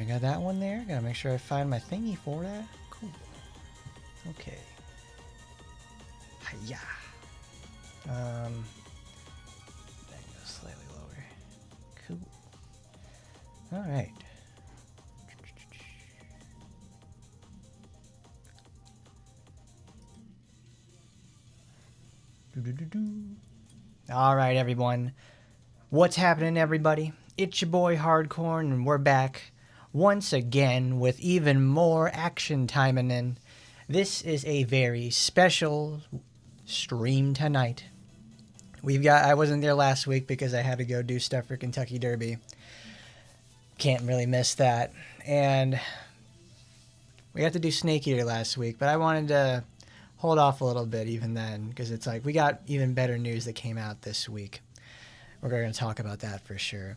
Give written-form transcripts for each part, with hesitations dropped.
got that one there. Gotta make sure I find my thingy for that. Cool. Okay. Hiya. That goes slightly lower. Cool. All right. All right, everyone. What's happening, everybody? It's your boy Hardcorn, and we're back once again with even more action Taimanin. This is a very special stream tonight. I wasn't there last week because I had to go do stuff for Kentucky Derby. Can't really miss that. And we got to do Snake Eater last week, but I wanted to hold off a little bit even then, because it's like we got even better news that came out this week. We're going to talk about that for sure.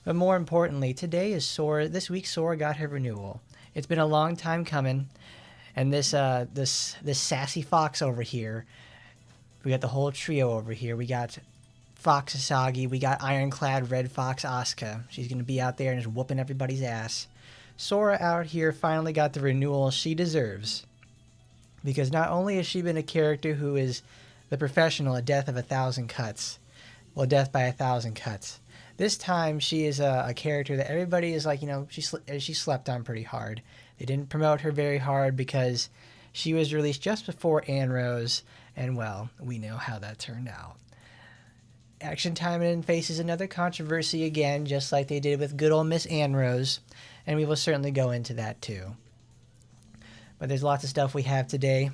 But more importantly, today is Sora. This week, Sora got her renewal. It's been a long time coming, and this sassy fox over here. We got the whole trio over here. We got Fox Asagi. We got Ironclad Red Fox Asuka. She's going to be out there and just whooping everybody's ass. Sora out here finally got the renewal she deserves. Because not only has she been a character who is the professional at death of 1,000 cuts. Well, death by 1,000 cuts. This time, she is a character that everybody is like, you know, she slept on pretty hard. They didn't promote her very hard because she was released just before Anne Rose, and well, we know how that turned out. Action Taimanin faces another controversy again, just like they did with good old Miss Anne Rose, and we will certainly go into that too. But there's lots of stuff we have today.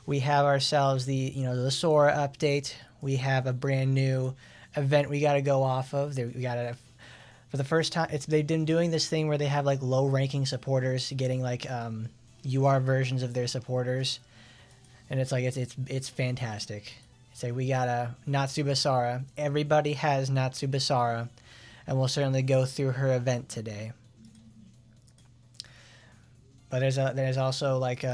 We have ourselves the Sora update. We have a brand new event we got to go off of. We got to, for the first time, they've been doing this thing where they have like low ranking supporters getting like UR versions of their supporters, and it's like it's fantastic. It's like we got a Natsubasara. Everybody has Natsubasara, and we'll certainly go through her event today. But there's also like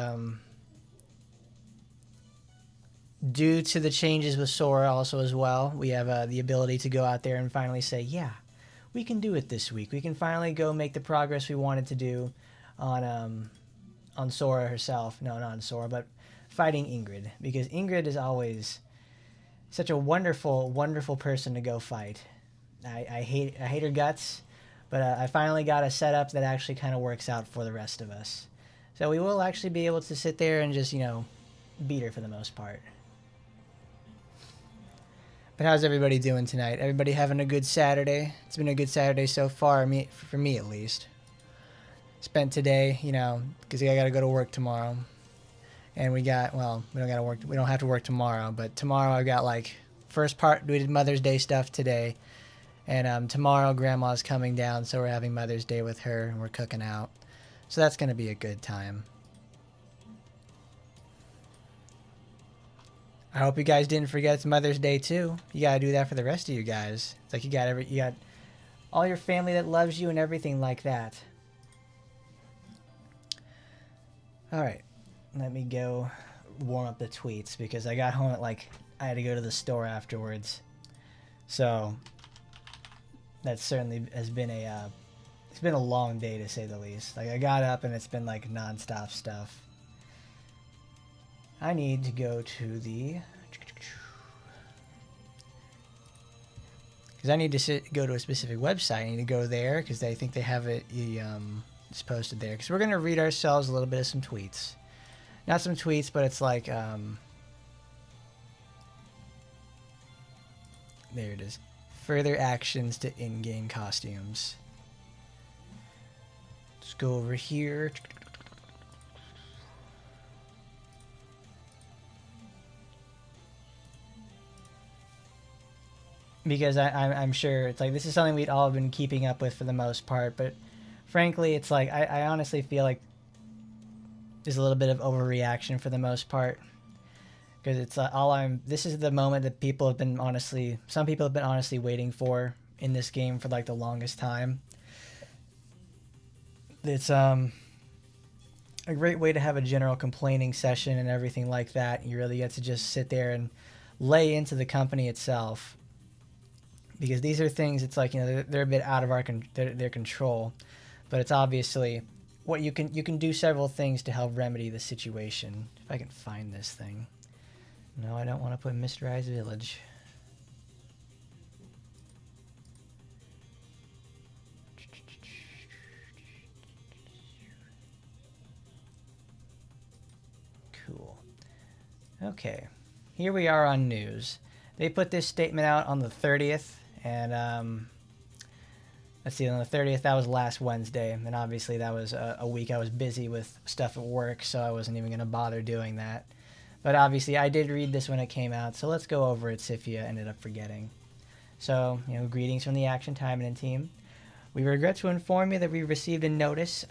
due to the changes with Sora also as well, we have the ability to go out there and finally say, yeah, we can do it this week. We can finally go make the progress we wanted to do on Sora herself. No, not on Sora, but fighting Ingrid, because Ingrid is always such a wonderful, wonderful person to go fight. I hate her guts. But I finally got a setup that actually kind of works out for the rest of us. So we will actually be able to sit there and just, beat her for the most part. But how's everybody doing tonight? Everybody having a good Saturday? It's been a good Saturday so far, for me at least. Spent today, because I got to go to work tomorrow. And we don't got to work. We don't have to work tomorrow. But tomorrow I got we did Mother's Day stuff today. And tomorrow Grandma's coming down, so we're having Mother's Day with her, and we're cooking out. So that's going to be a good time. I hope you guys didn't forget it's Mother's Day too. You got to do that for the rest of you guys. It's like you got all your family that loves you and everything like that. All right. Let me go warm up the tweets because I got home I had to go to the store afterwards. So that certainly has been it's been a long day to say the least. Like I got up and it's been like nonstop stuff. I need to go to because I need to go to a specific website. I need to go there because I think they have it it's posted there. Because we're gonna read ourselves a little bit of some tweets, not some tweets, but it's like there it is. Further actions to in-game costumes. Let's go over here. Because I'm sure it's like this is something we'd all been keeping up with for the most part, but frankly, it's like I honestly feel like there's a little bit of overreaction for the most part. Because it's this is the moment that some people have been honestly waiting for in this game for like the longest time. It's a great way to have a general complaining session and everything like that. You really get to just sit there and lay into the company itself. Because these are things, it's like, they're a bit out of their control. But it's obviously what you can do several things to help remedy the situation. If I can find this thing. No, I don't want to put Mysterized Village. Cool. Okay. Here we are on news. They put this statement out on the 30th, and let's see, on the 30th, that was last Wednesday, and obviously that was a week I was busy with stuff at work, so I wasn't even going to bother doing that. But obviously I did read this when it came out, so let's go over it if you ended up forgetting. So, greetings from the Action Taimanin team. We regret to inform you that we received a notice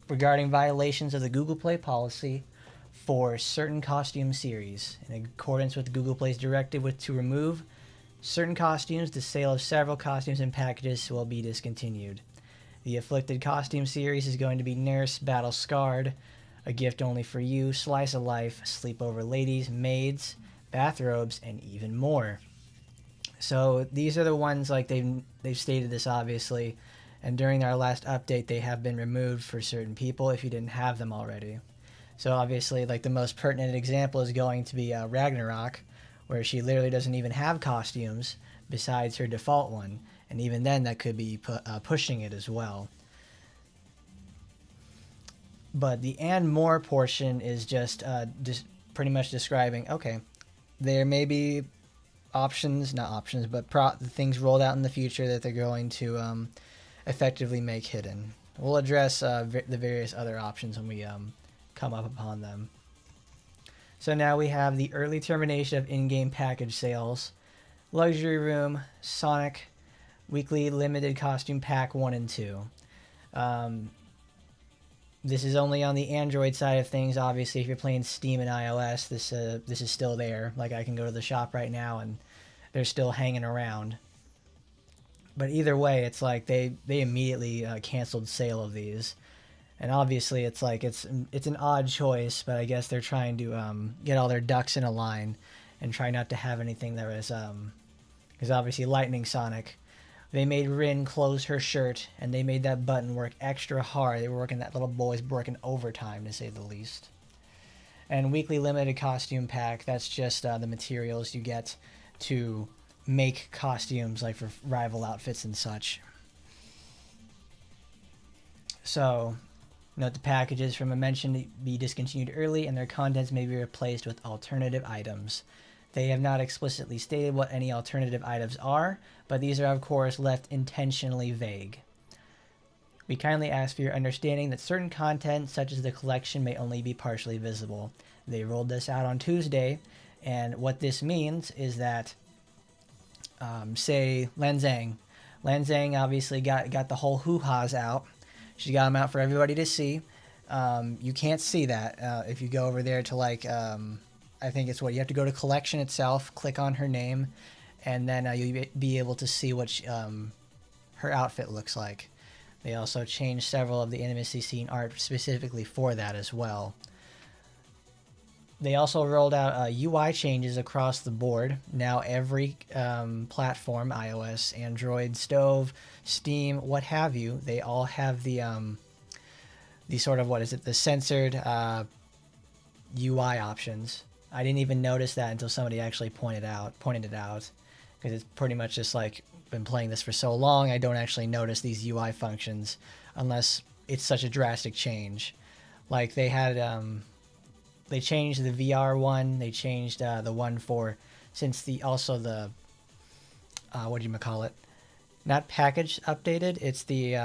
regarding violations of the Google Play policy for certain costume series. In accordance with Google Play's directive to remove certain costumes, the sale of several costumes and packages will be discontinued. The afflicted costume series is going to be Nurse, Battle Scarred, A Gift Only for You, Slice of Life, Sleepover Ladies, Maids, Bathrobes, and even more. So these are the ones, like they've stated this obviously, and during our last update they have been removed for certain people if you didn't have them already. So obviously, like, the most pertinent example is going to be Ragnarok, where she literally doesn't even have costumes besides her default one, and even then that could be pushing it as well. But the and more portion is just pretty much describing, okay, there may be options, not options, but things rolled out in the future that they're going to effectively make hidden. We'll address the various other options when we come up upon them. So now we have the early termination of in-game package sales, Luxury Room, Sonic, Weekly Limited Costume Pack 1 and 2. This is only on the Android side of things. Obviously, if you're playing Steam and iOS, this is still there. Like, I can go to the shop right now and they're still hanging around. But either way, it's like they immediately canceled sale of these. And obviously, it's like it's an odd choice, but I guess they're trying to get all their ducks in a line and try not to have anything that was because obviously Lightning Sonic, they made Rin close her shirt and they made that button work extra hard. They were working, that little boy's working overtime to say the least. And Weekly Limited Costume Pack, that's just the materials you get to make costumes, like for rival outfits and such. So note the packages from a mention to be discontinued early and their contents may be replaced with alternative items. They have not explicitly stated what any alternative items are, but these are of course left intentionally vague. We kindly ask for your understanding that certain content such as the collection may only be partially visible. They rolled this out on Tuesday, and what this means is that say Lanzang obviously got the whole hoo-ha's out. She got them out for everybody to see. You can't see that if you go over there to, like, I think it's what you have to go to collection itself, click on her name, and then you'll be able to see what her outfit looks like. They also changed several of the intimacy scene art specifically for that as well. They also rolled out UI changes across the board. Now every platform, iOS, Android, Stove, Steam, what have you, they all have the sort of, the censored UI options. I didn't even notice that until somebody actually pointed it out, because it's pretty much just like, been playing this for so long, I don't actually notice these UI functions unless it's such a drastic change. Like they had they changed the VR one. They changed the one for, since what do you call it? Not package updated. It's the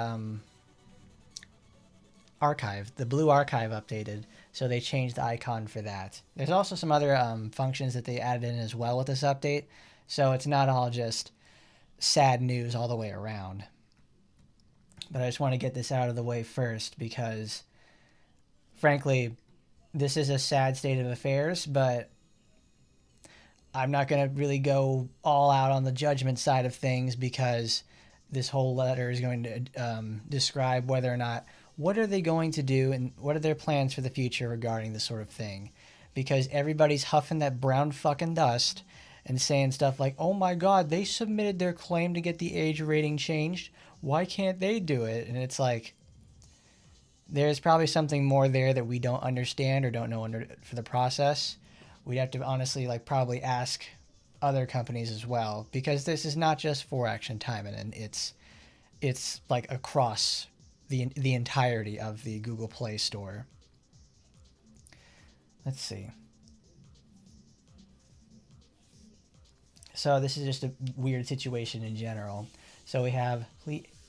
archive. The blue archive updated. So they changed the icon for that. There's also some other functions that they added in as well with this update. So it's not all just sad news all the way around. But I just want to get this out of the way first because, frankly, this is a sad state of affairs, but I'm not going to really go all out on the judgment side of things because this whole letter is going to describe whether or not, what are they going to do and what are their plans for the future regarding this sort of thing. Because everybody's huffing that brown fucking dust and saying stuff like, oh my god, they submitted their claim to get the age rating changed. Why can't they do it? And it's like, there's probably something more there that we don't understand or don't know for the process. We'd have to honestly like probably ask other companies as well, because this is not just for Action Taimanin. It's like across the entirety of the Google Play Store. Let's see. So this is just a weird situation in general. So we have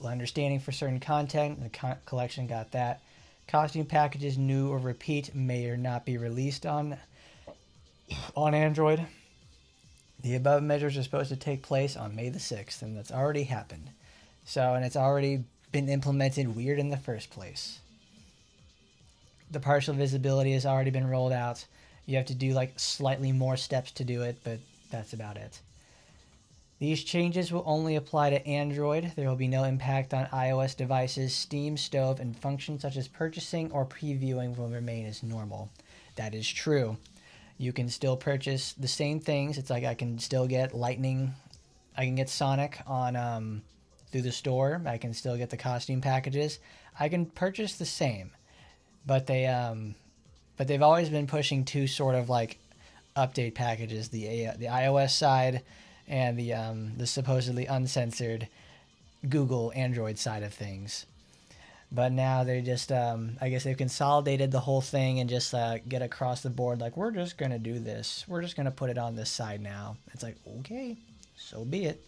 understanding for certain content. The collection got that. Costume packages, new or repeat, may or not be released on Android. The above measures are supposed to take place on May the 6th, and that's already happened. So, and it's already been implemented weird in the first place. The partial visibility has already been rolled out. You have to do like slightly more steps to do it, but that's about it. These changes will only apply to Android. There will be no impact on iOS devices. Steam, Stove, and functions such as purchasing or previewing will remain as normal. That is true. You can still purchase the same things. It's like I can still get Lightning. I can get Sonic on through the store. I can still get the costume packages. I can purchase the same, but they've always been pushing two sort of like update packages: the iOS side and the supposedly uncensored Google Android side of things. But now they're just, I guess they've consolidated the whole thing and just get across the board like, we're just going to do this. We're just going to put it on this side now. It's like, okay, so be it.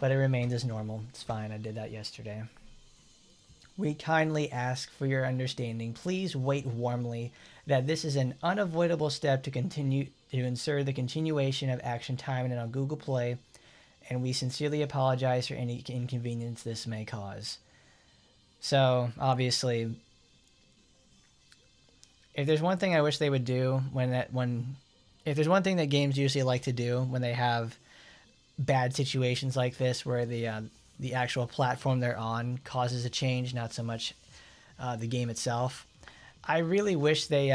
But it remains as normal. It's fine. I did that yesterday. We kindly ask for your understanding. Please wait warmly that this is an unavoidable step to continue to ensure the continuation of Action Taimanin on Google Play, and we sincerely apologize for any inconvenience this may cause. So, obviously, if there's one thing I wish they would do if there's one thing that games usually like to do when they have bad situations like this, where the actual platform they're on causes a change, not so much the game itself. I really wish they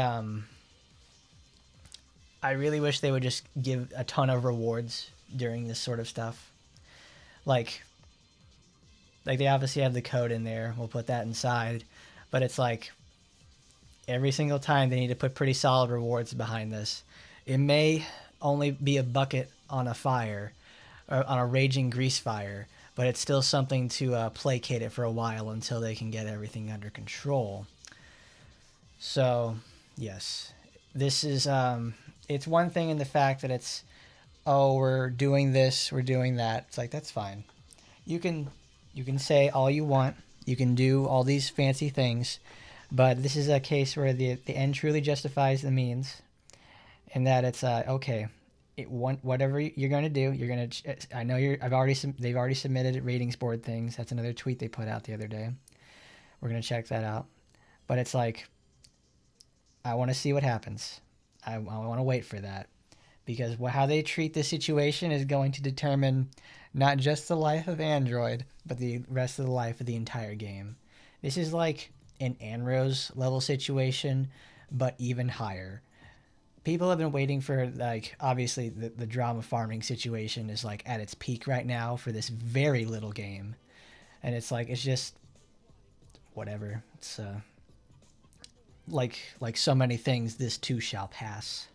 would just give a ton of rewards during this sort of stuff. Like they obviously have the code in there. We'll put that inside, but it's like every single time they need to put pretty solid rewards behind this. It may only be a bucket on a fire, or on a raging grease fire, but it's still something to placate it for a while until they can get everything under control. So, yes, this is, it's one thing in the fact that it's, oh, we're doing this, we're doing that. It's like, that's fine. You can say all you want. You can do all these fancy things, but this is a case where the end truly justifies the means, and that it's, okay, whatever you're going to do, you're going to, I know they've already submitted ratings board things. That's another tweet they put out the other day. We're going to check that out. But it's like, I want to see what happens. I want to wait for that, because how they treat the situation is going to determine not just the life of Android, but the rest of the life of the entire game. This is like an Anrose level situation, but even higher. People have been waiting for, like, obviously the drama farming situation is like at its peak right now for this very little game, and it's like, it's just whatever. It's like so many things, this too shall pass.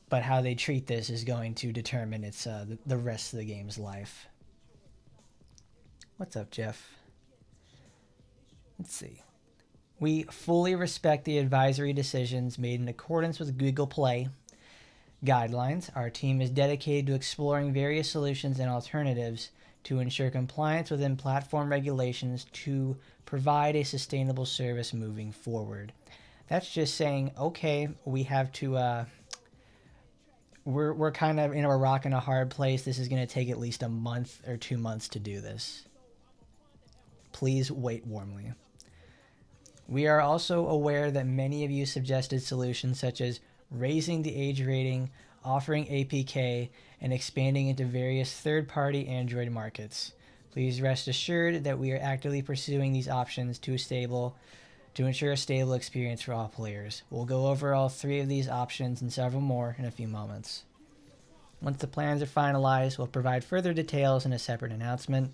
But how they treat this is going to determine its the rest of the game's life. What's up, Jeff? Let's see. We fully respect the advisory decisions made in accordance with Google Play guidelines. Our team is dedicated to exploring various solutions and alternatives to ensure compliance within platform regulations to provide a sustainable service moving forward. That's just saying, okay, we have to, we're kind of in a rock and a hard place. This is going to take at least a month or 2 months to do this. Please wait warmly. We are also aware that many of you suggested solutions such as raising the age rating, offering APK, and expanding into various third-party Android markets. Please rest assured that we are actively pursuing these options to ensure a stable experience for all players. We'll go over all 3 of these options and several more in a few moments. Once the plans are finalized, we'll provide further details in a separate announcement.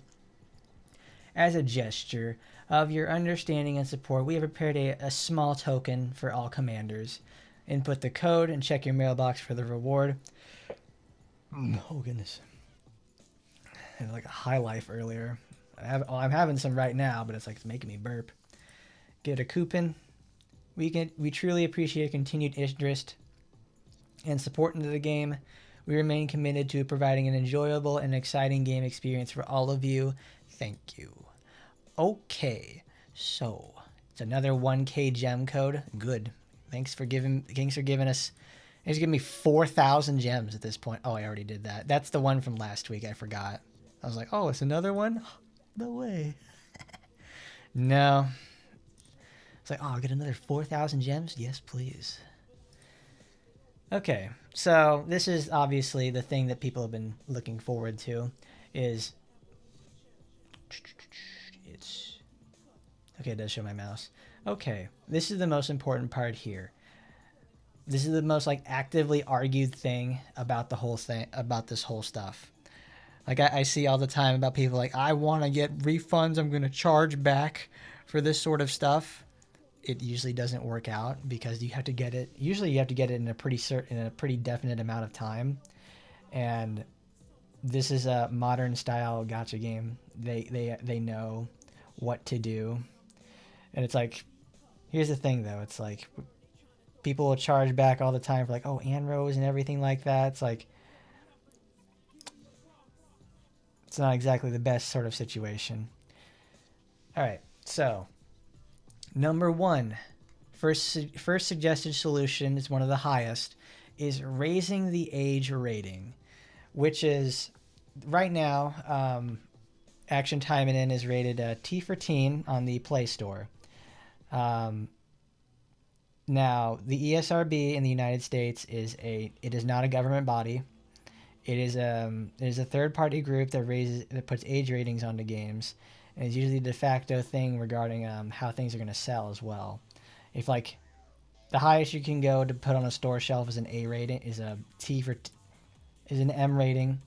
As a gesture of your understanding and support, we have prepared a small token for all commanders. Input the code and check your mailbox for the reward. Oh, goodness. I had like a high life earlier. I'm having some right now, but it's making me burp. Get a coupon. We truly appreciate your continued interest and support into the game. We remain committed to providing an enjoyable and exciting game experience for all of you. Thank you. Okay, so it's another 1K gem code. Good. Thanks for giving us. He's giving me 4,000 gems at this point. Oh, I already did that. That's the one from last week. I forgot. I was like, oh, it's another one? No way. No. It's like, oh, I'll get another 4,000 gems? Yes, please. Okay, so this is obviously the thing that people have been looking forward to is... Okay, it does show my mouse. Okay, this is the most important part here. This is the most actively argued thing about the whole thing, about this whole stuff. I see all the time about people I want to get refunds. I'm going to charge back for this sort of stuff. It usually doesn't work out because you have to get it. Usually you have to get it in a pretty definite amount of time. And this is a modern style gacha game. They know what to do. And it's here's the thing though. It's people will charge back all the time for Anros and everything like that. It's not exactly the best sort of situation. All right, so number one, first suggested solution is one of the highest, is raising the age rating, which is right now. Action Taimanin is rated T for teen on the Play Store. Now, the ESRB in the United States is not a government body. It is a third-party group that puts age ratings onto games, and it's usually a de facto thing regarding how things are going to sell as well. If the highest you can go to put on a store shelf is an A rating, is an M rating.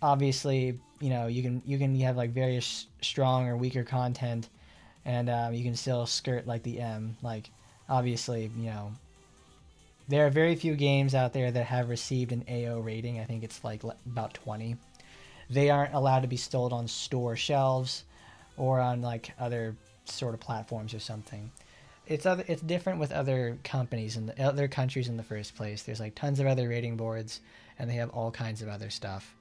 Obviously, you can have various strong or weaker content, and you can still skirt the M. Obviously, there are very few games out there that have received an AO rating. I think it's about 20. They aren't allowed to be sold on store shelves or on other sort of platforms or something. It's different with other companies and other countries in the first place. There's tons of other rating boards, and they have all kinds of other stuff.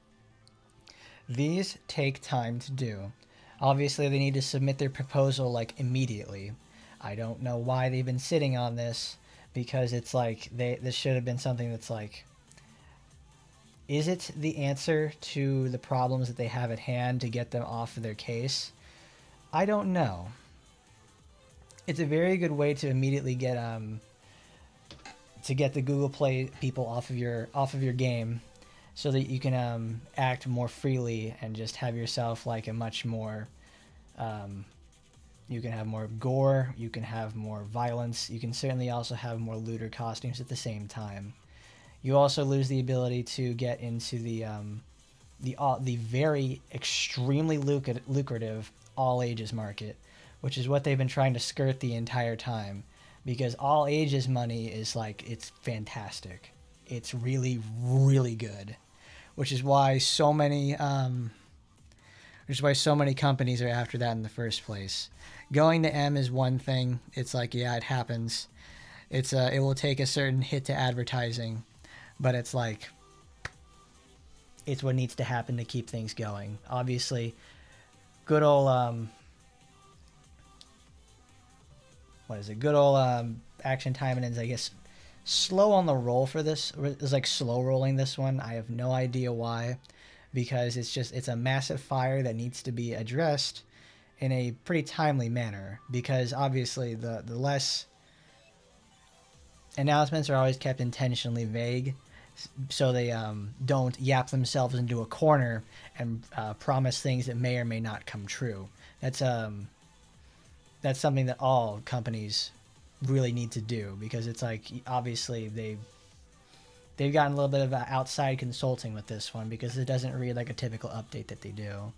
These take time to do. Obviously, they need to submit their proposal immediately. I don't know why they've been sitting on this, because it's this should have been something that's is it the answer to the problems that they have at hand to get them off of their case? I don't know. It's a very good way to immediately get the Google Play people off of your game, so that you can act more freely and just have yourself a much more you can have more gore, you can have more violence, you can certainly also have more looter costumes at the same time. You also lose the ability to get into the very extremely lucrative all ages market, which is what they've been trying to skirt the entire time, because all ages money is it's fantastic. It's really, really good, which is why so many companies are after that in the first place. Going to M is one thing. It's yeah, it happens. It will take a certain hit to advertising, but it's it's what needs to happen to keep things going. Obviously, good old Good old Action Taimanin's, I guess, slow on the roll for this. It's slow rolling this one. I have no idea why, because it's a massive fire that needs to be addressed in a pretty timely manner, because obviously the less announcements are always kept intentionally vague, so they don't yap themselves into a corner and promise things that may or may not come true. That's something that all companies really need to do, because it's obviously they've gotten a little bit of outside consulting with this one because it doesn't read like a typical update that they do.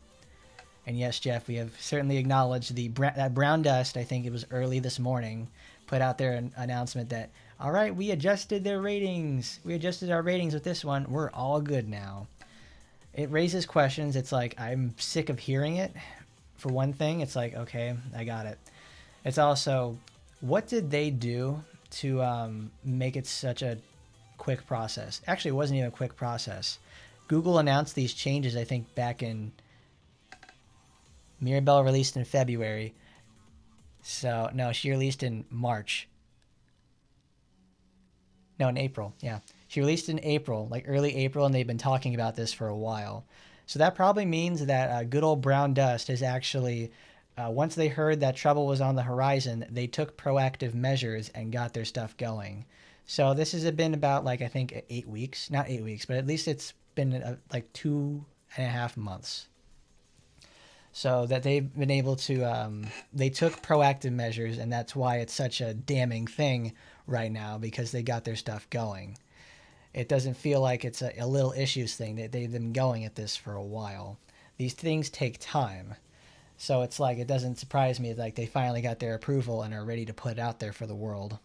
And yes, Jeff, we have certainly acknowledged that Brown Dust, I think it was early this morning, put out their announcement that, all right, we adjusted their ratings. We adjusted our ratings with this one. We're all good now. It raises questions. It's like, I'm sick of hearing it. For one thing, it's like, okay, I got it. It's also, what did they do to make it such a quick process? Actually, it wasn't even a quick process. Google announced these changes, I think, back in... Mirabelle released in February. So, no, she released in March. No, in April, yeah. She released in April, like early April, and they've been talking about this for a while. So that probably means that good old Brown Dust is actually, once they heard that trouble was on the horizon, they took proactive measures and got their stuff going. So this has been about, like, I think 8 weeks. Not 8 weeks, but at least it's been like 2.5 months. So that they've been able to, they took proactive measures, and that's why it's such a damning thing right now, because they got their stuff going. It doesn't feel like it's a little issues thing. They've been going at this for a while. These things take time. So it's like, it doesn't surprise me, like they finally got their approval and are ready to put it out there for the world.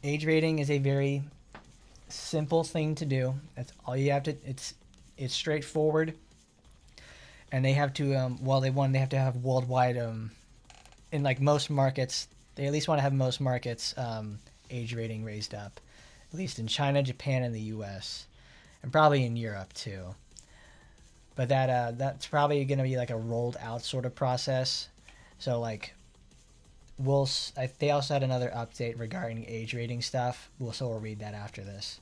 Age rating is a very simple thing to do. That's all you have to. It's straightforward, and they have to. They have to have worldwide. In like most markets, they at least want to have most markets age rating raised up, at least in China, Japan, and the U.S., and probably in Europe too. But that's probably going to be like a rolled out sort of process. So like, they also had another update regarding age rating stuff. So we'll read that after this.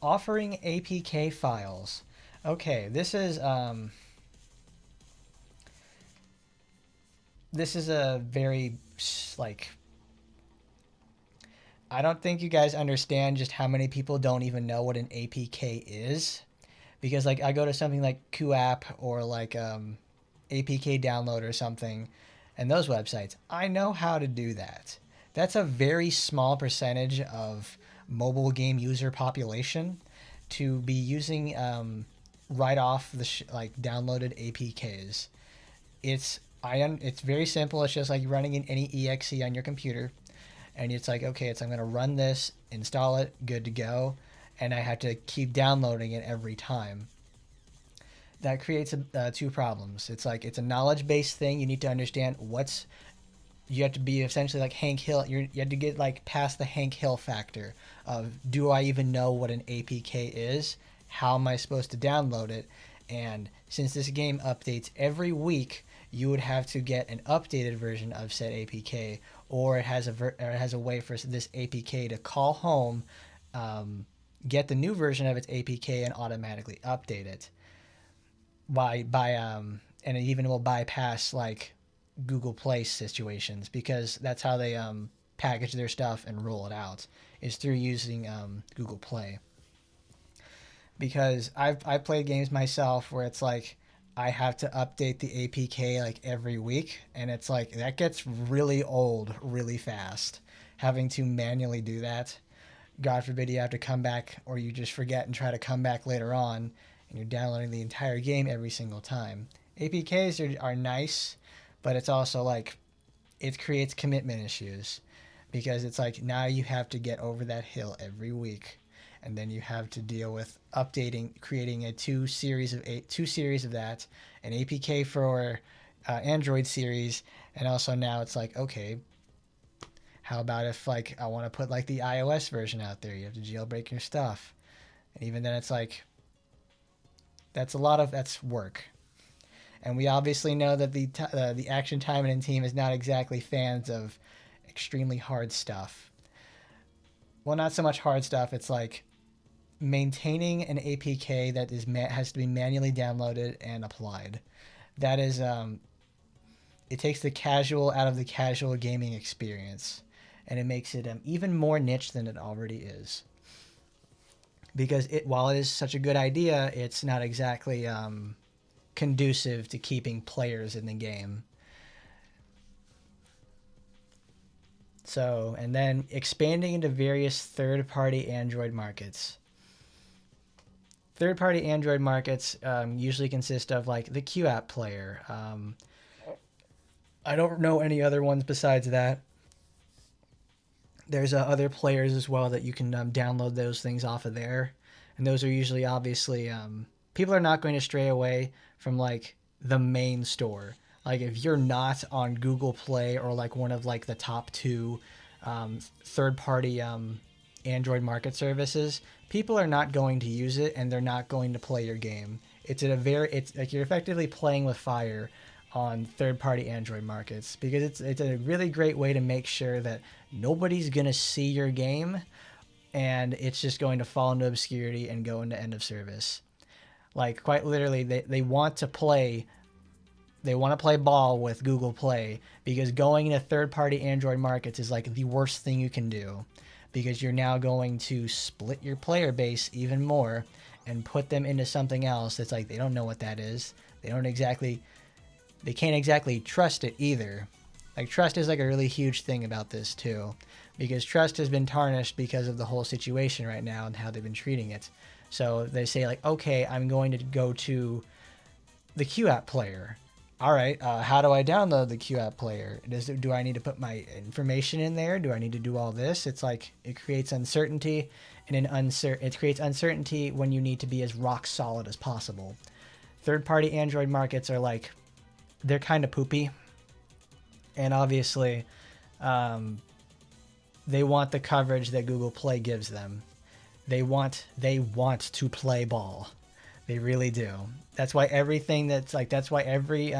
Offering APK files. Okay, this is a very, like, I don't think you guys understand just how many people don't even know what an APK is. Because like I go to something like QApp or like APK download or something, and those websites, I know how to do that. That's a very small percentage of mobile game user population to be using right off the like downloaded APKs. It's very simple. It's just like running in any exe on your computer, and it's like, okay, I'm gonna run this, install it, good to go, and I have to keep downloading it every time. That creates two problems. It's like, it's a knowledge-based thing. You need to understand you have to be essentially like Hank Hill. You have to get like past the Hank Hill factor of, do I even know what an APK is? How am I supposed to download it? And since this game updates every week, you would have to get an updated version of said APK, or it has a way for this APK to call home, get the new version of its APK, and automatically update it. And it even will bypass like Google Play situations, because that's how they package their stuff and roll it out, is through using Google Play. Because I've played games myself where it's like I have to update the APK like every week, and it's like that gets really old really fast, having to manually do that. God forbid you have to come back, or you just forget and try to come back later on, and you're downloading the entire game every single time. APKs are nice, but it's also like, it creates commitment issues, because it's like now you have to get over that hill every week, and then you have to deal with creating two series of that, an APK for Android series, and also now it's like, okay, how about if like I want to put like the iOS version out there? You have to jailbreak your stuff, and even then it's like, that's work. And we obviously know that the Action Taimanin team is not exactly fans of extremely hard stuff. Well, not so much hard stuff. It's like maintaining an APK that has to be manually downloaded and applied. That is, it takes the casual out of the casual gaming experience, and it makes it even more niche than it already is. Because while it is such a good idea, it's not exactly conducive to keeping players in the game. So, and then expanding into various third-party Android markets. Third-party Android markets usually consist of like the Q app player. I don't know any other ones besides that. There's other players as well that you can download those things off of there, and those are usually obviously people are not going to stray away from like the main store. Like if you're not on Google Play or like one of like the top two third-party Android market services, people are not going to use it and they're not going to play your game. It's like you're effectively playing with fire on third-party Android markets because it's a really great way to make sure that nobody's gonna see your game and it's just going to fall into obscurity and go into end of service. Like quite literally, they want to play ball with Google Play because going into third-party Android markets is like the worst thing you can do because you're now going to split your player base even more and put them into something else that's like they don't know what that is. They can't exactly trust it either. Like trust is like a really huge thing about this too because trust has been tarnished because of the whole situation right now and how they've been treating it. So they say like, okay, I'm going to go to the Q app player. All right, how do I download the Q app player? Do I need to put my information in there? Do I need to do all this? It's like it creates uncertainty, and it creates uncertainty when you need to be as rock solid as possible. Third-party Android markets are like they're kind of poopy, and obviously, they want the coverage that Google Play gives them. They want to play ball. They really do. That's why everything that's why every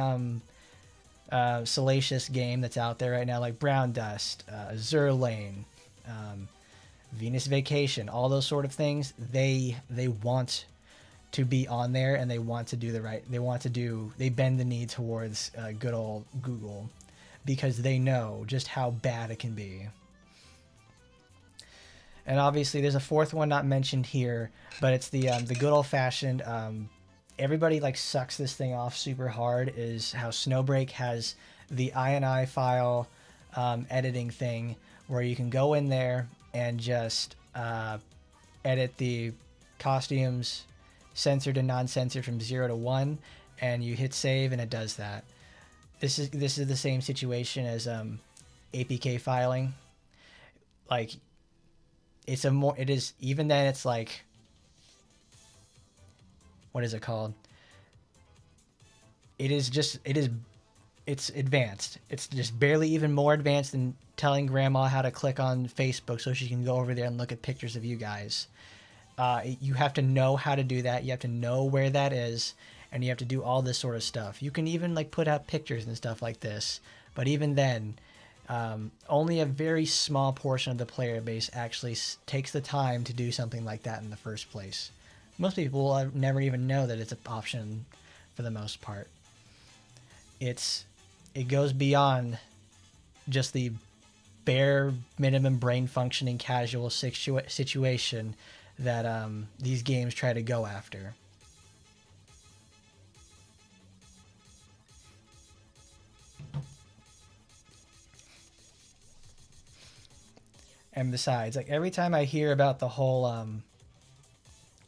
salacious game that's out there right now, like Brown Dust, Azure Lane, Venus Vacation, all those sort of things, they want to be on there and they want to do they bend the knee towards good old Google because they know just how bad it can be. And obviously there's a fourth one not mentioned here, but it's the good old-fashioned everybody like sucks this thing off super hard is how Snowbreak has the INI file editing thing where you can go in there and just edit the costumes censored and non-censored from 0 to 1 and you hit save and it does that. This is the same situation as APK filing. Like it is even then it's like, what is it called? It's advanced. It's just barely even more advanced than telling grandma how to click on Facebook so she can go over there and look at pictures of you guys. You have to know how to do that. You have to know where that is, and you have to do all this sort of stuff. You can even like put out pictures and stuff like this, but even then, only a very small portion of the player base actually takes the time to do something like that in the first place. Most people will never even know that it's an option for the most part. It goes beyond just the bare minimum brain functioning casual situation that these games try to go after. And besides, like every time I hear about the whole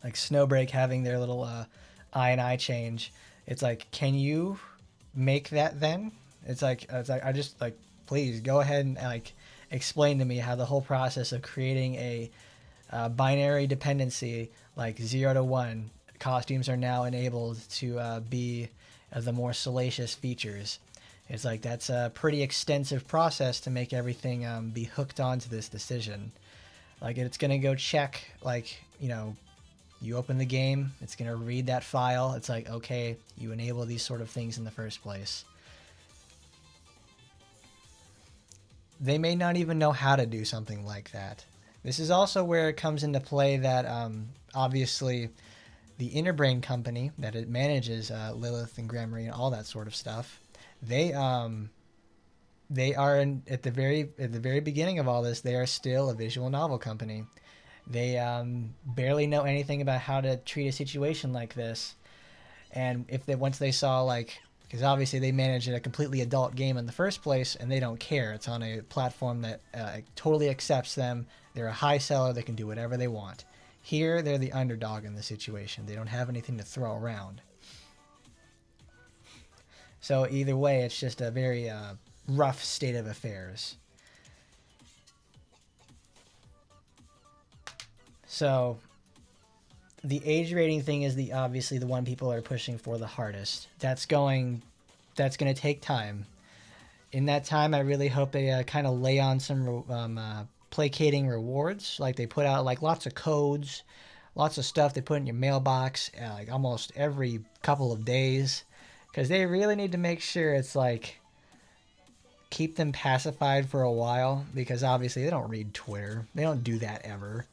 like Snowbreak having their little INI change, it's like, can you make that then? It's like I just like, please go ahead and like explain to me how the whole process of creating a binary dependency like 0 to 1 costumes are now enabled to be the more salacious features. It's like that's a pretty extensive process to make everything be hooked onto this decision. Like it's gonna go check, like, you know, you open the game, it's gonna read that file. It's like, okay, you enable these sort of things in the first place. They may not even know how to do something like that. This is also where it comes into play that obviously the Interbrain company that it manages Lilith and Gremory and all that sort of stuff, they are at the very beginning of all this, they are still a visual novel company. They barely know anything about how to treat a situation like this, and once they saw like because obviously they manage a completely adult game in the first place, and they don't care. It's on a platform that totally accepts them. They're a high seller. They can do whatever they want. Here, they're the underdog in the situation. They don't have anything to throw around. So either way, it's just a very rough state of affairs. So the age rating thing is obviously the one people are pushing for the hardest. That's going to take time. In that time, I really hope they kind of lay on some placating rewards. Like they put out like lots of codes, lots of stuff they put in your mailbox like almost every couple of days, because they really need to make sure it's like keep them pacified for a while, because obviously they don't read Twitter. They don't do that ever.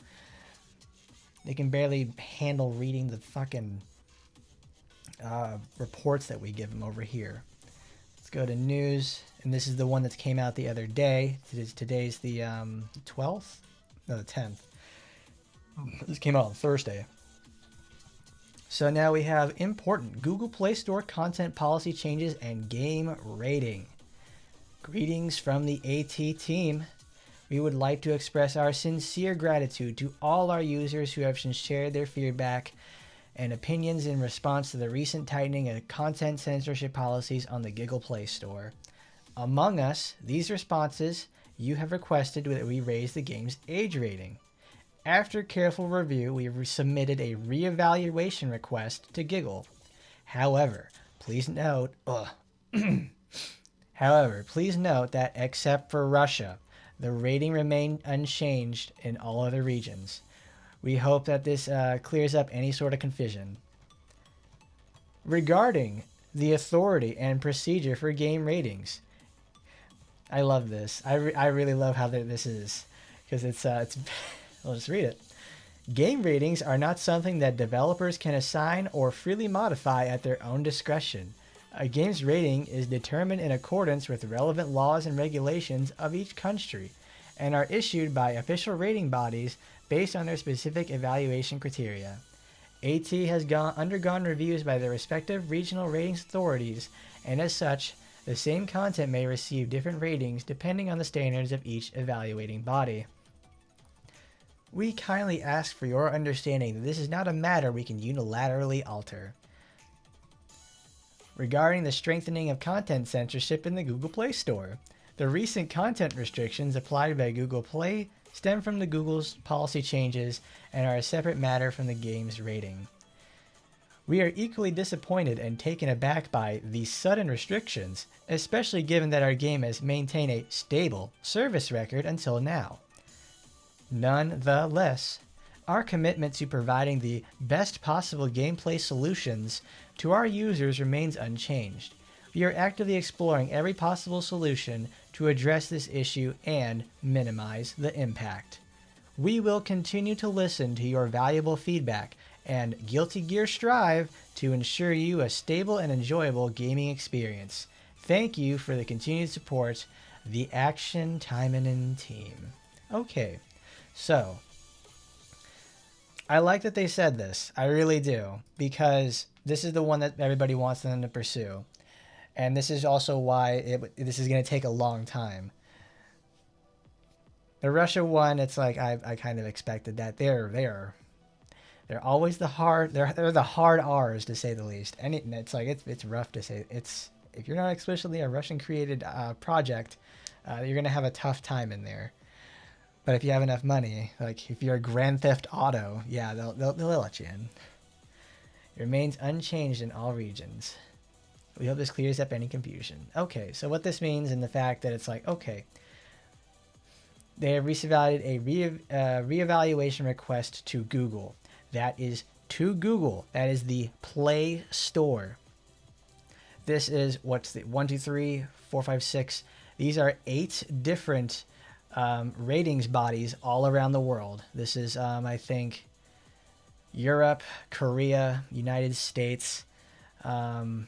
They can barely handle reading the fucking reports that we give them over here. Let's go to news, and this is the one that came out the other day. Today's the 12th? No, the 10th. This came out on Thursday. So now we have important Google Play Store content policy changes and game rating. Greetings from the AT team. We would like to express our sincere gratitude to all our users who have shared their feedback and opinions in response to the recent tightening of content censorship policies on the Google Play Store. Among us, these responses, you have requested that we raise the game's age rating. After careful review, we submitted a reevaluation request to Google. However, please note that except for Russia, the rating remained unchanged in all other regions. We hope that this clears up any sort of confusion. Regarding the authority and procedure for game ratings, I love this. I really love how this is, because it's I'll just read it. Game ratings are not something that developers can assign or freely modify at their own discretion. A game's rating is determined in accordance with relevant laws and regulations of each country and are issued by official rating bodies based on their specific evaluation criteria. AT has undergone reviews by their respective regional ratings authorities, and as such, the same content may receive different ratings depending on the standards of each evaluating body. We kindly ask for your understanding that this is not a matter we can unilaterally alter. Regarding the strengthening of content censorship in the Google Play Store, the recent content restrictions applied by Google Play stem from Google's policy changes and are a separate matter from the game's rating. We are equally disappointed and taken aback by these sudden restrictions, especially given that our game has maintained a stable service record until now. Nonetheless, our commitment to providing the best possible gameplay solutions to our users remains unchanged. We are actively exploring every possible solution to address this issue and minimize the impact. We will continue to listen to your valuable feedback and Guilty Gear strive to ensure you a stable and enjoyable gaming experience. Thank you for the continued support, the Action Taimanin team. Okay, so I like that they said this. I really do, because this is the one that everybody wants them to pursue. And this is also why this is going to take a long time. The Russia one, it's like I kind of expected that. They're always the hard. They're the hard R's, to say the least. And it's like it's rough to say. If you're not explicitly a Russian created project, you're going to have a tough time in there. But if you have enough money, like if you're a Grand Theft Auto, yeah, they'll let you in. It remains unchanged in all regions. We hope this clears up any confusion. Okay, so what this means, and the fact that it's like, okay, they have reevaluated a reevaluation request to Google. That is to Google. That is the Play Store. This is what's the 1, 2, 3, 4, 5, 6. These are 8 different ratings bodies all around the world. This is, I think, Europe, Korea, United States. I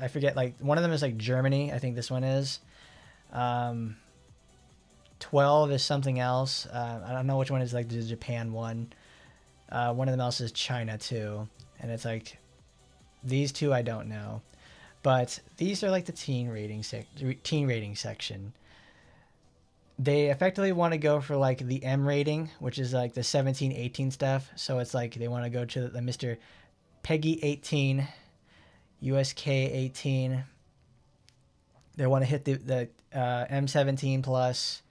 forget, like one of them is like Germany. I think this one is. 12 is something else. I don't know which one is like the Japan one. One of them else is China too. And it's like These two I don't know, but these are like the teen rating section. They effectively want to go for like the M rating, which is like the 17-18 stuff. So it's like they want to go to the Mr. Peggy 18, USK 18. They want to hit the M17 plus.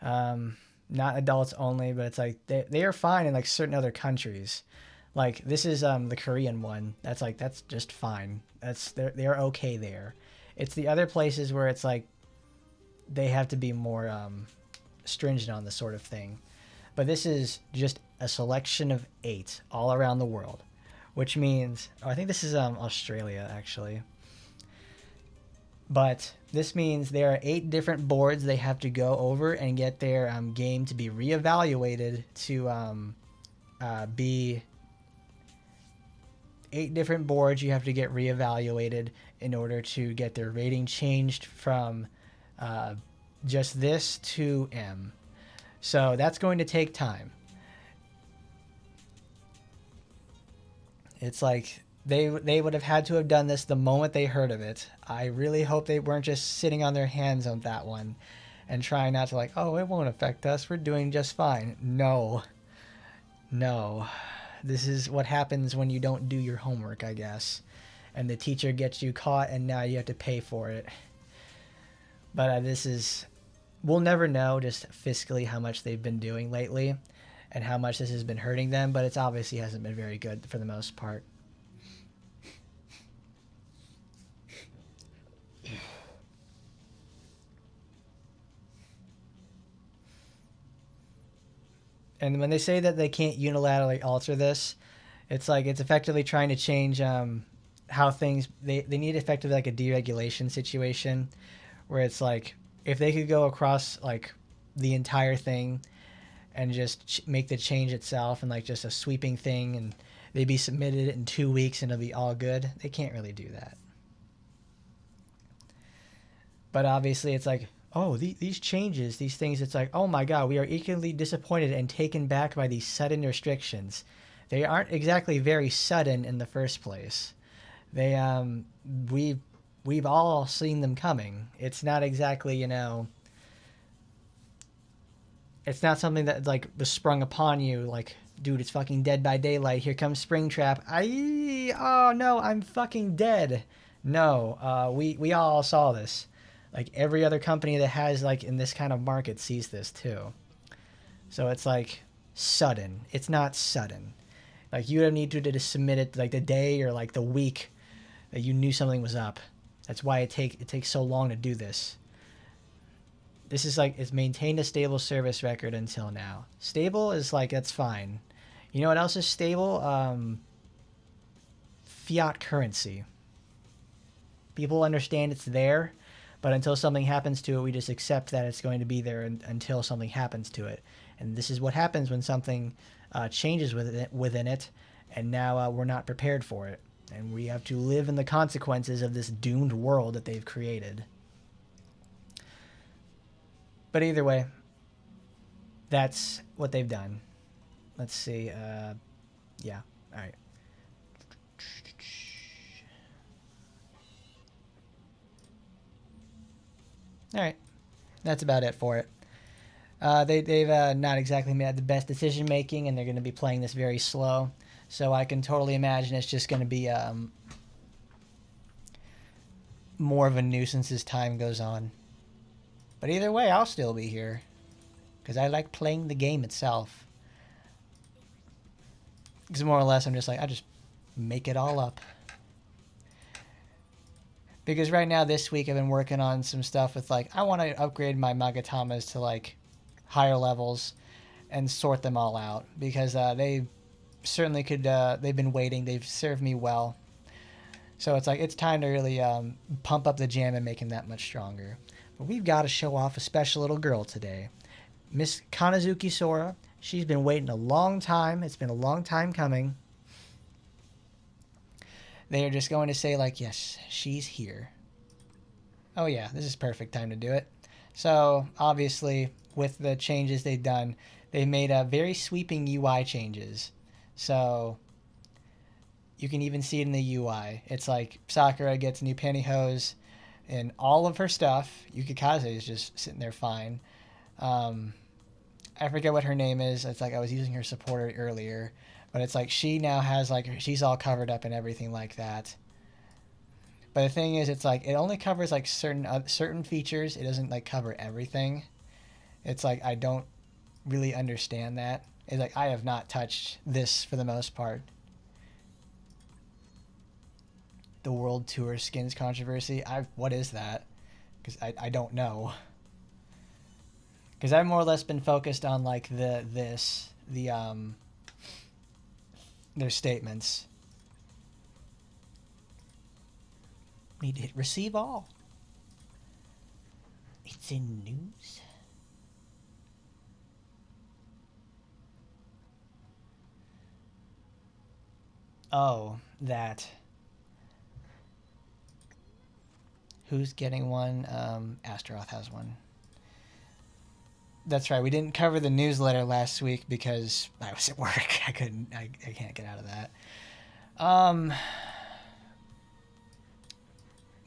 Not adults only, but it's like they are fine in like certain other countries. Like this is the Korean one. That's just fine. They're okay there. It's the other places where it's like they have to be more stringent on this sort of thing. But this is just a selection of 8 all around the world, which means I think this is Australia actually. But this means there are 8 different boards they have to go over and get their game to be reevaluated to be 8 different boards you have to get reevaluated in order to get their rating changed from just this to M. So that's going to take time. It's like they would have had to have done this the moment they heard of it. I really hope they weren't just sitting on their hands on that one and trying not to like, oh, it won't affect us. We're doing just fine. No. This is what happens when you don't do your homework, I guess. And the teacher gets you caught and now you have to pay for it. But we'll never know just fiscally how much they've been doing lately and how much this has been hurting them, but it's obviously hasn't been very good for the most part. And when they say that they can't unilaterally alter this, it's like it's effectively trying to change how things they need effectively like a deregulation situation where it's like if they could go across like the entire thing and just make the change itself and like just a sweeping thing and they'd be submitted in 2 weeks and it'll be all good. They can't really do that. But obviously it's like, oh, these changes, these things, it's like, oh my God, we are equally disappointed and taken back by these sudden restrictions. They aren't exactly very sudden in the first place. We've all seen them coming. It's not exactly, it's not something that like was sprung upon you like, dude, it's fucking Dead by Daylight. Here comes Springtrap. Oh no, I'm fucking dead. No, we all saw this. Like every other company that has like in this kind of market sees this too. So it's like sudden. It's not sudden. Like you don't need to submit it like the day or like the week that you knew something was up. That's why it takes so long to do this. This is like it's maintained a stable service record until now. Stable is like that's fine. You know what else is stable? Fiat currency. People understand it's there. But until something happens to it, we just accept that it's going to be there until something happens to it. And this is what happens when something changes within it, and now we're not prepared for it. And we have to live in the consequences of this doomed world that they've created. But either way, that's what they've done. Let's see. Yeah. All right. All right, that's about it for it. They've not exactly made the best decision making, and they're going to be playing this very slow. So I can totally imagine it's just going to be more of a nuisance as time goes on. But either way, I'll still be here because I like playing the game itself. Because more or less, I'm just like I just make it all up. Because right now, this week, I've been working on some stuff with, like, I want to upgrade my Magatamas to, like, higher levels and sort them all out. Because they certainly could, they've been waiting. They've served me well. So it's like, it's time to really pump up the jam and make him that much stronger. But we've got to show off a special little girl today. Miss Kanazuki Sora. She's been waiting a long time. It's been a long time coming. They are just going to say, like, yes, she's here. Oh, yeah, this is perfect time to do it. So, obviously, with the changes they've done, they made very sweeping UI changes. So, You can even see it in the UI. It's like Sakura gets new pantyhose and all of her stuff. Yukikaze is just sitting there fine. I forget what her name is. It's like I was using her supporter earlier, but it's like she now has like she's all covered up and everything like that. But the thing is, it's like it only covers like certain features. It doesn't like cover everything. It's like I don't really understand that. It's like I have not touched this for the most part. The World Tour skins controversy. What is that? Because I don't know. Because I've more or less been focused on like their statements. Need to hit receive all. It's in news. Oh, that. Who's getting one? Astaroth has one. That's right. We didn't cover the newsletter last week because I was at work. I can't get out of that.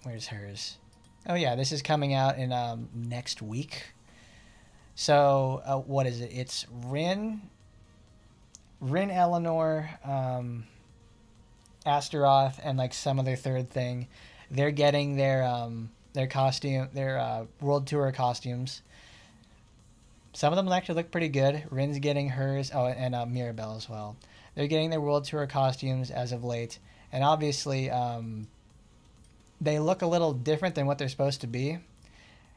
Where's hers? Oh yeah, this is coming out in next week. So what is it? It's Rin, Eleanor, Astaroth, and like some other third thing. They're getting their costume, their World Tour costumes. Some of them actually look pretty good. Rin's getting hers. Oh, and Mirabelle as well. They're getting their World Tour costumes as of late, and obviously they look a little different than what they're supposed to be.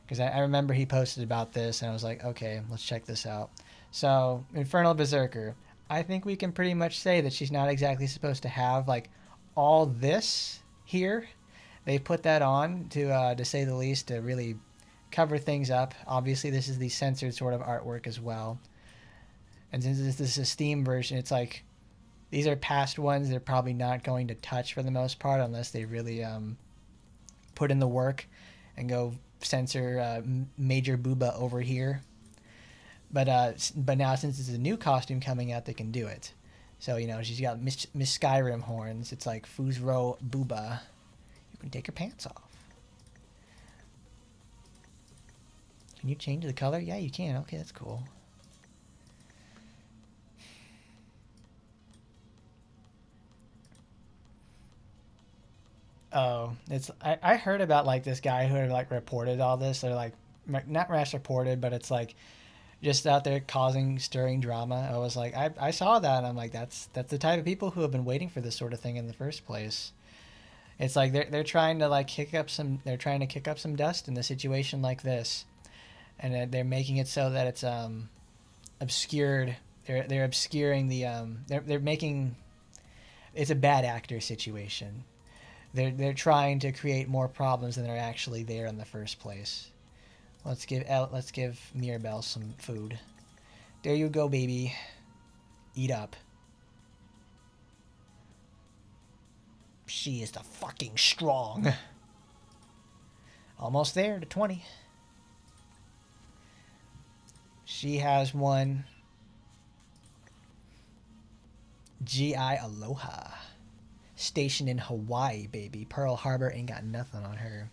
Because I remember he posted about this, and I was like, okay, let's check this out. So, Infernal Berserker. I think we can pretty much say that she's not exactly supposed to have like all this here. They put that on to say the least, to really cover things up. Obviously, this is the censored sort of artwork as well. And since this is a Steam version, it's like these are past ones they're probably not going to touch for the most part unless they really put in the work and go censor Major Booba over here. But now since it's a new costume coming out, they can do it. So, you know, she's got Miss Skyrim horns. It's like Fuzro Booba. You can take her pants off. Can you change the color? Yeah, you can. Okay, that's cool. Oh, I heard about like this guy who had like reported all this. They're like not rash reported, but it's like just out there causing stirring drama. I was like, I saw that, and I'm like, that's the type of people who have been waiting for this sort of thing in the first place. It's like they're trying to like kick up some dust in a situation like this, and they're making it so that it's obscured. They're obscuring the they're making it's a bad actor situation. They're trying to create more problems than are actually there in the first place. Let's give Mirabelle some food. There you go, baby. Eat up. She is the fucking strong. Almost there to 20. She has one. G.I. Aloha. Stationed in Hawaii, baby. Pearl Harbor ain't got nothing on her.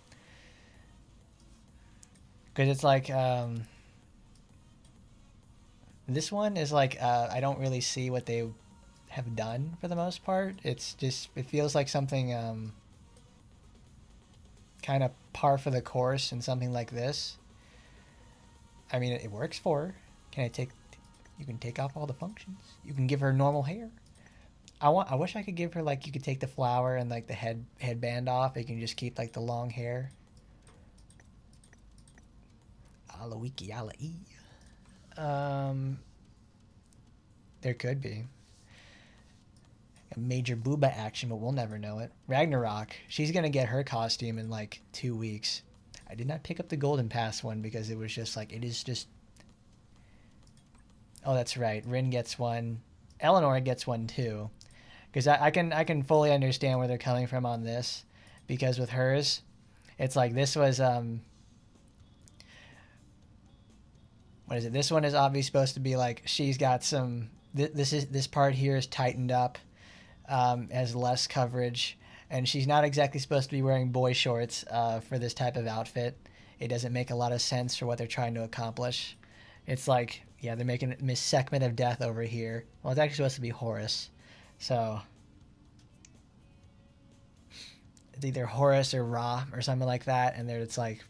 Because it's like, this one is like, I don't really see what they have done for the most part. It's just, it feels like something kind of par for the course in something like this. I mean, it works for her. You can take off all the functions. You can give her normal hair. I wish I could give her, like, you could take the flower and, like, the headband off. You can just keep, like, the long hair. Alawiki ala-e. There could be a Major Booba action, but we'll never know it. Ragnarok. She's going to get her costume in, like, 2 weeks. I did not pick up the Golden Pass one because it was just, like, it is just... Oh, that's right. Rin gets one. Eleanor gets one, too. Because I can fully understand where they're coming from on this, because with hers, it's like this was what is it? This one is obviously supposed to be like she's got some. This part here is tightened up. has less coverage, and she's not exactly supposed to be wearing boy shorts for this type of outfit. It doesn't make a lot of sense for what they're trying to accomplish. It's like, yeah, they're making Miss Sekhmet of Death over here. Well, it's actually supposed to be Horus. So it's either Horus or Ra or something like that, and it's like,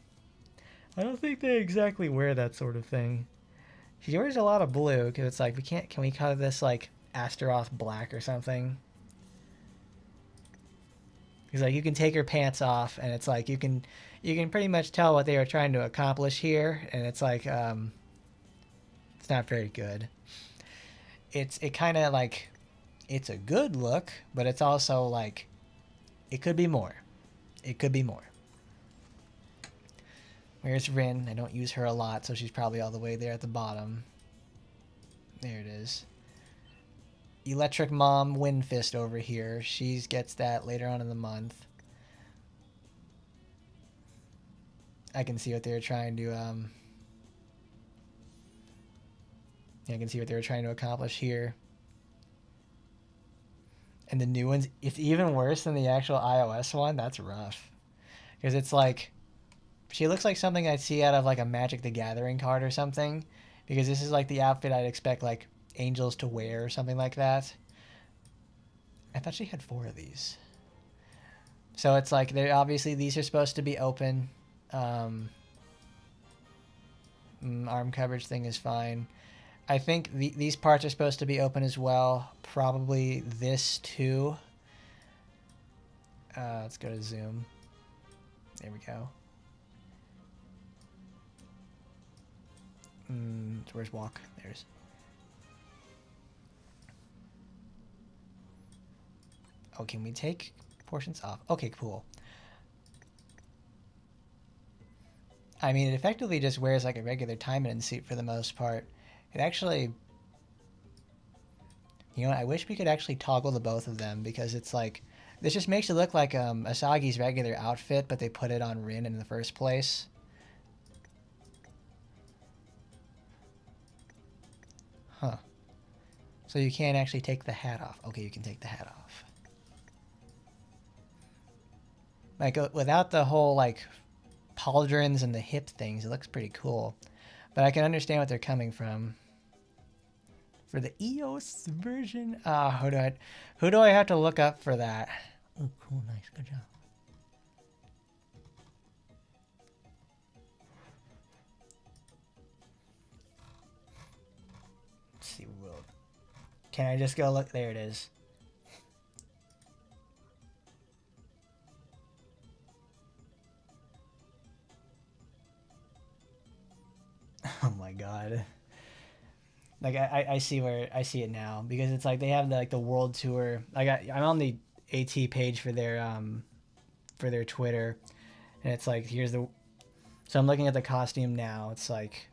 I don't think they exactly wear that sort of thing. She wears a lot of blue because it's like, can we color this like Astaroth black or something? Because like you can take her pants off, and it's like you can pretty much tell what they were trying to accomplish here, and it's like it's not very good. It kind of like, it's a good look, but it's also like it could be more. It could be more. Where's Rin? I don't use her a lot, so she's probably all the way there at the bottom. There it is. Electric Mom Windfist over here. She gets that later on in the month. I can see what they were trying to I can see what they were trying to accomplish here. And the new ones, it's even worse than the actual iOS one. That's rough. Because it's like, she looks like something I'd see out of like a Magic the Gathering card or something. Because this is like the outfit I'd expect like angels to wear or something like that. I thought she had 4 of these. So it's like, they're obviously, these are supposed to be open. Arm coverage thing is fine. I think these parts are supposed to be open as well. Probably this too. Let's go to zoom. There we go. So where's walk? There's. Oh, can we take portions off? Okay, cool. I mean, it effectively just wears like a regular Taimanin suit for the most part. It actually, you know, I wish we could actually toggle the both of them, because it's like, this just makes it look like Asagi's regular outfit, but they put it on Rin in the first place. Huh. So you can't actually take the hat off. Okay, you can take the hat off. Like, without the whole, like, pauldrons and the hip things, it looks pretty cool. But I can understand what they're coming from. For the EOS version, who do I have to look up for that? Oh, cool, nice, good job. Let's see, can I just go look? There it is. Oh my god. Like I see it now, because it's like they have the world tour. Like I'm on the AT page for their Twitter, and it's like, here's the. So I'm looking at the costume now. It's like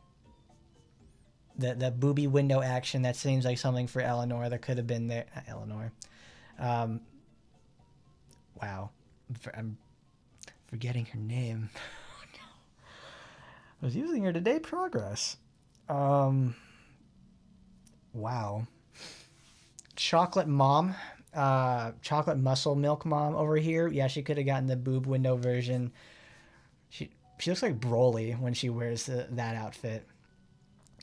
the booby window action that seems like something for Eleanor that could have been there. Not Eleanor. Wow, I'm forgetting her name. I was using her today. Progress. Wow. Chocolate Mom. Chocolate Muscle Milk Mom over here. Yeah, she could have gotten the boob window version. She looks like Broly when she wears that outfit.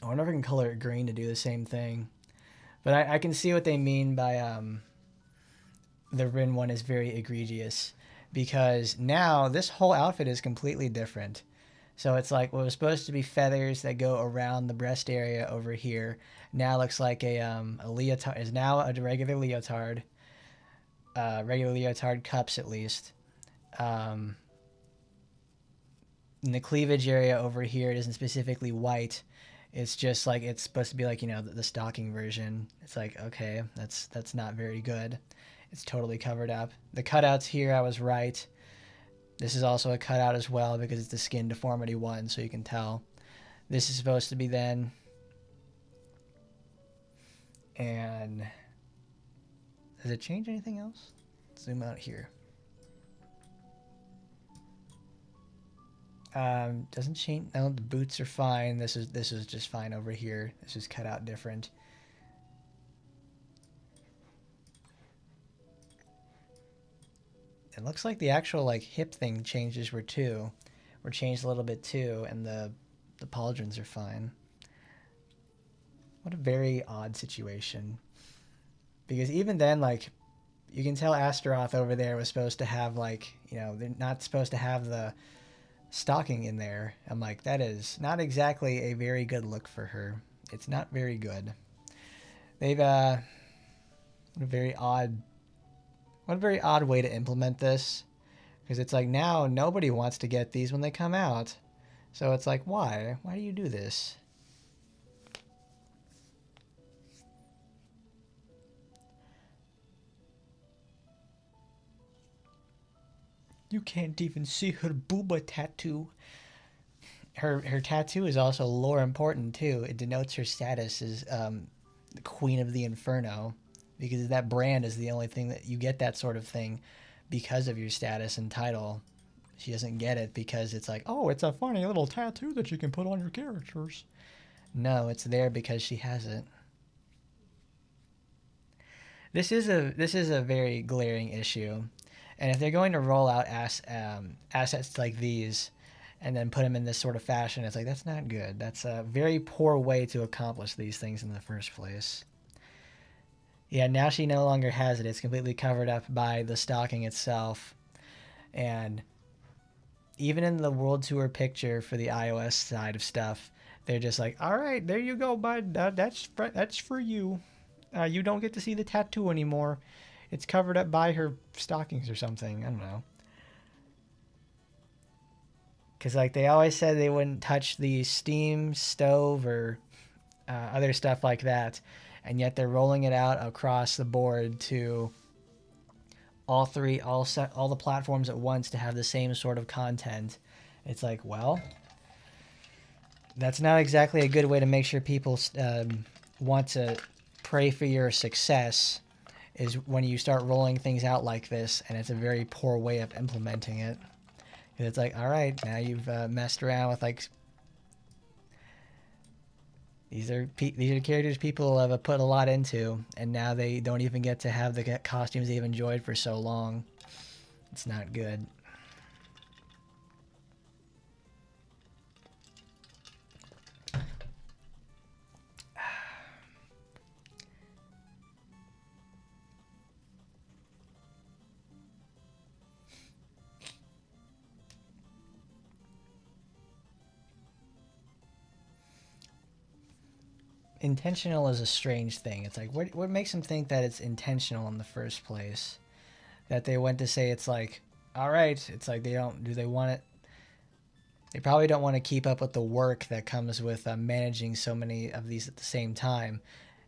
I wonder if I can color it green to do the same thing. But I can see what they mean by the Rin one is very egregious. Because now this whole outfit is completely different. So it's like what was supposed to be feathers that go around the breast area over here now looks like a leotard. Is now a regular leotard. Regular leotard cups at least. In the cleavage area over here, it isn't specifically white. It's just like, it's supposed to be like, you know, the stocking version. It's like, okay, that's not very good. It's totally covered up. The cutouts here, I was right. This is also a cutout as well, because it's the skin deformity one, so you can tell. This is supposed to be then. And does it change anything else? Zoom out here. Doesn't change. No, the boots are fine. This is just fine over here. This is cut out different. it looks like the actual like hip thing changes were changed a little bit too, and the pauldrons are fine. What a very odd situation. Because even then, like, you can tell Astaroth over there was supposed to have, like, you know, they're not supposed to have the stocking in there. I'm like, that is not exactly a very good look for her. It's not very good. They've, what a very odd way to implement this. Because it's like, now nobody wants to get these when they come out. So it's like, why? Why do you do this? You can't even see her booba tattoo. Her tattoo is also lore important too. It denotes her status as the Queen of the Inferno, because that brand is the only thing that you get that sort of thing because of your status and title. She doesn't get it because it's like, oh, it's a funny little tattoo that you can put on your characters. No, it's there because she has it. This is a very glaring issue, and if they're going to roll out assets like these, and then put them in this sort of fashion, it's like, that's not good. That's a very poor way to accomplish these things in the first place. Yeah, now she no longer has it. It's completely covered up by the stocking itself, and even in the World Tour picture for the iOS side of stuff, they're just like, all right, there you go, bud. That's for you. You don't get to see the tattoo anymore. It's covered up by her stockings or something. I don't know. Because, like, they always said they wouldn't touch the Steam stove or other stuff like that. And yet they're rolling it out across the board to all the platforms at once to have the same sort of content. It's like, well, that's not exactly a good way to make sure people want to pray for your success, is when you start rolling things out like this, and it's a very poor way of implementing it. It's like, all right, now you've messed around with, like, these are characters people have put a lot into, and now they don't even get to have the costumes they've enjoyed for so long. It's not good. Intentional is a strange thing. It's like, what makes them think that it's intentional in the first place? That they went to say it's like, all right, it's like, do they want it? They probably don't want to keep up with the work that comes with managing so many of these at the same time.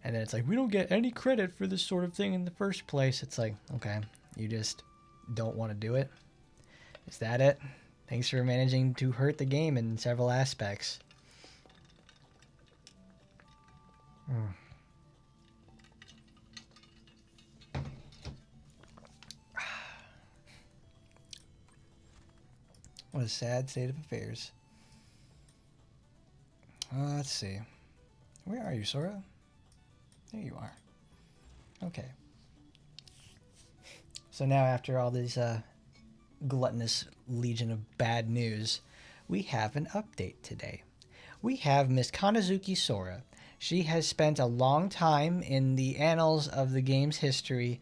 And then it's like, we don't get any credit for this sort of thing in the first place. It's like, okay, you just don't want to do it? Is that it? Thanks for managing to hurt the game in several aspects. What a sad state of affairs. Let's see. Where are you, Sora? There you are. Okay. So now, after all these gluttonous legion of bad news, we have an update today. We have Miss Kanazuki Sora. She has spent a long time in the annals of the game's history,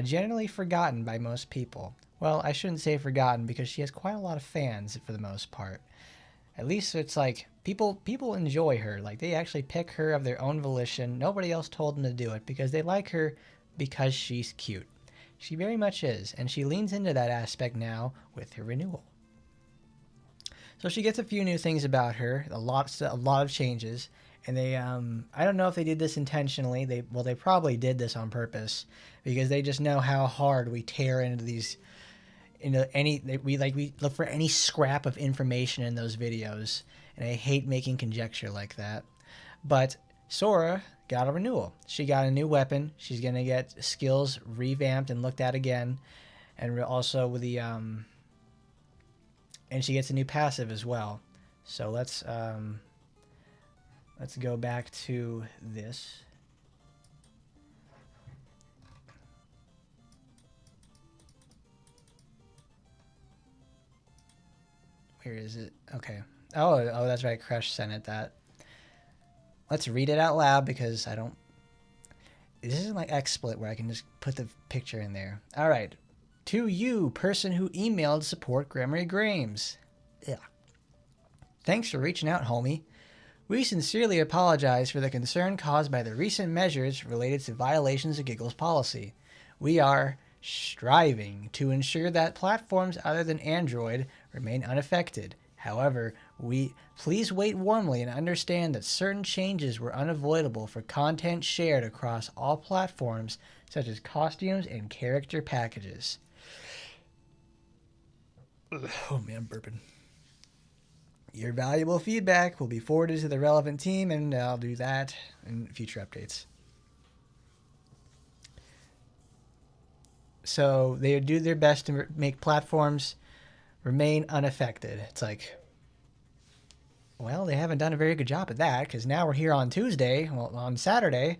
generally forgotten by most people. Well, I shouldn't say forgotten, because she has quite a lot of fans for the most part. At least it's like people enjoy her. Like, they actually pick her of their own volition. Nobody else told them to do it, because they like her because she's cute. She very much is, and she leans into that aspect now with her renewal. So she gets a few new things about her, a lot of changes. And they, I don't know if they did this intentionally. They probably did this on purpose, because they just know how hard we tear into these, we look for any scrap of information in those videos, and I hate making conjecture like that. But Sora got a renewal. She got a new weapon. She's gonna get skills revamped and looked at again, and also with the and she gets a new passive as well. So let's go back to this. Where is it? Okay. Oh, that's right. Crush sent it that. Let's read it out loud because I don't. This isn't like XSplit where I can just put the picture in there. All right. To you, person who emailed support Gremory Grames. Yeah. Thanks for reaching out, homie. We sincerely apologize for the concern caused by the recent measures related to violations of Giggle's policy. We are striving to ensure that platforms other than Android remain unaffected. However, please wait warmly and understand that certain changes were unavoidable for content shared across all platforms, such as costumes and character packages. Oh man, I'm burping. Your valuable feedback will be forwarded to the relevant team, and I'll do that in future updates. So they do their best to make platforms remain unaffected. It's like, well, they haven't done a very good job at that, because now we're here on Tuesday, well, on Saturday,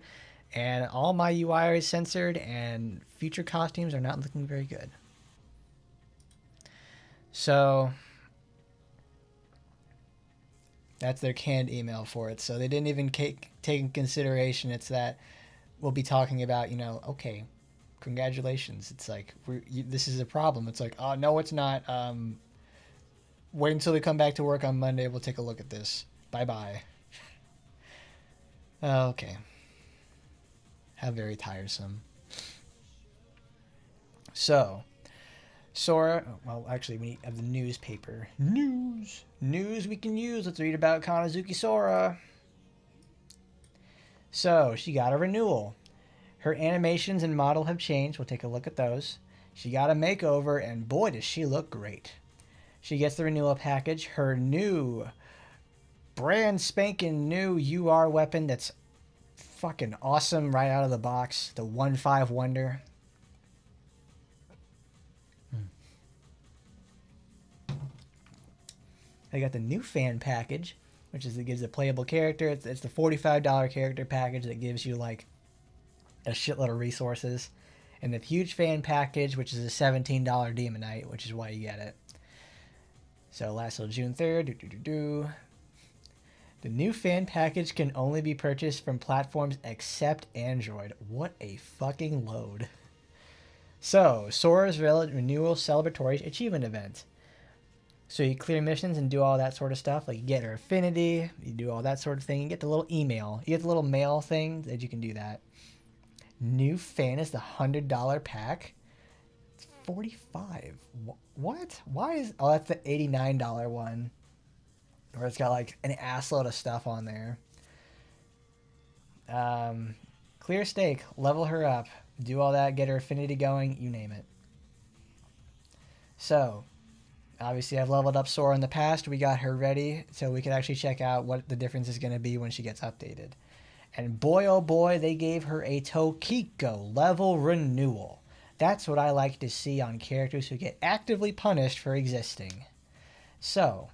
and all my UI is censored, and future costumes are not looking very good. So that's their canned email for it. So they didn't even take in consideration it's that we'll be talking about, okay, congratulations. It's like, this is a problem. It's like, oh, no, it's not. Wait until we come back to work on Monday. We'll take a look at this. Bye-bye. Okay. How very tiresome. So, Sora, well, actually, we have the newspaper. News we can use. Let's read about Kanazuki Sora. So, she got a renewal. Her animations and model have changed. We'll take a look at those. She got a makeover, and boy, does she look great. She gets the renewal package. Her new, brand spanking new UR weapon that's fucking awesome right out of the box. The 1-5 Wonder. They got the new fan package, which is it gives a playable character. It's the $45 character package that gives you like a shitload of resources, and the huge fan package, which is a $17 Demonite, which is why you get it. So lasts till June 3rd. The new fan package can only be purchased from platforms except Android. What a fucking load. So, Sora's Renewal Celebratory Achievement Event. So you clear missions and do all that sort of stuff. Like you get her affinity, you do all that sort of thing. You get the little email. You get the little mail thing that you can do that. New fan is the $100 pack. It's $45. What? Why is... Oh, that's the $89 one. Where it's got like an assload of stuff on there. Clear stake. Level her up. Do all that. Get her affinity going. You name it. So... Obviously, I've leveled up Sora in the past. We got her ready so we could actually check out what the difference is going to be when she gets updated. And boy, oh boy, they gave her a Tokiko level renewal. That's what I like to see on characters who get actively punished for existing. So,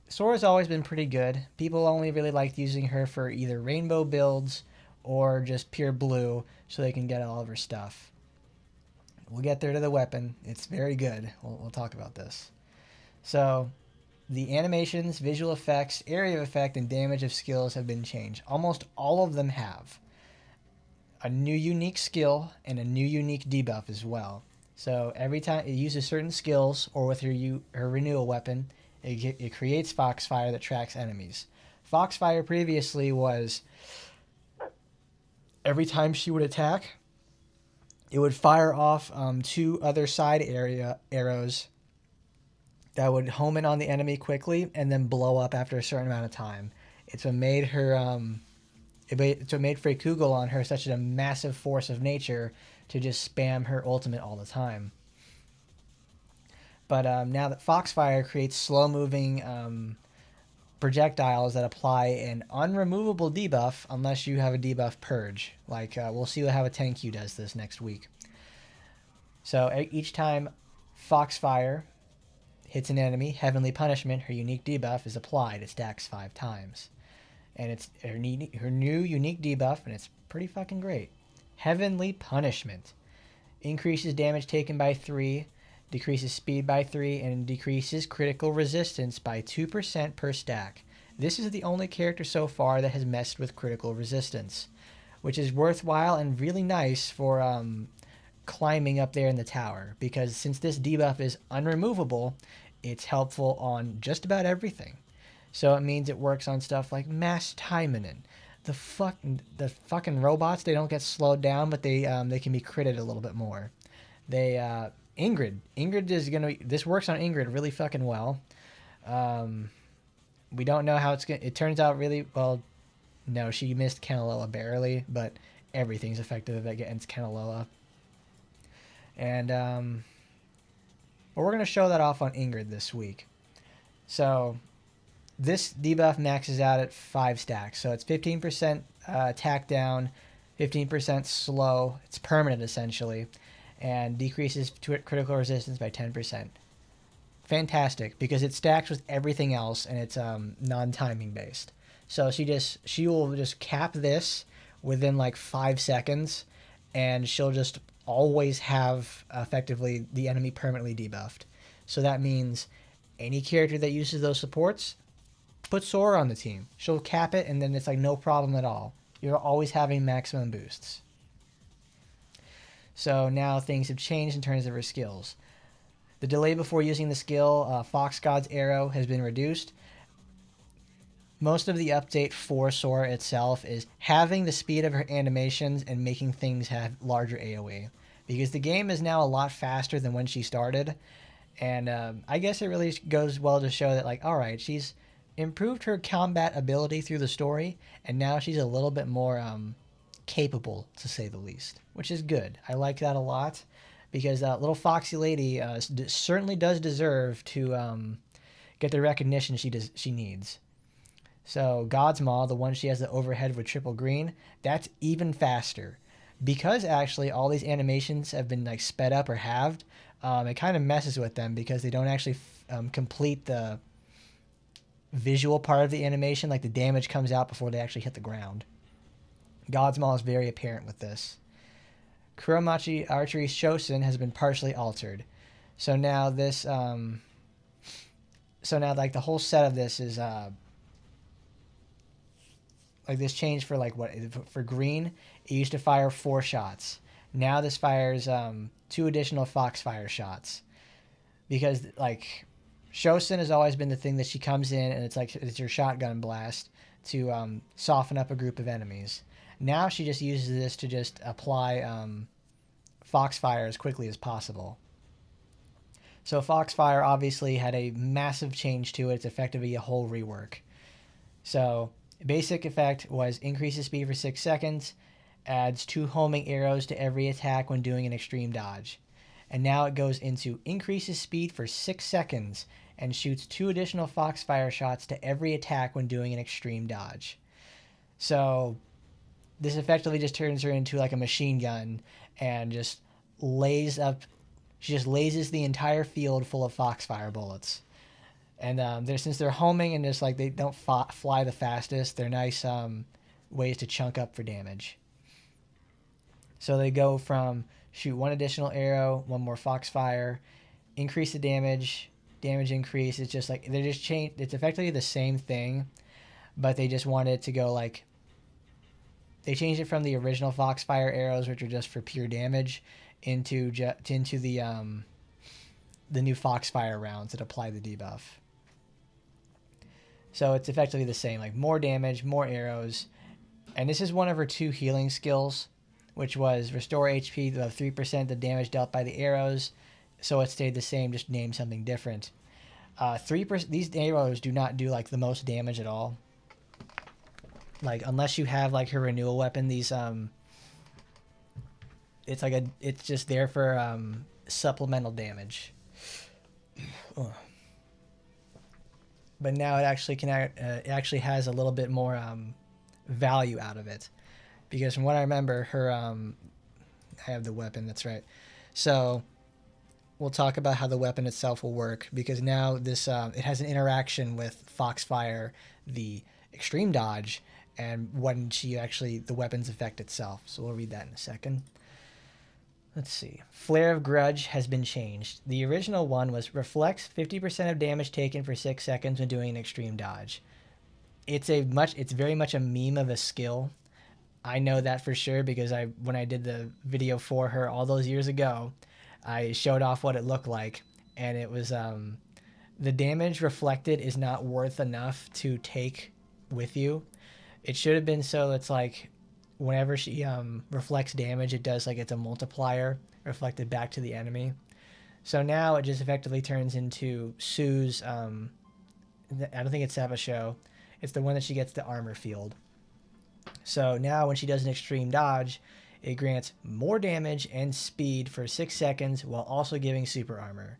Sora's always been pretty good. People only really liked using her for either rainbow builds or just pure blue so they can get all of her stuff. We'll get there to the weapon. It's very good. We'll talk about this. So, the animations, visual effects, area of effect, and damage of skills have been changed. Almost all of them have. A new unique skill and a new unique debuff as well. So, every time it uses certain skills or with her renewal weapon, it creates Foxfire that tracks enemies. Foxfire previously was every time she would attack, it would fire off 2 other side arrows that would home in on the enemy quickly and then blow up after a certain amount of time. It's what made her, it's what made Freykugel on her such a massive force of nature to just spam her ultimate all the time. But now that Foxfire creates slow-moving projectiles that apply an unremovable debuff unless you have a debuff purge. Like, we'll see how a 10Q does this next week. So each time Foxfire hits an enemy, Heavenly Punishment, her unique debuff, is applied. It stacks 5 times. And it's her new unique debuff, and it's pretty fucking great. Heavenly Punishment. Increases damage taken by 3. decreases speed by 3, and decreases critical resistance by 2% per stack. This is the only character so far that has messed with critical resistance, which is worthwhile and really nice for climbing up there in the tower, because since this debuff is unremovable, it's helpful on just about everything. So it means it works on stuff like Mass Taimanin. The fucking robots, they don't get slowed down, but they can be critted a little bit more. Ingrid is gonna. This works on Ingrid really fucking well. We don't know how it's gonna. It turns out really well. No, she missed Kanaloa barely, but everything's effective against Kanaloa. And but we're gonna show that off on Ingrid this week. So this debuff maxes out at 5 stacks. So it's 15% attack down, 15% slow. It's permanent essentially, and decreases critical resistance by 10%. Fantastic, because it stacks with everything else, and it's non-timing based. So she will just cap this within like 5 seconds, and she'll just always have effectively the enemy permanently debuffed. So that means any character that uses those supports, put Sora on the team. She'll cap it, and then it's like no problem at all. You're always having maximum boosts. So now things have changed in terms of her skills. The delay before using the skill, Fox God's Arrow, has been reduced. Most of the update for Sora itself is having the speed of her animations and making things have larger AoE. Because the game is now a lot faster than when she started. And I guess it really goes well to show that, like, alright, she's improved her combat ability through the story, and now she's a little bit more capable, to say the least, which is good. I like that a lot, because little foxy lady certainly does deserve to get the recognition she needs. So God's Maw, the one she has the overhead with triple green, that's even faster. Because actually all these animations have been like sped up or halved, it kind of messes with them because they don't actually complete the visual part of the animation. Like the damage comes out before they actually hit the ground. God's Maw is very apparent with this. Kuromachi Archery Shosen has been partially altered. So now this, so now like the whole set of this is like this change for like what for green, it used to fire 4 shots. Now this fires 2 additional Foxfire shots, because like Shosen has always been the thing that she comes in and it's your shotgun blast to soften up a group of enemies. Now she just uses this to just apply Foxfire as quickly as possible. So Foxfire obviously had a massive change to it. It's effectively a whole rework. So basic effect was increases speed for 6 seconds, adds 2 homing arrows to every attack when doing an extreme dodge. And now it goes into increases speed for 6 seconds and shoots 2 additional Foxfire shots to every attack when doing an extreme dodge. So this effectively just turns her into like a machine gun and just lays up. She just lasers the entire field full of Foxfire bullets. And since they're homing and just like they don't fly the fastest, they're nice ways to chunk up for damage. So they go from shoot 1 additional arrow, 1 more Foxfire, increase the damage increase. It's just like they're just changed. It's effectively the same thing, but they just wanted it to go like. They changed it from the original Foxfire arrows, which are just for pure damage, into the new Foxfire rounds that apply the debuff. So it's effectively the same, like more damage, more arrows, and this is one of her 2 healing skills, which was restore HP to 3% the damage dealt by the arrows. So it stayed the same, just named something different. 3%. These arrows do not do like the most damage at all. Like unless you have like her renewal weapon, these it's just there for supplemental damage. But now it actually has a little bit more value out of it, because from what I remember, her I have the weapon. That's right. So we'll talk about how the weapon itself will work, because now this it has an interaction with Foxfire, the extreme dodge, and when the weapon's effect itself. So we'll read that in a second. Let's see. Flare of Grudge has been changed. The original one was reflects 50% of damage taken for 6 seconds when doing an extreme dodge. It's very much a meme of a skill. I know that for sure because when I did the video for her all those years ago, I showed off what it looked like, and it was the damage reflected is not worth enough to take with you. It should have been so it's like whenever she reflects damage, it does like it's a multiplier reflected back to the enemy. So now it just effectively turns into Sue's. I don't think it's Savasho. It's the one that she gets the armor field. So now when she does an extreme dodge, it grants more damage and speed for 6 seconds while also giving super armor.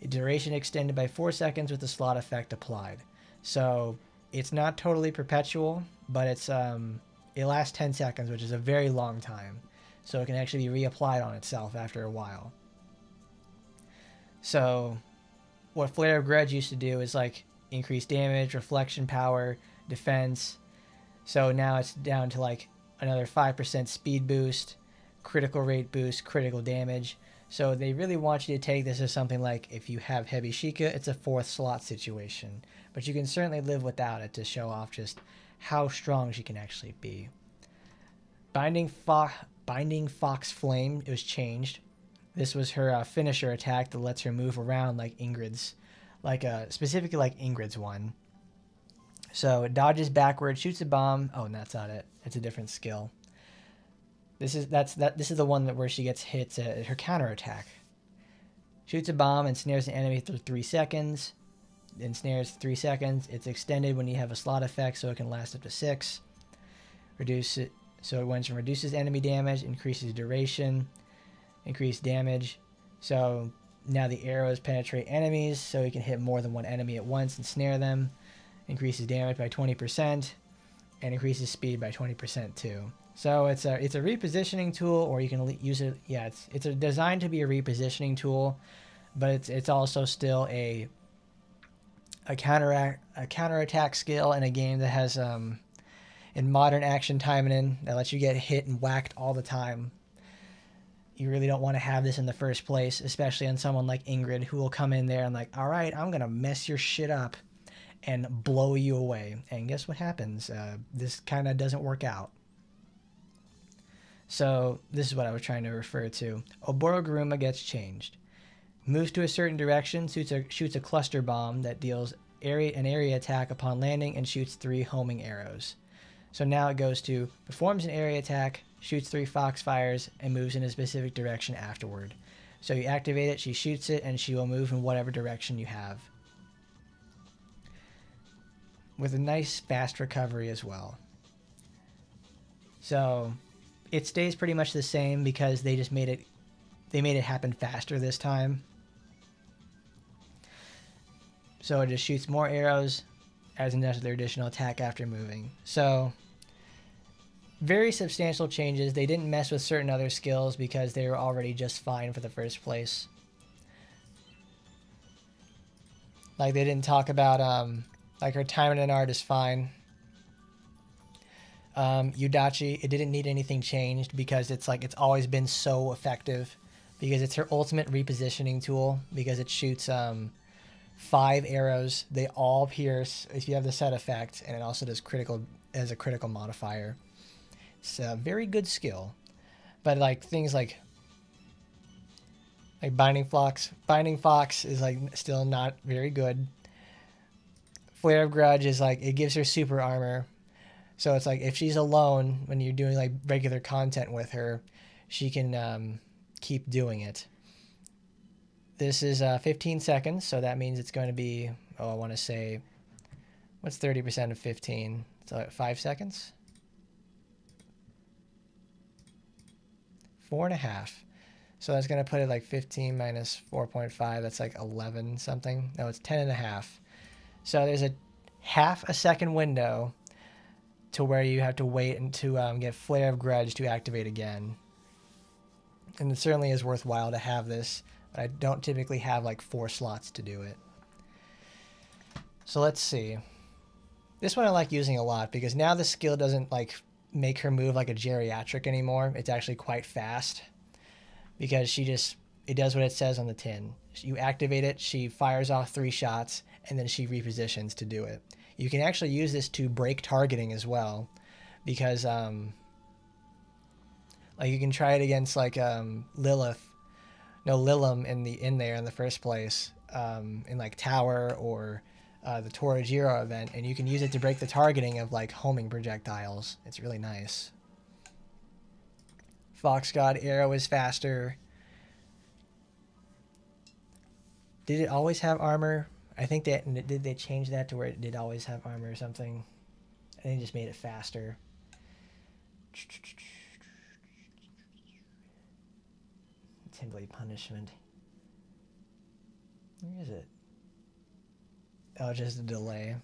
Duration extended by 4 seconds with the slot effect applied. So it's not totally perpetual, but it lasts 10 seconds, which is a very long time. So it can actually be reapplied on itself after a while. So what Flare of Grudge used to do is like increase damage, reflection power, defense. So now it's down to like another 5% speed boost, critical rate boost, critical damage. So they really want you to take this as something like if you have Heavy Sheikah, it's a 4th slot situation. But you can certainly live without it to show off just how strong she can actually be. Binding Fox Flame, it was changed. This was her finisher attack that lets her move around like Ingrid's, specifically like Ingrid's one. So it dodges backward, shoots a bomb. Oh, and that's not it. It's a different skill. This is the one where she gets hit at her counterattack. Shoots a bomb and snares an enemy for 3 seconds. Ensnares 3 seconds. It's extended when you have a slot effect, so it can last up to 6. Reduce it. So it went from reduces enemy damage, increases duration, increased damage. So now the arrows penetrate enemies, so you can hit more than one enemy at once and snare them. Increases damage by 20%, and increases speed by 20% too. So it's a repositioning tool, or you can use it. Yeah, it's designed to be a repositioning tool, but it's also still a counterattack skill in a game that has in modern action Taimanin that lets you get hit and whacked all the time. You really don't want to have this in the first place, especially on someone like Ingrid, who will come in there and like, all right, I'm gonna mess your shit up and blow you away. And guess what happens? This kind of doesn't work out. So this is what I was trying to refer to. Oboroguruma gets changed. Moves to a certain direction, shoots a cluster bomb that deals an area attack upon landing and shoots 3 homing arrows. So now it goes to performs an area attack, shoots 3 foxfires, and moves in a specific direction afterward. So you activate it, she shoots it, and she will move in whatever direction you have. With a nice fast recovery as well. So it stays pretty much the same because they just made it happen faster this time. So it just shoots more arrows as another additional attack after moving. So very substantial changes. They didn't mess with certain other skills because they were already just fine for the first place. Like they didn't talk about like her Taimanin art is fine. Yudachi, it didn't need anything changed because it's always been so effective because it's her ultimate repositioning tool because it shoots 5 arrows. They all pierce if you have the set effect, and it also does critical as a critical modifier. It's a very good skill. But like things like Binding Fox is like still not very good. Flare of Grudge is like it gives her super armor. So it's like if she's alone when you're doing like regular content with her, she can keep doing it. This is 15 seconds, so that means it's going to be, I want to say, what's 30% of 15? So 5 seconds? 4.5. So that's going to put it like 15 minus 4.5. That's like 11 something. No, it's 10.5. So there's a half a second window to where you have to wait and to get Flare of Grudge to activate again. And it certainly is worthwhile to have this, but I don't typically have like 4 slots to do it. So let's see. This one I like using a lot because now the skill doesn't like make her move like a geriatric anymore. It's actually quite fast. because it does what it says on the tin. You activate it, she fires off 3 shots, and then she repositions to do it. You can actually use this to break targeting as well, because like you can try it against like Lilim in there in the first place, in like Tower or the Torajiro event, and you can use it to break the targeting of like homing projectiles. It's really nice. Fox God arrow is faster. Did it always have armor? I think did they change that to where it did always have armor or something? I think they just made it faster. Tingly punishment. Where is it? Oh, just a delay.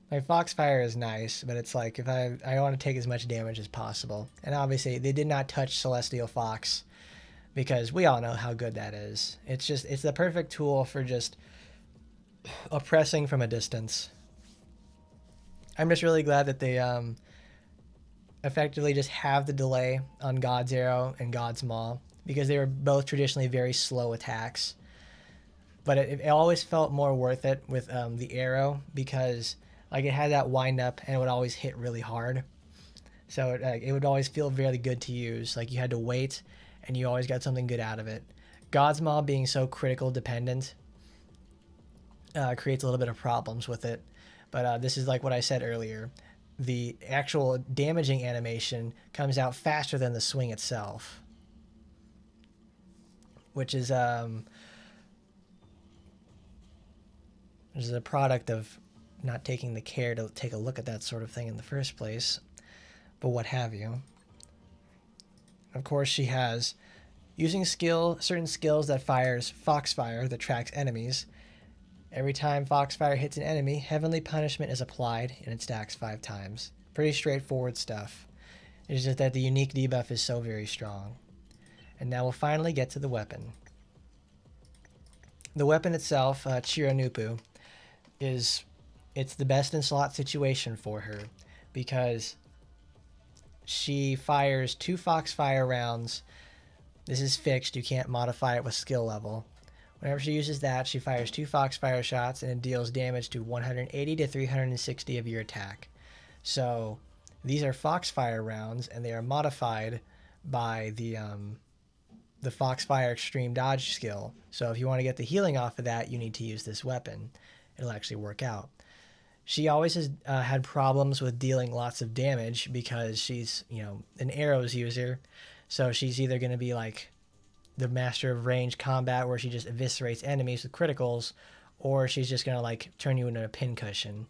My Foxfire is nice, but it's like if I want to take as much damage as possible. And obviously they did not touch Celestial Fox because we all know how good that is. It's the perfect tool for just oppressing from a distance. I'm just really glad that they effectively just have the delay on God's Arrow and God's Maul, because they were both traditionally very slow attacks. But it always felt more worth it with the Arrow, because like it had that wind up and it would always hit really hard. So it would always feel really good to use. Like you had to wait and you always got something good out of it. God's Maul being so critical dependent creates a little bit of problems with it. But this is like what I said earlier. The actual damaging animation comes out faster than the swing itself, which is a product of not taking the care to take a look at that sort of thing in the first place, but what have you. Of course, she has using certain skills that fires Foxfire that tracks enemies. Every time Foxfire hits an enemy, Heavenly Punishment is applied and it stacks 5 times. Pretty straightforward stuff. It's just that the unique debuff is so very strong. And now we'll finally get to the weapon. The weapon itself, Chiranupu, it's the best in slot situation for her, because she fires 2 Foxfire rounds. This is fixed, you can't modify it with skill level. Whenever she uses that, she fires 2 Foxfire shots and it deals damage to 180 to 360 of your attack. So these are Foxfire rounds, and they are modified by the Foxfire Extreme Dodge skill. So if you want to get the healing off of that, you need to use this weapon. It'll actually work out. She always has had problems with dealing lots of damage because she's, an arrows user. So she's either going to be like the master of ranged combat where she just eviscerates enemies with criticals, or she's just going to like turn you into a pincushion.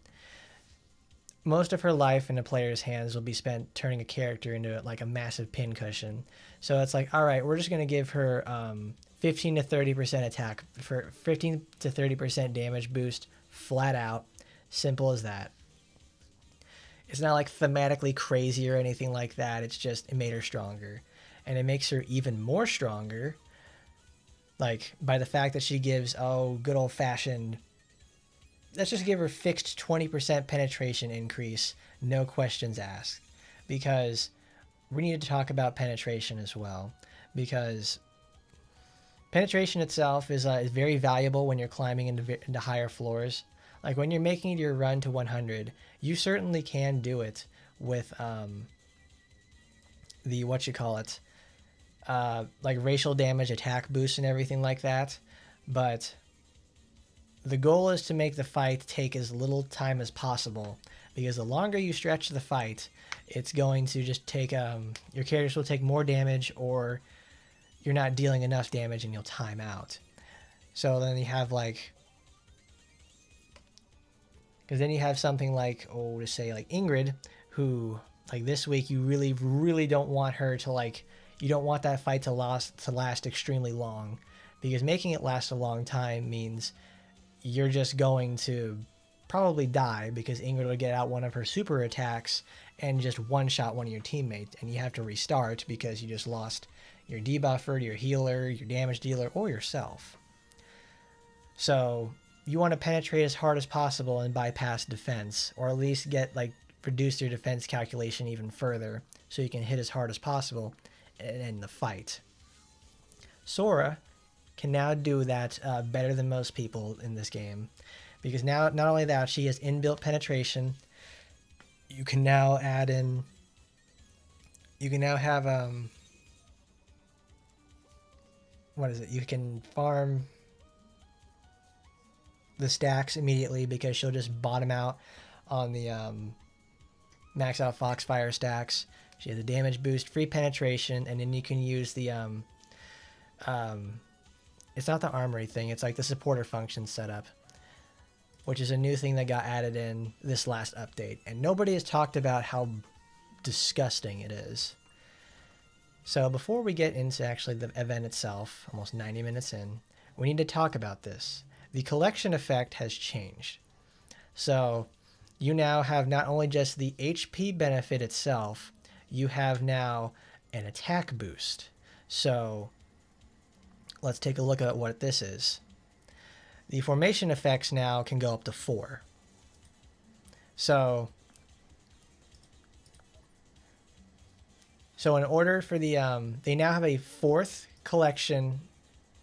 Most of her life in a player's hands will be spent turning a character into like a massive pincushion. So it's like, all right, we're just going to give her 15 to 30% attack, for 15 to 30% damage boost flat out. Simple as that. It's not like thematically crazy or anything like that. It's just, it made her stronger. And it makes her even more stronger, like by the fact that she gives, good old fashioned, let's just give her fixed 20% penetration increase, no questions asked. Because we need to talk about penetration as well, because penetration itself is very valuable when you're climbing into higher floors. Like when you're making your run to 100, you certainly can do it with the like racial damage attack boost and everything like that. But the goal is to make the fight take as little time as possible, because the longer you stretch the fight, it's going to just take your characters will take more damage, or you're not dealing enough damage and you'll time out. So then you have like, because then you have something like, to say like Ingrid, who like this week you really, really don't want her to like, you don't want that fight to last extremely long, because making it last a long time means you're just going to probably die, because Ingrid will get out one of her super attacks and just one-shot one of your teammates, and you have to restart because you just lost your debuffer, your healer, your damage dealer, or yourself. So you want to penetrate as hard as possible and bypass defense, or at least get like reduce your defense calculation even further so you can hit as hard as possible in the fight. Sora can now do that better than most people in this game, because now not only that, she has inbuilt penetration. You can now add in, you can now have what is it, you can farm the stacks immediately because she'll just bottom out on the max out Foxfire stacks. She has a damage boost, free penetration, and then you can use the it's not the armory thing, it's like the supporter function setup, which is a new thing that got added in this last update, and nobody has talked about how disgusting it is. So before we get into actually the event itself, almost 90 minutes in, we need to talk about this. The collection effect has changed. So you now have not only just the HP benefit itself, you have now an attack boost. So let's take a look at what this is. The formation effects now can go up to 4. So in order for the, they now have a 4th collection,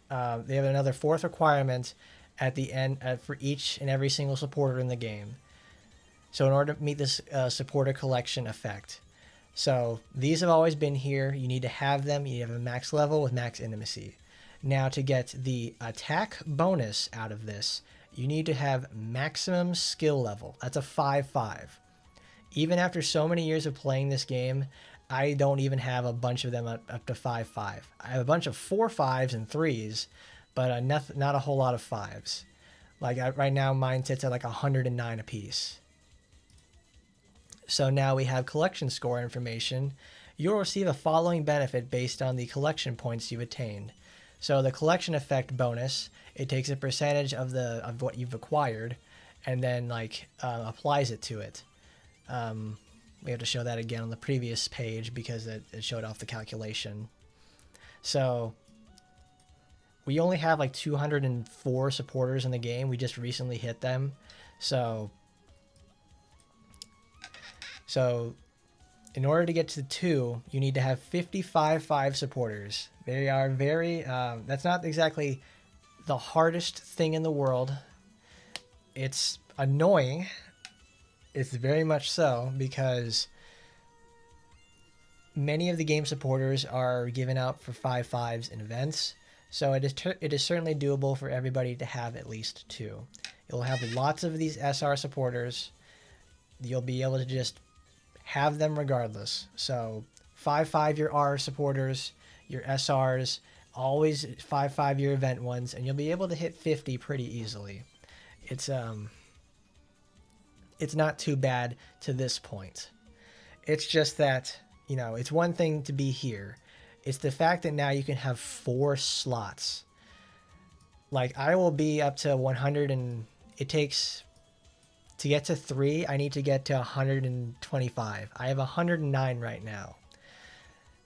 they have another 4th requirement at the end for each and every single supporter in the game. So in order to meet this supporter collection effect. So these have always been here. You need to have them. You have a max level with max intimacy. Now to get the attack bonus out of this, you need to have maximum skill level. That's a 5-5. Even after so many years of playing this game, I don't even have a bunch of them up to 5-5. I have a bunch of 4-5s and 3s, but not a whole lot of 5s. Like right now, mine sits at like 109 apiece. So now we have collection score information. You'll receive a following benefit based on the collection points you've attained. So the collection effect bonus, it takes a percentage of what you've acquired, and then like applies it to it. We have to show that again on the previous page because it showed off the calculation. So we only have like 204 supporters in the game. We just recently hit them. So in order to get to 2, you need to have 55 supporters. They are very, that's not exactly the hardest thing in the world. It's annoying. It's very much so, because many of the game supporters are given out for 5-5s in events. So it is certainly doable for everybody to have at least 2. You'll have lots of these SR supporters. You'll be able to just have them regardless. So 5-5 your R supporters, your SRs, always 5-5 your event ones, and you'll be able to hit 50 pretty easily. It's not too bad to this point. It's just that, you know, it's one thing to be here. It's the fact that now you can have 4 slots. Like I will be up to 100, and it takes, to get to 3, I need to get to 125. I have 109 right now.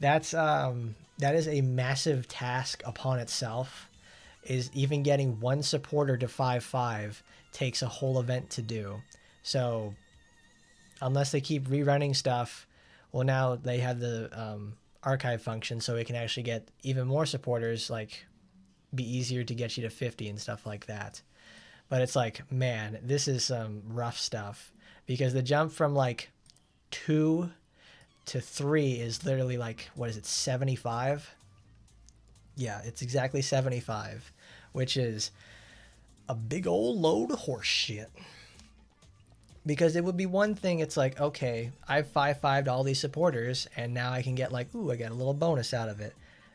That is a massive task upon itself. Is even getting one supporter to 5-5 takes a whole event to do. So unless they keep rerunning stuff, well, now they have the archive function, so it can actually get even more supporters, like be easier to get you to 50 and stuff like that. But it's like, man, this is some rough stuff, because the jump from like 2 to 3 is literally like, what is it, 75? Yeah, it's exactly 75, which is a big old load of horse shit. Because it would be one thing, it's like, okay, I've 5-5'd all these supporters, and now I can get like, ooh, I got a little bonus out of it.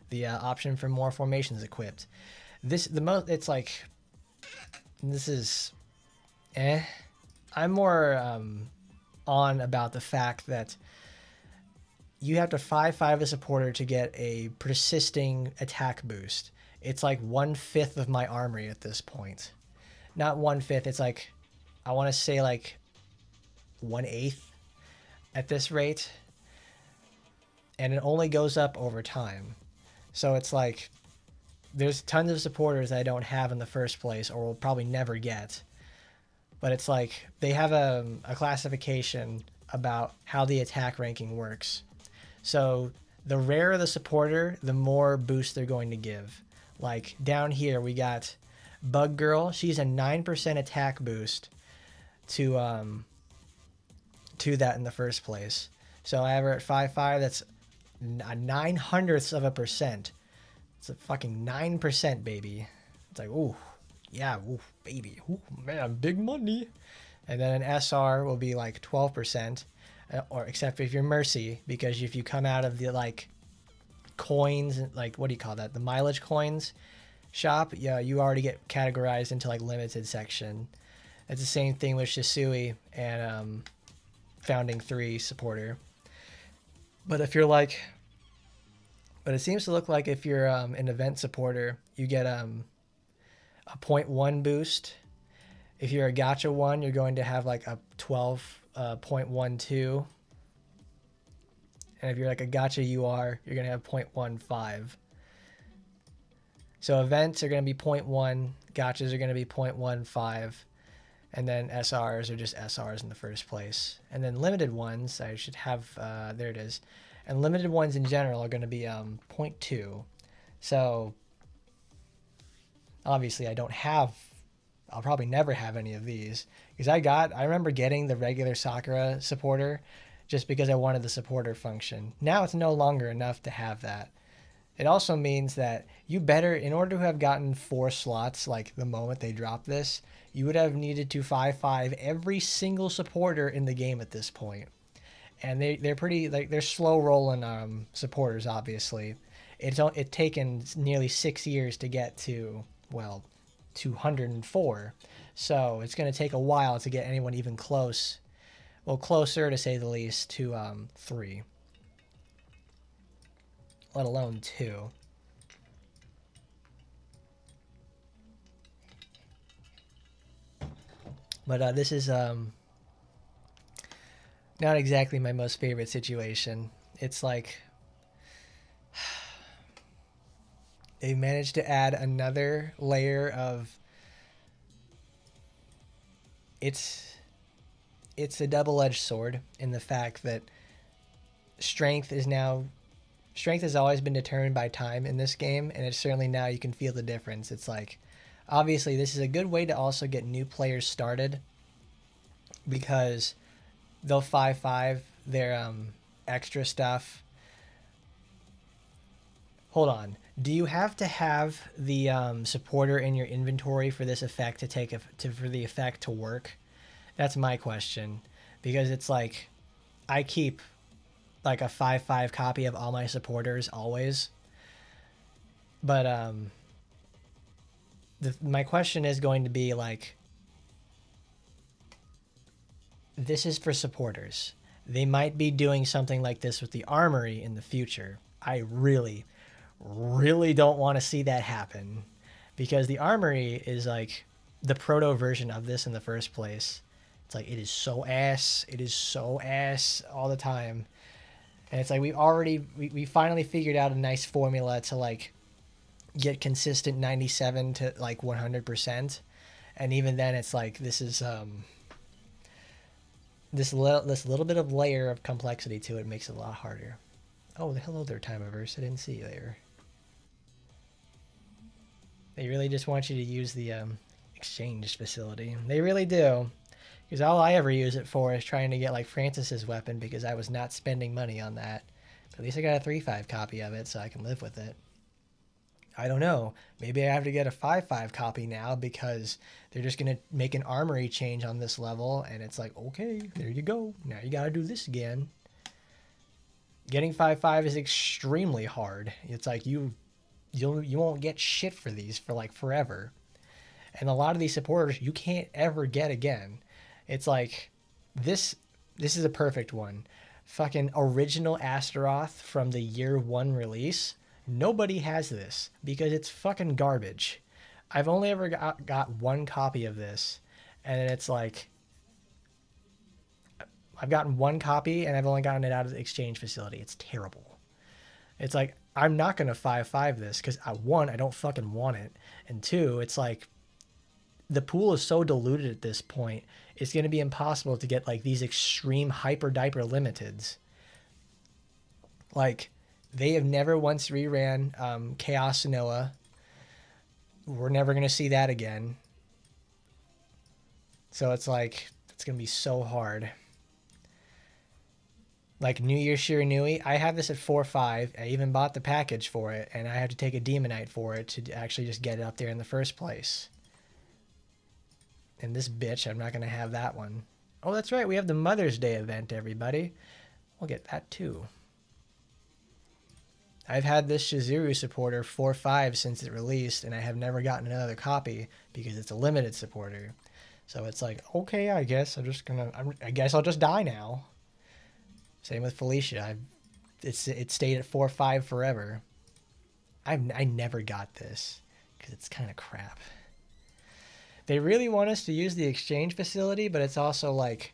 The option for more formations equipped. It's like, this is, I'm more on about the fact that you have to 5-5 a supporter to get a persisting attack boost. It's like 1/5 of my armory at this point. Not 1/5, it's like, I want to say like 1/8 at this rate. And it only goes up over time. So it's like, there's tons of supporters I don't have in the first place, or will probably never get. But it's like, they have a classification about how the attack ranking works. So the rarer the supporter, the more boost they're going to give. Like down here, we got Bug Girl. She's a 9% attack boost to that in the first place. So I have her at 5.5. That's a 0.09%. It's a fucking 9%, baby. It's like, ooh, yeah, ooh, baby, ooh, man, big money. And then an SR will be like 12%, or except if you're Mercy, because if you come out of the like coins, like what do you call that? The mileage coins shop, yeah, you already get categorized into like limited section. It's the same thing with Shisui and Founding 3 supporter. But if you're like, but it seems to look like if you're an event supporter, you get a 0.1 boost. If you're a gacha one, you're going to have like a 12.12. And if you're like a gacha UR, you're going to have 0.15. So events are going to be 0.1, gachas are going to be 0.15, and then SRs are just SRs in the first place. And then limited ones, I should have, there it is. And limited ones in general are going to be 0.2. So obviously I'll probably never have any of these, because I remember getting the regular Sakura supporter just because I wanted the supporter function. Now it's no longer enough to have that. It also means that you better, in order to have gotten 4 slots, like the moment they drop this, you would have needed to 5.5 every single supporter in the game at this point. And they're pretty, like, they're slow rolling supporters, obviously. It's taken nearly 6 years to get to, well, 204. So it's going to take a while to get anyone even close, well, closer to say the least, to 3. Let alone 2. But this is not exactly my most favorite situation. It's like they managed to add another layer of, it's a double-edged sword in the fact that strength has always been determined by time in this game, and it's certainly now you can feel the difference. It's like, obviously this is a good way to also get new players started, because they'll 5.5 their extra stuff. Hold on. Do you have to have the supporter in your inventory for this effect for the effect to work? That's my question, because it's like I keep like a 5.5 copy of all my supporters always. But my question is going to be like, this is for supporters. They might be doing something like this with the armory in the future. I really, really don't want to see that happen, because the armory is like the proto version of this in the first place. It's like, it is so ass. It is so ass all the time. And it's like we finally figured out a nice formula to like get consistent 97 to like 100%. And even then it's like, this is this little bit of layer of complexity to it makes it a lot harder. Oh, hello there, Timeverse. I didn't see you there. They really just want you to use the exchange facility. They really do. Because all I ever use it for is trying to get like Francis's weapon, because I was not spending money on that. But at least I got a 3.5 copy of it, so I can live with it. I don't know. Maybe I have to get a 5.5 copy now, because they're just going to make an armory change on this level. And it's like, okay, there you go. Now you got to do this again. Getting 5.5 is extremely hard. It's like you won't get shit for these for like forever. And a lot of these supporters you can't ever get again. It's like, this is a perfect one. Fucking original Astaroth from the year 1 release. Nobody has this because it's fucking garbage. I've only ever got one copy of this, and it's like, I've gotten one copy and I've only gotten it out of the exchange facility. It's terrible. It's like, I'm not going to 5.5 this because one, I don't fucking want it. And two, it's like, the pool is so diluted at this point. it's going to be impossible to get like these extreme hyper diaper limiteds. Like, they have never once reran Chaos Noah. We're never going to see that again. So it's like, it's going to be so hard. Like New Year Shiranui, I have this at 4.5. I even bought the package for it, and I had to take a Demonite for it to actually just get it up there in the first place. And this bitch, I'm not going to have that one. Oh, that's right. We have the Mother's Day event, everybody. We'll get that too. I've had this Shizuru supporter 4.5 since it released, and I have never gotten another copy because it's a limited supporter. So it's like, okay, I guess I guess I'll just die now. Same with Felicia. It stayed at 4.5 forever. I never got this because it's kind of crap. They really want us to use the exchange facility, but it's also like,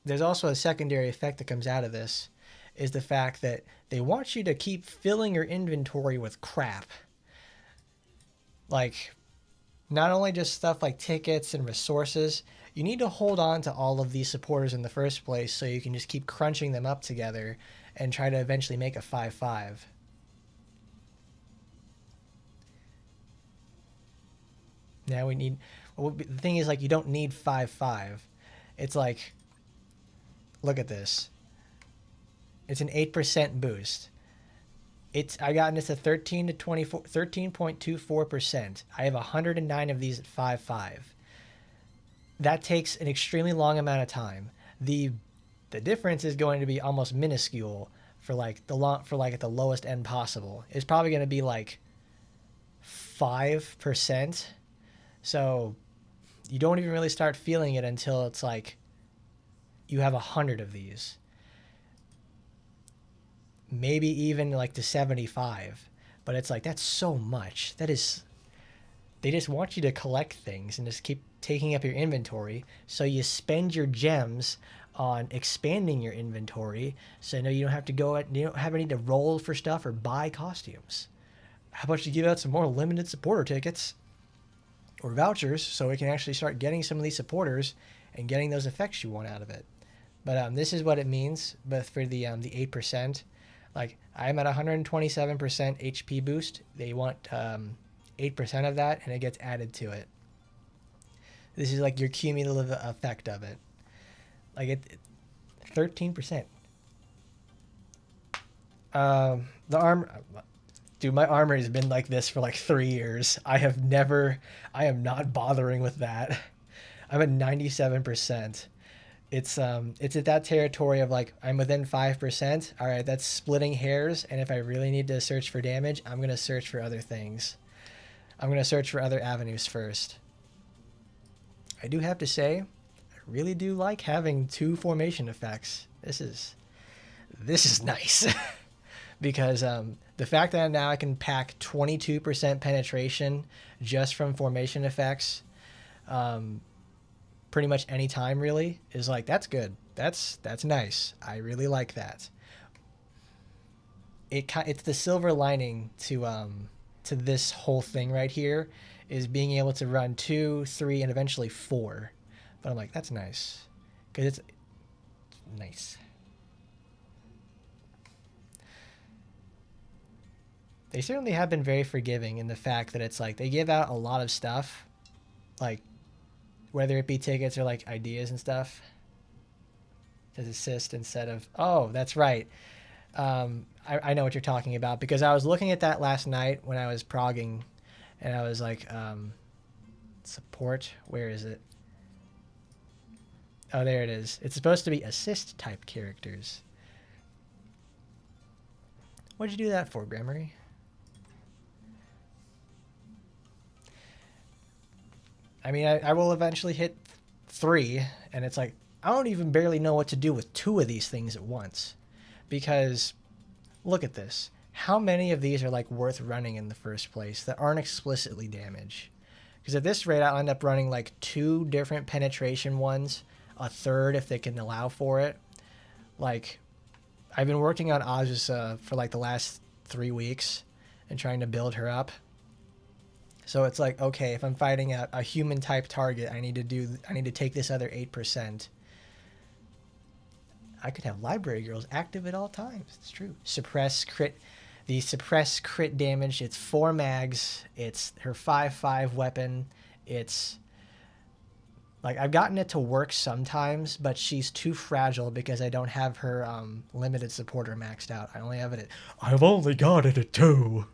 there's also a secondary effect that comes out of this, is the fact that they want you to keep filling your inventory with crap. Like, not only just stuff like tickets and resources, you need to hold on to all of these supporters in the first place so you can just keep crunching them up together and try to eventually make a 5.5. Now we need... Well, the thing is, like, you don't need 5.5. It's like... Look at this. It's an 8% boost. I got this at 13.24%. I have 109 of these at 5.5. That takes an extremely long amount of time. The difference is going to be almost minuscule for like at the lowest end possible. It's probably going to be like 5%. So you don't even really start feeling it until it's like you have 100 of these. Maybe even like to 75. But it's like, that's so much. That is... They just want you to collect things and just keep taking up your inventory. So you spend your gems on expanding your inventory. So you don't have to you don't have any to roll for stuff or buy costumes. How about you give out some more limited supporter tickets or vouchers so we can actually start getting some of these supporters and getting those effects you want out of it. But this is what it means. But for the 8%, like I'm at 127% HP boost. They want 8% of that, and it gets added to it. This is like your cumulative effect of it. Like 13%. The armor, dude, my armor has been like this for like 3 years. I am not bothering with that. I'm at 97%. It's at that territory of like, I'm within 5%. All right, that's splitting hairs. And if I really need to search for damage, I'm going to search for other things. I'm going to search for other avenues first. I do have to say, I really do like having 2 formation effects. This is nice. Because the fact that now I can pack 22% penetration just from formation effects, pretty much any time really, is like, that's good. That's nice. I really like that. It's the silver lining to this whole thing right here, is being able to run 2, 3, and eventually 4. But I'm like, that's nice. Because it's nice. They certainly have been very forgiving in the fact that it's like, they give out a lot of stuff, like, whether it be tickets or like ideas and stuff, to assist instead of, oh, that's right. I know what you're talking about, because I was looking at that last night when I was progging, and I was like, support, where is it? Oh, there it is. It's supposed to be assist type characters. What'd you do that for, Gremory? I mean, I will eventually hit 3, and it's like, I don't even barely know what to do with 2 of these things at once. Because, look at this. How many of these are like worth running in the first place that aren't explicitly damage? Because at this rate, I'll end up running like 2 different penetration ones, a third if they can allow for it. Like, I've been working on Azusa for like the last 3 weeks and trying to build her up. So it's like, okay, if I'm fighting a human type target, I need to take this other 8%. I could have library girls active at all times. It's true. Suppress crit. The suppress crit damage. It's 4 mags. It's her 5/5 weapon. It's like I've gotten it to work sometimes, but she's too fragile because I don't have her limited supporter maxed out. I've only got it at 2.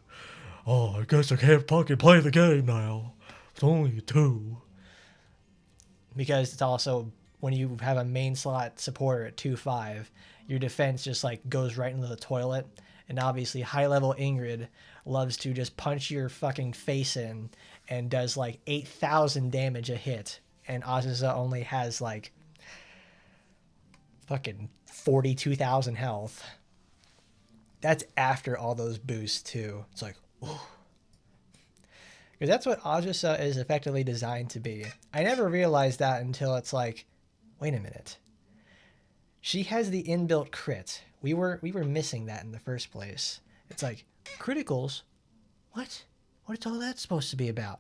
Oh, I guess I can't fucking play the game now. It's only a 2. Because it's also, when you have a main slot supporter at 2/5, your defense just like goes right into the toilet. And obviously high level Ingrid loves to just punch your fucking face in and does like 8,000 damage a hit. And Azusa only has like fucking 42,000 health. That's after all those boosts too. It's like, ooh. Because that's what Azusa is effectively designed to be. I never realized that until it's like, wait a minute. She has the inbuilt crit. We were missing that in the first place. It's like, criticals? What? What's all that supposed to be about?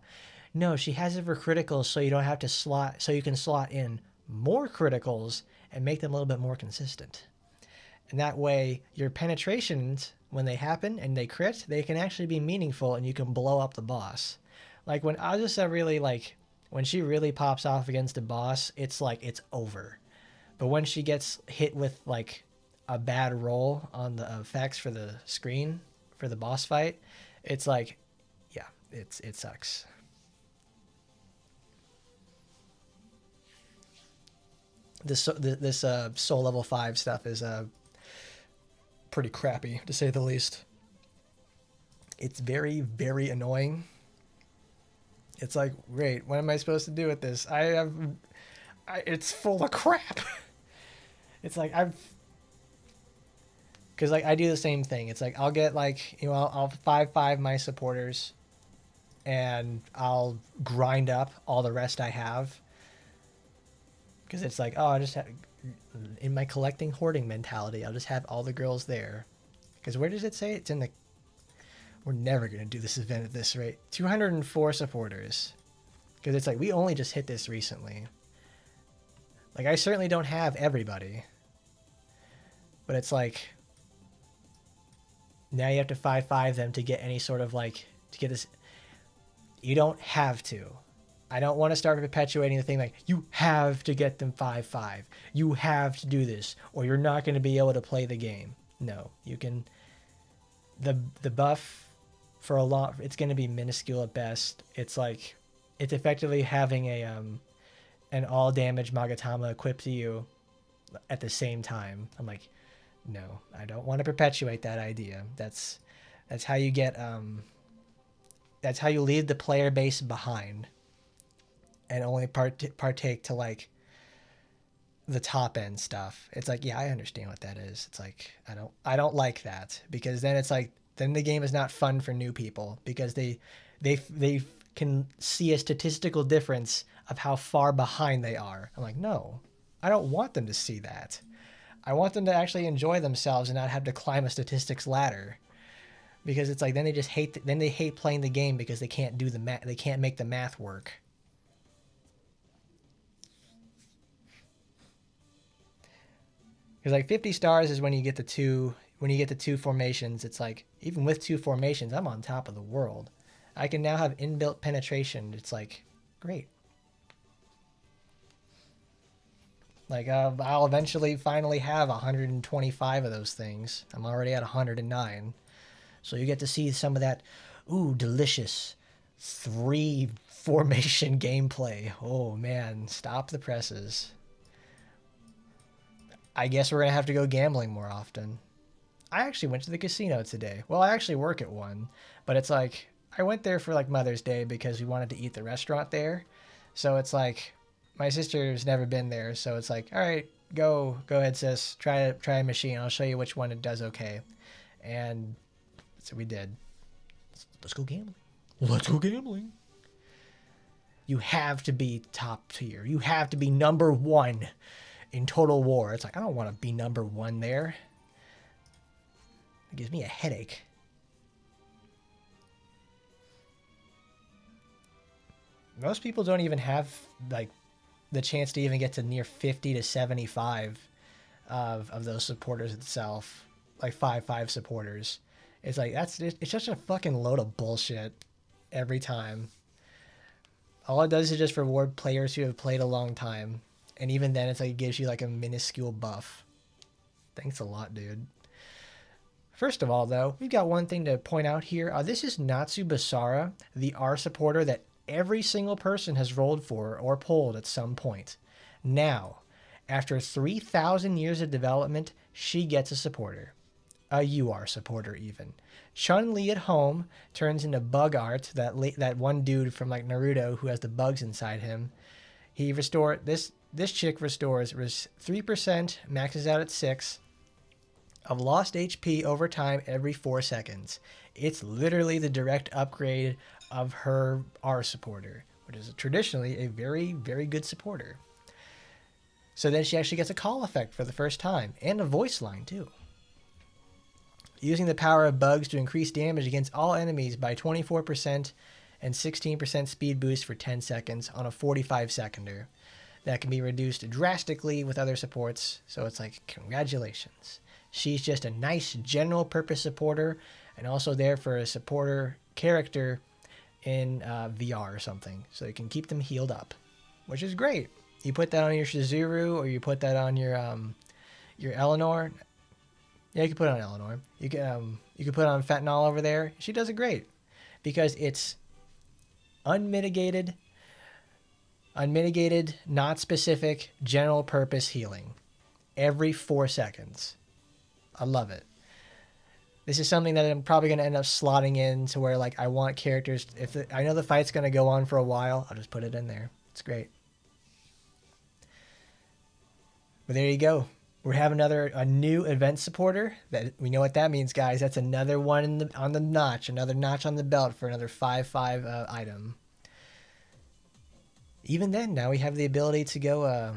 No, she has it for criticals so you don't have to so you can slot in more criticals and make them a little bit more consistent. And that way, your penetrations, when they happen and they crit, they can actually be meaningful and you can blow up the boss. Like when Azusa really when she really pops off against a boss, it's like it's over. But when she gets hit with like a bad roll on the effects for the screen for the boss fight, it's like, yeah, it sucks. This soul level 5 stuff is pretty crappy, to say the least. It's very, very annoying. It's like, great, what am I supposed to do with this? It's full of crap. It's like, because like I do the same thing. It's like I'll get like, I'll 5/5 my supporters and I'll grind up all the rest I have. Because it's like, oh, I just have, in my collecting hoarding mentality, I'll just have all the girls there. Because where does it say? It's in the... We're never going to do this event at this rate. 204 supporters. Because it's like, we only just hit this recently. Like, I certainly don't have everybody. But it's like... Now you have to 5/5 them to get any sort of like... To get this... You don't have to. I don't want to start perpetuating the thing like, you have to get them 5/5. You have to do this, or you're not going to be able to play the game. No, you can... The buff for a lot, it's going to be minuscule at best. It's like, it's effectively having an all damage Magatama equipped to you at the same time. I'm like, no, I don't want to perpetuate that idea. That's how you get, that's how you leave the player base behind. And only partake to like the top end stuff. It's like, yeah, I understand what that is. It's like, I don't like that, because then it's like, then the game is not fun for new people, because they can see a statistical difference of how far behind they are. I'm like, no, I don't want them to see that. I want them to actually enjoy themselves and not have to climb a statistics ladder, because it's like, then they just hate playing the game because they can't do the math. They can't make the math work. Because like 50 stars is when you get the two formations. It's like, even with 2 formations, I'm on top of the world. I can now have inbuilt penetration. It's like, great. Like I'll eventually finally have 125 of those things. I'm already at 109. So you get to see some of that, ooh, delicious 3 formation gameplay. Oh man, stop the presses. I guess we're going to have to go gambling more often. I actually went to the casino today. Well, I actually work at one, but it's like, I went there for like Mother's Day because we wanted to eat the restaurant there. So it's like, my sister's never been there. So it's like, all right, go ahead, sis. Try a machine. I'll show you which one it does okay. And so we did. Let's go gambling. Let's go gambling. You have to be top tier. You have to be number 1 in Total War. It's like, I don't want to be number 1 there. It gives me a headache. most people don't even have like the chance to even get to near 50 to 75 of those supporters itself, like 5/5 supporters. It's like it's just a fucking load of bullshit every time. All it does is just reward players who have played a long time, and even then, it's like it gives you like a minuscule buff. Thanks a lot, dude. First of all, though, we've got one thing to point out here. This is Natsu Basara, the R supporter that every single person has rolled for or pulled at some point. Now, after 3,000 years of development, she gets a supporter. A UR supporter, even. Chun-Li at home turns into Bug Art, that one dude from like Naruto who has the bugs inside him. This chick restores 3%, maxes out at 6 of lost HP over time every 4 seconds. It's literally the direct upgrade of her R supporter, which is traditionally a very, very good supporter. So then she actually gets a call effect for the first time, and a voice line too. Using the power of bugs to increase damage against all enemies by 24% and 16% speed boost for 10 seconds on a 45 seconder. That can be reduced drastically with other supports, so it's like, congratulations. She's just a nice general purpose supporter, and also there for a supporter character in VR or something, so you can keep them healed up, which is great. You put that on your Shizuru, or you put that on your Eleanor. Yeah, you can put it on Eleanor. You can put it on Fentanyl over there. She does it great because it's unmitigated, not specific, general purpose healing every 4 seconds. I love it. This is something that I'm probably going to end up slotting in to where like I want characters. I know the fight's going to go on for a while, I'll just put it in there. It's great. But there you go. We have a new event supporter. That we know what that means, guys. That's another one on the notch, another notch on the belt for another 5/5 item. Even then, now we have the ability to go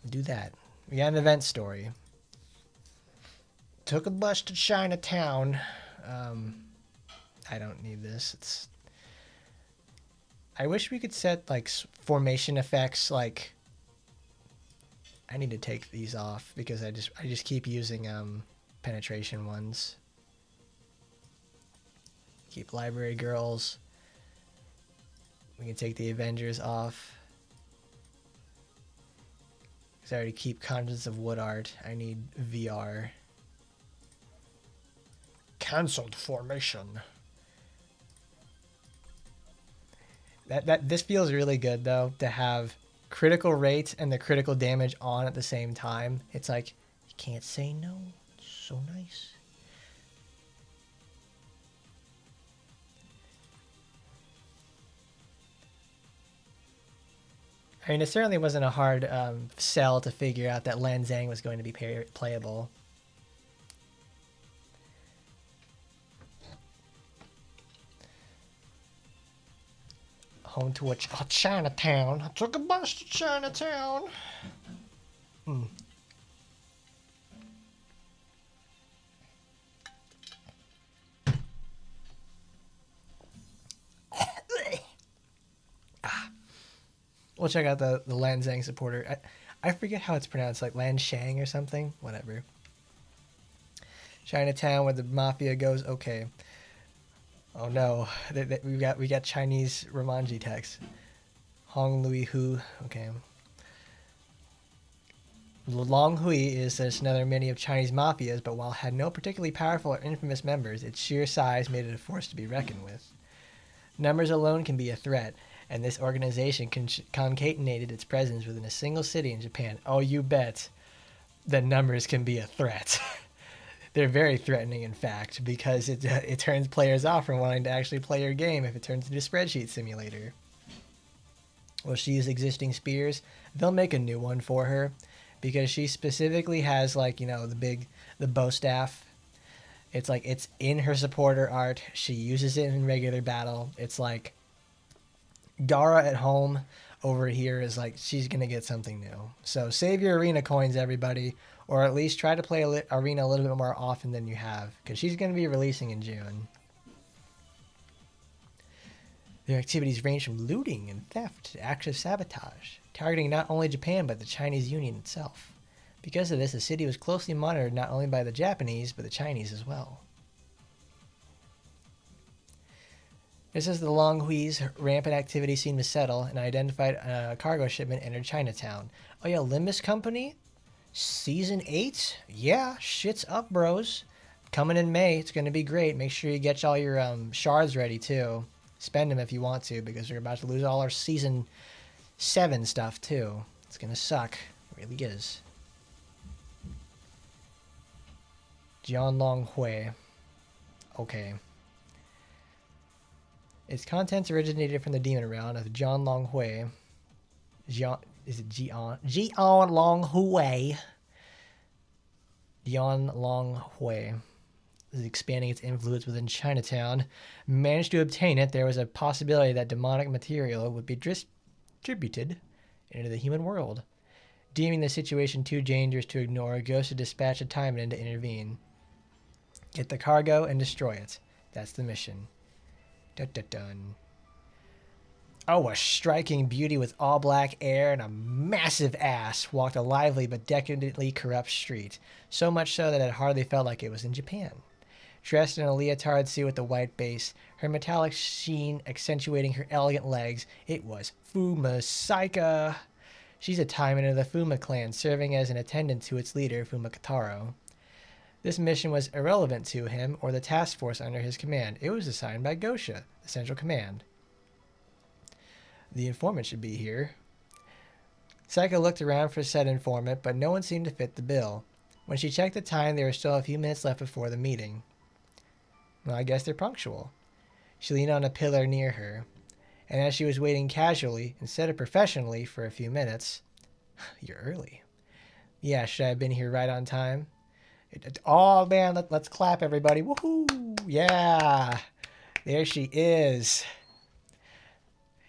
do that. We got an event story. Took a bus to Chinatown. I don't need this. I wish we could set like formation effects. Like, I need to take these off because I just keep using penetration ones. Keep library girls. We can take the Avengers off. Because I already keep Conscience of Wood Art. I need VR. Cancelled formation. This feels really good though, to have critical rate and the critical damage on at the same time. It's like you can't say no. It's so nice. I mean, it certainly wasn't a hard sell to figure out that Lan Zhang was going to be playable. Home to a Chinatown. I took a bus to Chinatown. We'll check out the Lan Zhang supporter. I forget how it's pronounced, like Lan Shang or something. Whatever. Chinatown, where the mafia goes. Okay. Oh no, we got Chinese Romanji text. Hong Louis Hu. Okay. Long Hui is just another mini of Chinese mafias, but while it had no particularly powerful or infamous members, its sheer size made it a force to be reckoned with. Numbers alone can be a threat, and this organization concatenated its presence within a single city in Japan. Oh, you bet that numbers can be a threat. They're very threatening, in fact, because it turns players off from wanting to actually play your game if it turns into a spreadsheet simulator. Will she use existing spears? They'll make a new one for her, because she specifically has, like, you know, the bow staff. It's like, it's in her supporter art. She uses it in regular battle. It's like Gara at home over here is like, she's going to get something new. So save your arena coins, everybody, or at least try to play arena a little bit more often than you have, because she's going to be releasing in June. Their activities range from looting and theft to active sabotage, targeting not only Japan but the Chinese Union itself. Because of this, the city was closely monitored not only by the Japanese but the Chinese as well. Just as the Longhui's rampant activity seemed to settle, an identified cargo shipment entered Chinatown. Oh yeah, Limbus Company? Season 8? Yeah, shit's up, bros. Coming in May. It's going to be great. Make sure you get all your shards ready, too. Spend them if you want to, because we're about to lose all our Season 7 stuff, too. It's going to suck. It really is. Jianlonghui. Okay. Its contents originated from the demon realm of Jianlonghui. Is it Jianlonghui? Jianlonghui is expanding its influence within Chinatown. Managed to obtain it, there was a possibility that demonic material would be distributed into the human world. Deeming the situation too dangerous to ignore, Ghost dispatched a Taimanin to intervene. Get the cargo and destroy it. That's the mission. Dun. Oh, a striking beauty with all black hair and a massive ass walked a lively but decadently corrupt street, so much so that it hardly felt like it was in Japan. Dressed in a leotard suit with a white base, her metallic sheen accentuating her elegant legs, it was Fuma Saika. She's a Taimanin of the Fuma clan, serving as an attendant to its leader, Fuma Kataro. This mission was irrelevant to him or the task force under his command. It was assigned by Gosha, the Central Command. The informant should be here. Saika looked around for said informant, but no one seemed to fit the bill. When she checked the time, there were still a few minutes left before the meeting. Well, I guess they're punctual. She leaned on a pillar near her, and as she was waiting casually, instead of professionally, for a few minutes... You're early. Yeah, should I have been here right on time? Oh, man, let's clap, everybody. Woohoo! Yeah! There she is.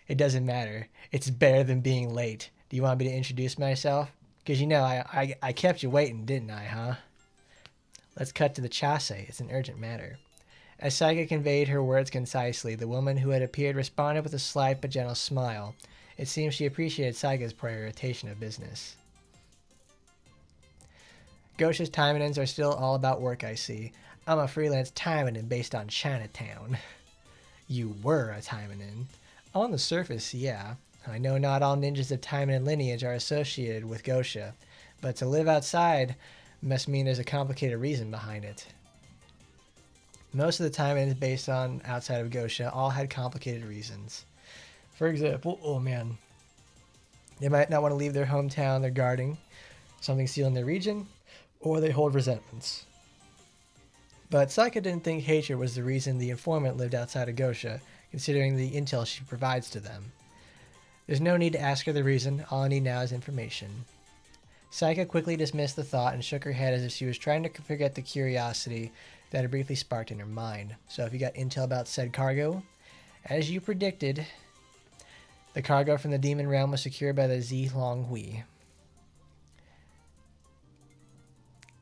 It doesn't matter. It's better than being late. Do you want me to introduce myself? Because, you know, I kept you waiting, didn't I, huh? Let's cut to the chasse. It's an urgent matter. As Saika conveyed her words concisely, the woman who had appeared responded with a slight but gentle smile. It seems she appreciated Saika's prioritization of business. Gosha's Taimanins are still all about work, I see. I'm a freelance Taimanin based on Chinatown. You were a Taimanin. On the surface, yeah. I know not all ninjas of Taimanin lineage are associated with Gosha, but to live outside must mean there's a complicated reason behind it. Most of the Taimanins based on outside of Gosha all had complicated reasons. For example, oh man, they might not want to leave their hometown they're guarding, something stealing their region, or they hold resentments. But Saika didn't think hatred was the reason the informant lived outside of Gosha, considering the intel she provides to them. There's no need to ask her the reason, all I need now is information. Saika quickly dismissed the thought and shook her head as if she was trying to forget the curiosity that had briefly sparked in her mind. So if you got intel about said cargo, as you predicted, the cargo from the demon realm was secured by the Zilonghui.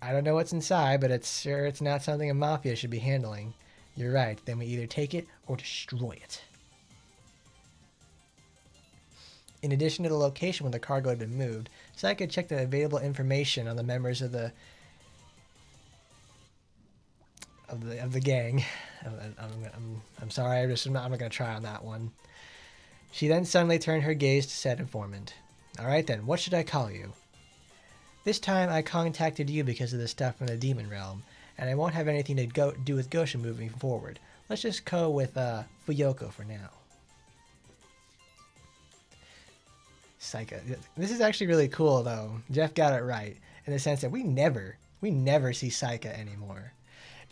I don't know what's inside, but it's not something a mafia should be handling. You're right, then we either take it or destroy it. In addition to the location where the cargo had been moved, Saika checked the available information on the members of the gang. I'm sorry, I'm not going to try on that one. She then suddenly turned her gaze to said informant. All right then, what should I call you? This time I contacted you because of the stuff from the demon realm, and I won't have anything to do with Gosha moving forward. Let's just go with Fuyoko for now. Saika. This is actually really cool though. Jeff got it right in the sense that we never see Saika anymore.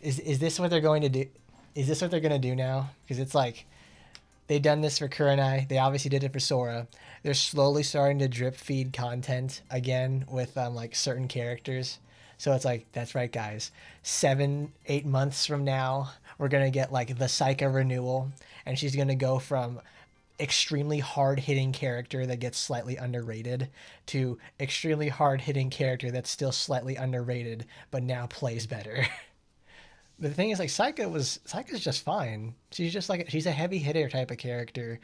Is this what they're going to do? Is this what they're going to do now? Because it's like they've done this for Kurenai. They obviously did it for Sora. They're slowly starting to drip feed content again with like certain characters. So it's like, that's right, guys. 7-8 months from now, we're going to get like the Saika Renewal. And she's going to go from extremely hard-hitting character that gets slightly underrated to extremely hard-hitting character that's still slightly underrated, but now plays better. The thing is, like, Saika's just fine. She's just like she's a heavy hitter type of character,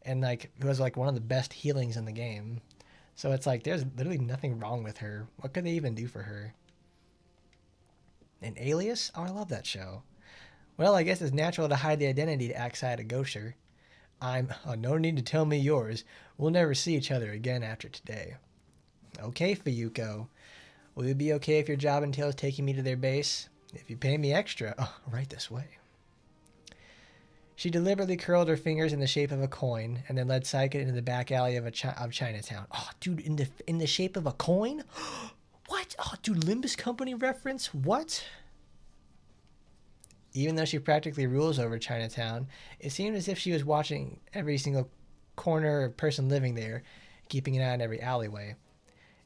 and like who has like one of the best healings in the game. So it's like there's literally nothing wrong with her. What could they even do for her? An Alias? Oh, I love that show. Well, I guess it's natural to hide the identity to outside a gosher. I'm. Oh, no need to tell me yours. We'll never see each other again after today. Okay, Fuyuko. Will it be okay if your job entails taking me to their base? If you pay me extra, oh, right this way. She deliberately curled her fingers in the shape of a coin and then led Saika into the back alley of Chinatown. Oh, dude, in the shape of a coin? What? Oh, dude, Limbus Company reference? What? Even though she practically rules over Chinatown, it seemed as if she was watching every single corner or person living there, keeping an eye on every alleyway.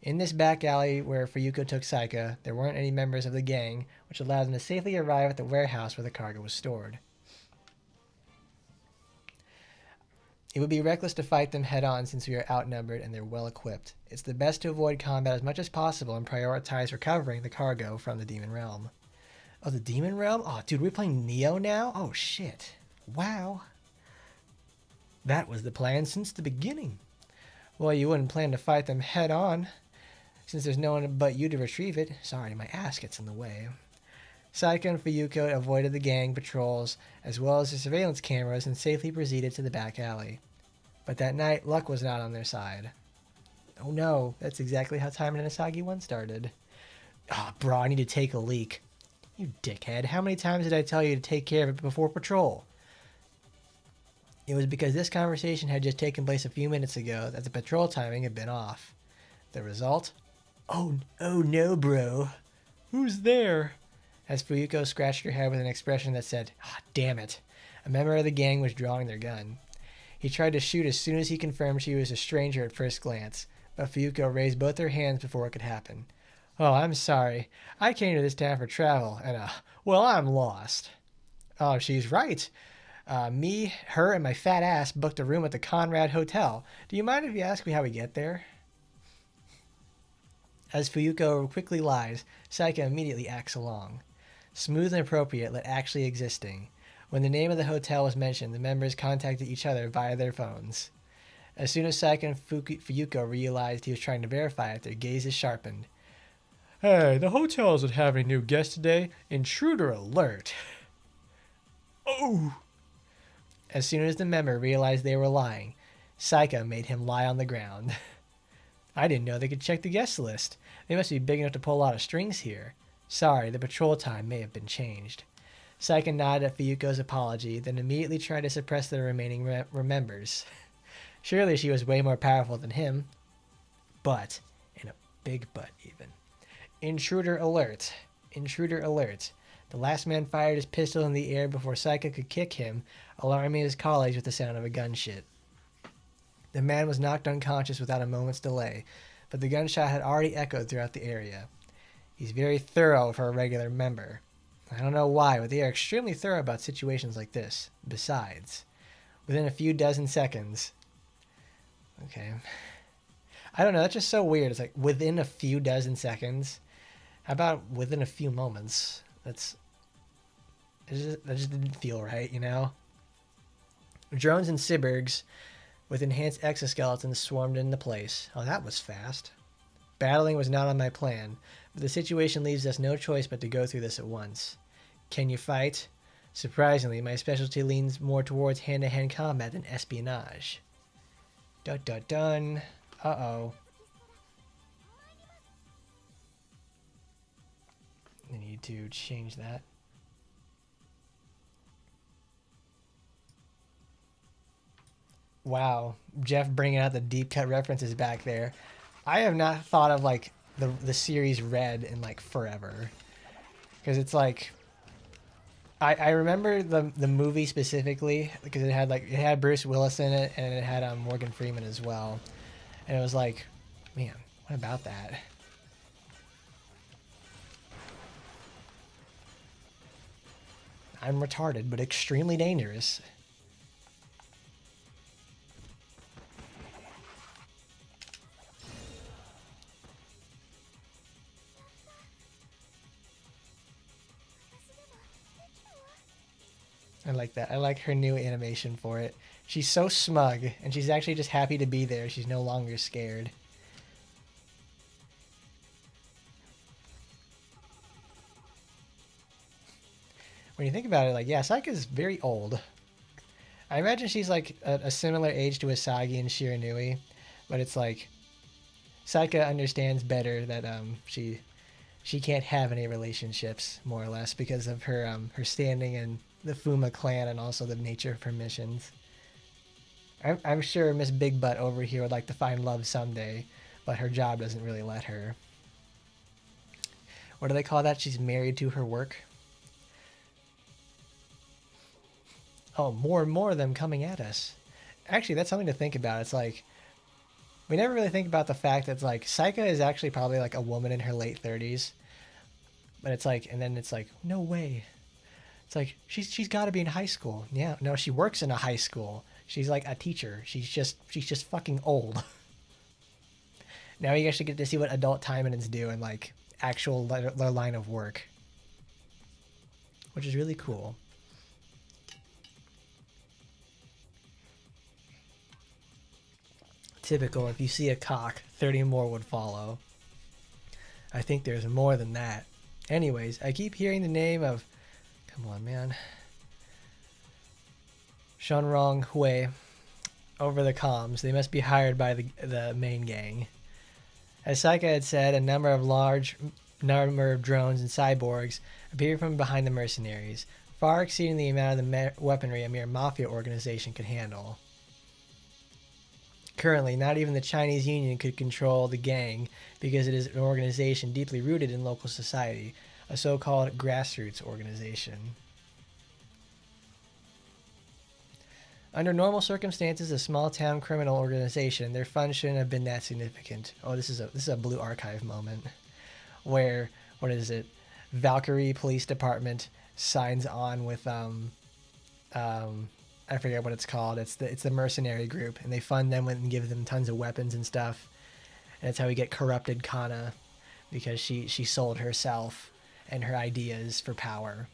In this back alley where Fuyuko took Saika, there weren't any members of the gang, which allowed them to safely arrive at the warehouse where the cargo was stored. It would be reckless to fight them head-on since we are outnumbered and they're well-equipped. It's the best to avoid combat as much as possible and prioritize recovering the cargo from the Demon Realm. Oh, the Demon Realm? Oh, dude, we're playing Neo now? Oh, shit. Wow. That was the plan since the beginning. Well, you wouldn't plan to fight them head-on, since there's no one but you to retrieve it. Sorry, my ass gets in the way. Saika and Fuyuko avoided the gang patrols, as well as the surveillance cameras, and safely proceeded to the back alley. But that night, luck was not on their side. Oh no, that's exactly how Taimanin Asagi 1 started. Oh, bro, I need to take a leak. You dickhead, how many times did I tell you to take care of it before patrol? It was because this conversation had just taken place a few minutes ago that the patrol timing had been off. The result? Oh no, bro. Who's there? As Fuyuko scratched her head with an expression that said, ah, damn it. A member of the gang was drawing their gun. He tried to shoot as soon as he confirmed she was a stranger at first glance, but Fuyuko raised both her hands before it could happen. Oh, I'm sorry. I came to this town for travel, and, well, I'm lost. Oh, she's right. Me, her, and my fat ass booked a room at the Conrad Hotel. Do you mind if you ask me how we get there? As Fuyuko quickly lies, Saika immediately acts along. Smooth and appropriate, yet actually existing. When the name of the hotel was mentioned, the members contacted each other via their phones. As soon as Saika and Fuyuko realized he was trying to verify it, their gazes sharpened. Hey, the hotel isn't having a new guest today. Intruder alert. Oh! As soon as the member realized they were lying, Saika made him lie on the ground. I didn't know they could check the guest list. They must be big enough to pull a lot of strings here. Sorry, the patrol time may have been changed. Saika nodded at Fuyuko's apology, then immediately tried to suppress the remaining members. Surely she was way more powerful than him. But, and a big but even. Intruder alert. Intruder alert. The last man fired his pistol in the air before Saika could kick him, alarming his colleagues with the sound of a gunshot. The man was knocked unconscious without a moment's delay, but the gunshot had already echoed throughout the area. He's very thorough for a regular member. I don't know why, but they are extremely thorough about situations like this. Besides, within a few dozen seconds... Okay. I don't know, that's just so weird. It's like, within a few dozen seconds? How about within a few moments? That just didn't feel right, you know? Drones and cyborgs with enhanced exoskeletons swarmed into place. Oh, that was fast. Battling was not on my plan, but the situation leaves us no choice but to go through this at once. Can you fight? Surprisingly, my specialty leans more towards hand-to-hand combat than espionage. Dun. Uh-oh. I need to change that. Wow, Jeff bringing out the deep cut references back there. I have not thought of like the series Red in like forever, because it's like I remember the movie specifically because it had Bruce Willis in it and it had Morgan Freeman as well, and it was like, man, what about that? I'm retarded, but extremely dangerous. I like that. I like her new animation for it. She's so smug, and she's actually just happy to be there. She's no longer scared. When you think about it, like, yeah, Saika's very old. I imagine she's like a similar age to Asagi and Shiranui, but it's like Saika understands better that she can't have any relationships, more or less, because of her her standing in the Fuma clan and also the nature of her missions. I'm sure Miss Big Butt over here would like to find love someday, but her job doesn't really let her. What do they call that? She's married to her work. Oh, more and more of them coming at us. Actually, that's something to think about. It's like, we never really think about the fact that, like, Saika is actually probably like a woman in her late 30s. But it's like, and then it's like, no way. It's like, she's got to be in high school. Yeah, no, she works in a high school. She's like a teacher. She's just fucking old. Now you actually get to see what adult Taimanins do in, like, actual their line of work. Which is really cool. Typical, if you see a cock, 30 more would follow. I think there's more than that. Anyways, I keep hearing the name of... Come on, man. Shunrong Hui over the comms. They must be hired by the main gang. As Saika had said, a number of drones and cyborgs appeared from behind the mercenaries, far exceeding the amount of the weaponry a mere mafia organization could handle. Currently, not even the Chinese Union could control the gang because it is an organization deeply rooted in local society, a so-called grassroots organization. Under normal circumstances, a small-town criminal organization, their funds shouldn't have been that significant. Oh, this is a Blue Archive moment, where, what is it? Valkyrie Police Department signs on with I forget what it's called. It's the mercenary group, and they fund them and give them tons of weapons and stuff. And that's how we get corrupted Kana, because she sold herself and her ideas for power.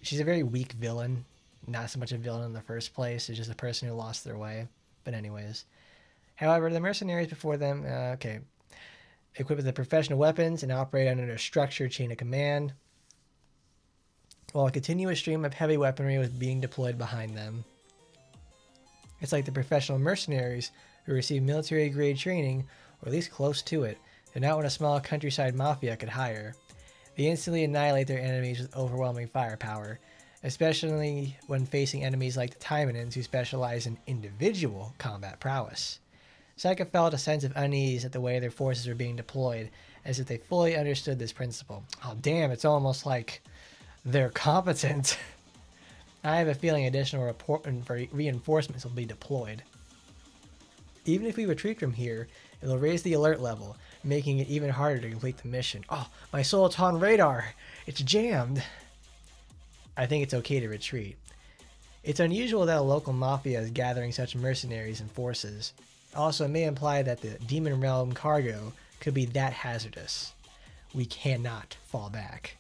She's a very weak villain. Not so much a villain in the first place. It's just a person who lost their way. But anyways. However, the mercenaries before them, equipped with the professional weapons and operate under a structured chain of command, while a continuous stream of heavy weaponry was being deployed behind them. It's like the professional mercenaries who receive military-grade training, or at least close to it. They're not what a small countryside mafia could hire. They instantly annihilate their enemies with overwhelming firepower, especially when facing enemies like the Taimanins, who specialize in individual combat prowess. Saika felt a sense of unease at the way their forces were being deployed, as if they fully understood this principle. Oh damn, it's almost like they're competent. I have a feeling additional reinforcements will be deployed. Even if we retreat from here, it will raise the alert level, making it even harder to complete the mission. Oh, my Soliton radar! It's jammed! I think it's okay to retreat. It's unusual that a local mafia is gathering such mercenaries and forces. Also, it may imply that the Demon Realm cargo could be that hazardous. We cannot fall back.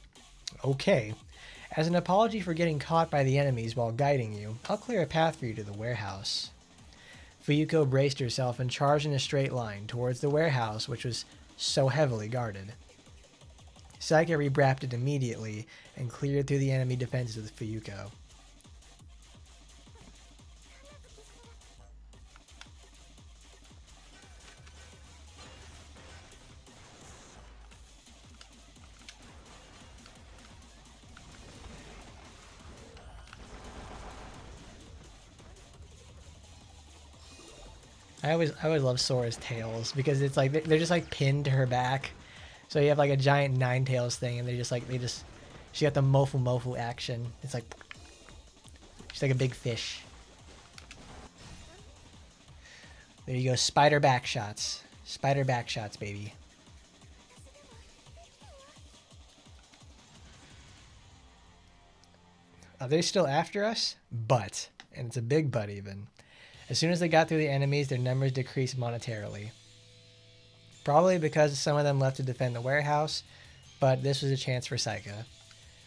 Okay. As an apology for getting caught by the enemies while guiding you, I'll clear a path for you to the warehouse. Fuyuko braced herself and charged in a straight line towards the warehouse, which was so heavily guarded. Saika rebrapped it immediately and cleared through the enemy defenses with Fuyuko. I always love Sora's tails because it's like they're just like pinned to her back. So you have like a giant nine tails thing, and she got the mofu action. It's like she's like a big fish. There you go, spider back shots. Spider back shots, baby. They're still after us, but, and it's a big but even. As soon as they got through the enemies, their numbers decreased monetarily. Probably because some of them left to defend the warehouse, but this was a chance for Saika.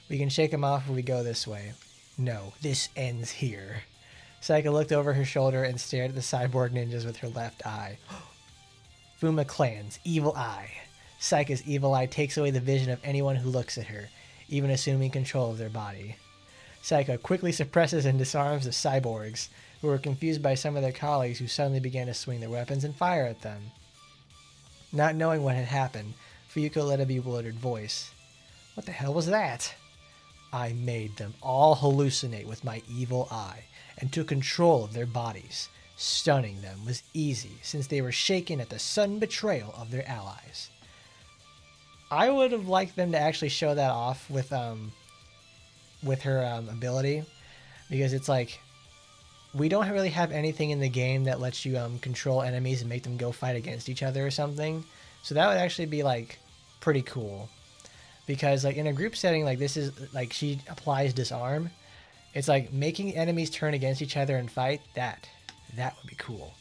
We can shake them off if we go this way. No, this ends here. Saika looked over her shoulder and stared at the cyborg ninjas with her left eye. Fuma Clan's evil eye. Saika's evil eye takes away the vision of anyone who looks at her, even assuming control of their body. Saika quickly suppresses and disarms the cyborgs, who were confused by some of their colleagues who suddenly began to swing their weapons and fire at them. Not knowing what had happened, Fuyuko let a bewildered voice. What the hell was that? I made them all hallucinate with my evil eye and took control of their bodies. Stunning them was easy since they were shaken at the sudden betrayal of their allies. I would have liked them to actually show that off with her ability, because it's like we don't really have anything in the game that lets you control enemies and make them go fight against each other or something. So that would actually be like pretty cool, because like in a group setting like this is like she applies disarm. It's like making enemies turn against each other and fight. That would be cool.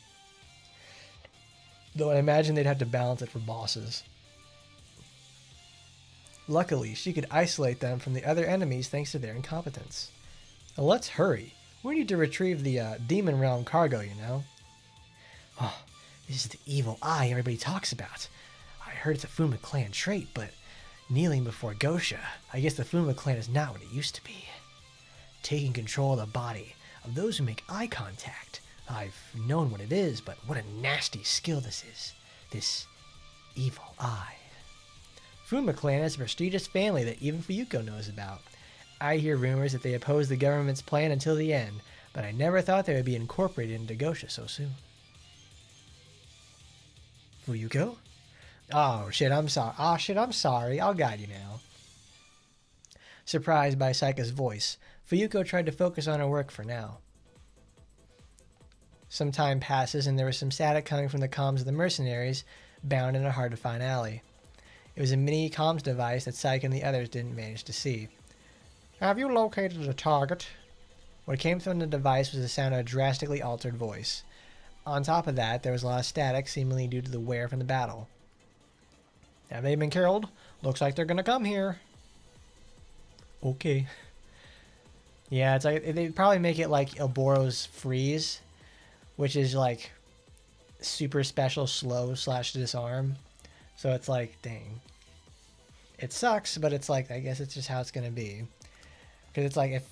Though I imagine they'd have to balance it for bosses. Luckily, she could isolate them from the other enemies thanks to their incompetence. Now let's hurry. We need to retrieve the Demon Realm cargo, you know. Oh, this is the evil eye everybody talks about. I heard it's a Fuma Clan trait, but kneeling before Gosha, I guess the Fuma Clan is not what it used to be. Taking control of the body of those who make eye contact. I've known what it is, but what a nasty skill this is. This evil eye. Fuma Clan is a prestigious family that even Fuyuko knows about. I hear rumors that they oppose the government's plan until the end, but I never thought they would be incorporated into Gosha so soon. Fuyuko? Oh shit, I'm sorry. I'll guide you now. Surprised by Saika's voice, Fuyuko tried to focus on her work for now. Some time passes and there was some static coming from the comms of the mercenaries, bound in a hard-to-find alley. It was a mini comms device that Saika and the others didn't manage to see. Have you located the target? What came from the device was the sound of a drastically altered voice. On top of that, there was a lot of static, seemingly due to the wear from the battle. Have they been killed? Looks like they're gonna come here. Okay. Yeah, it's like they'd probably make it like Oboro's freeze, which is like super special slow / disarm. So it's like, dang. It sucks, but it's like, I guess it's just how it's gonna be. Because it's like, if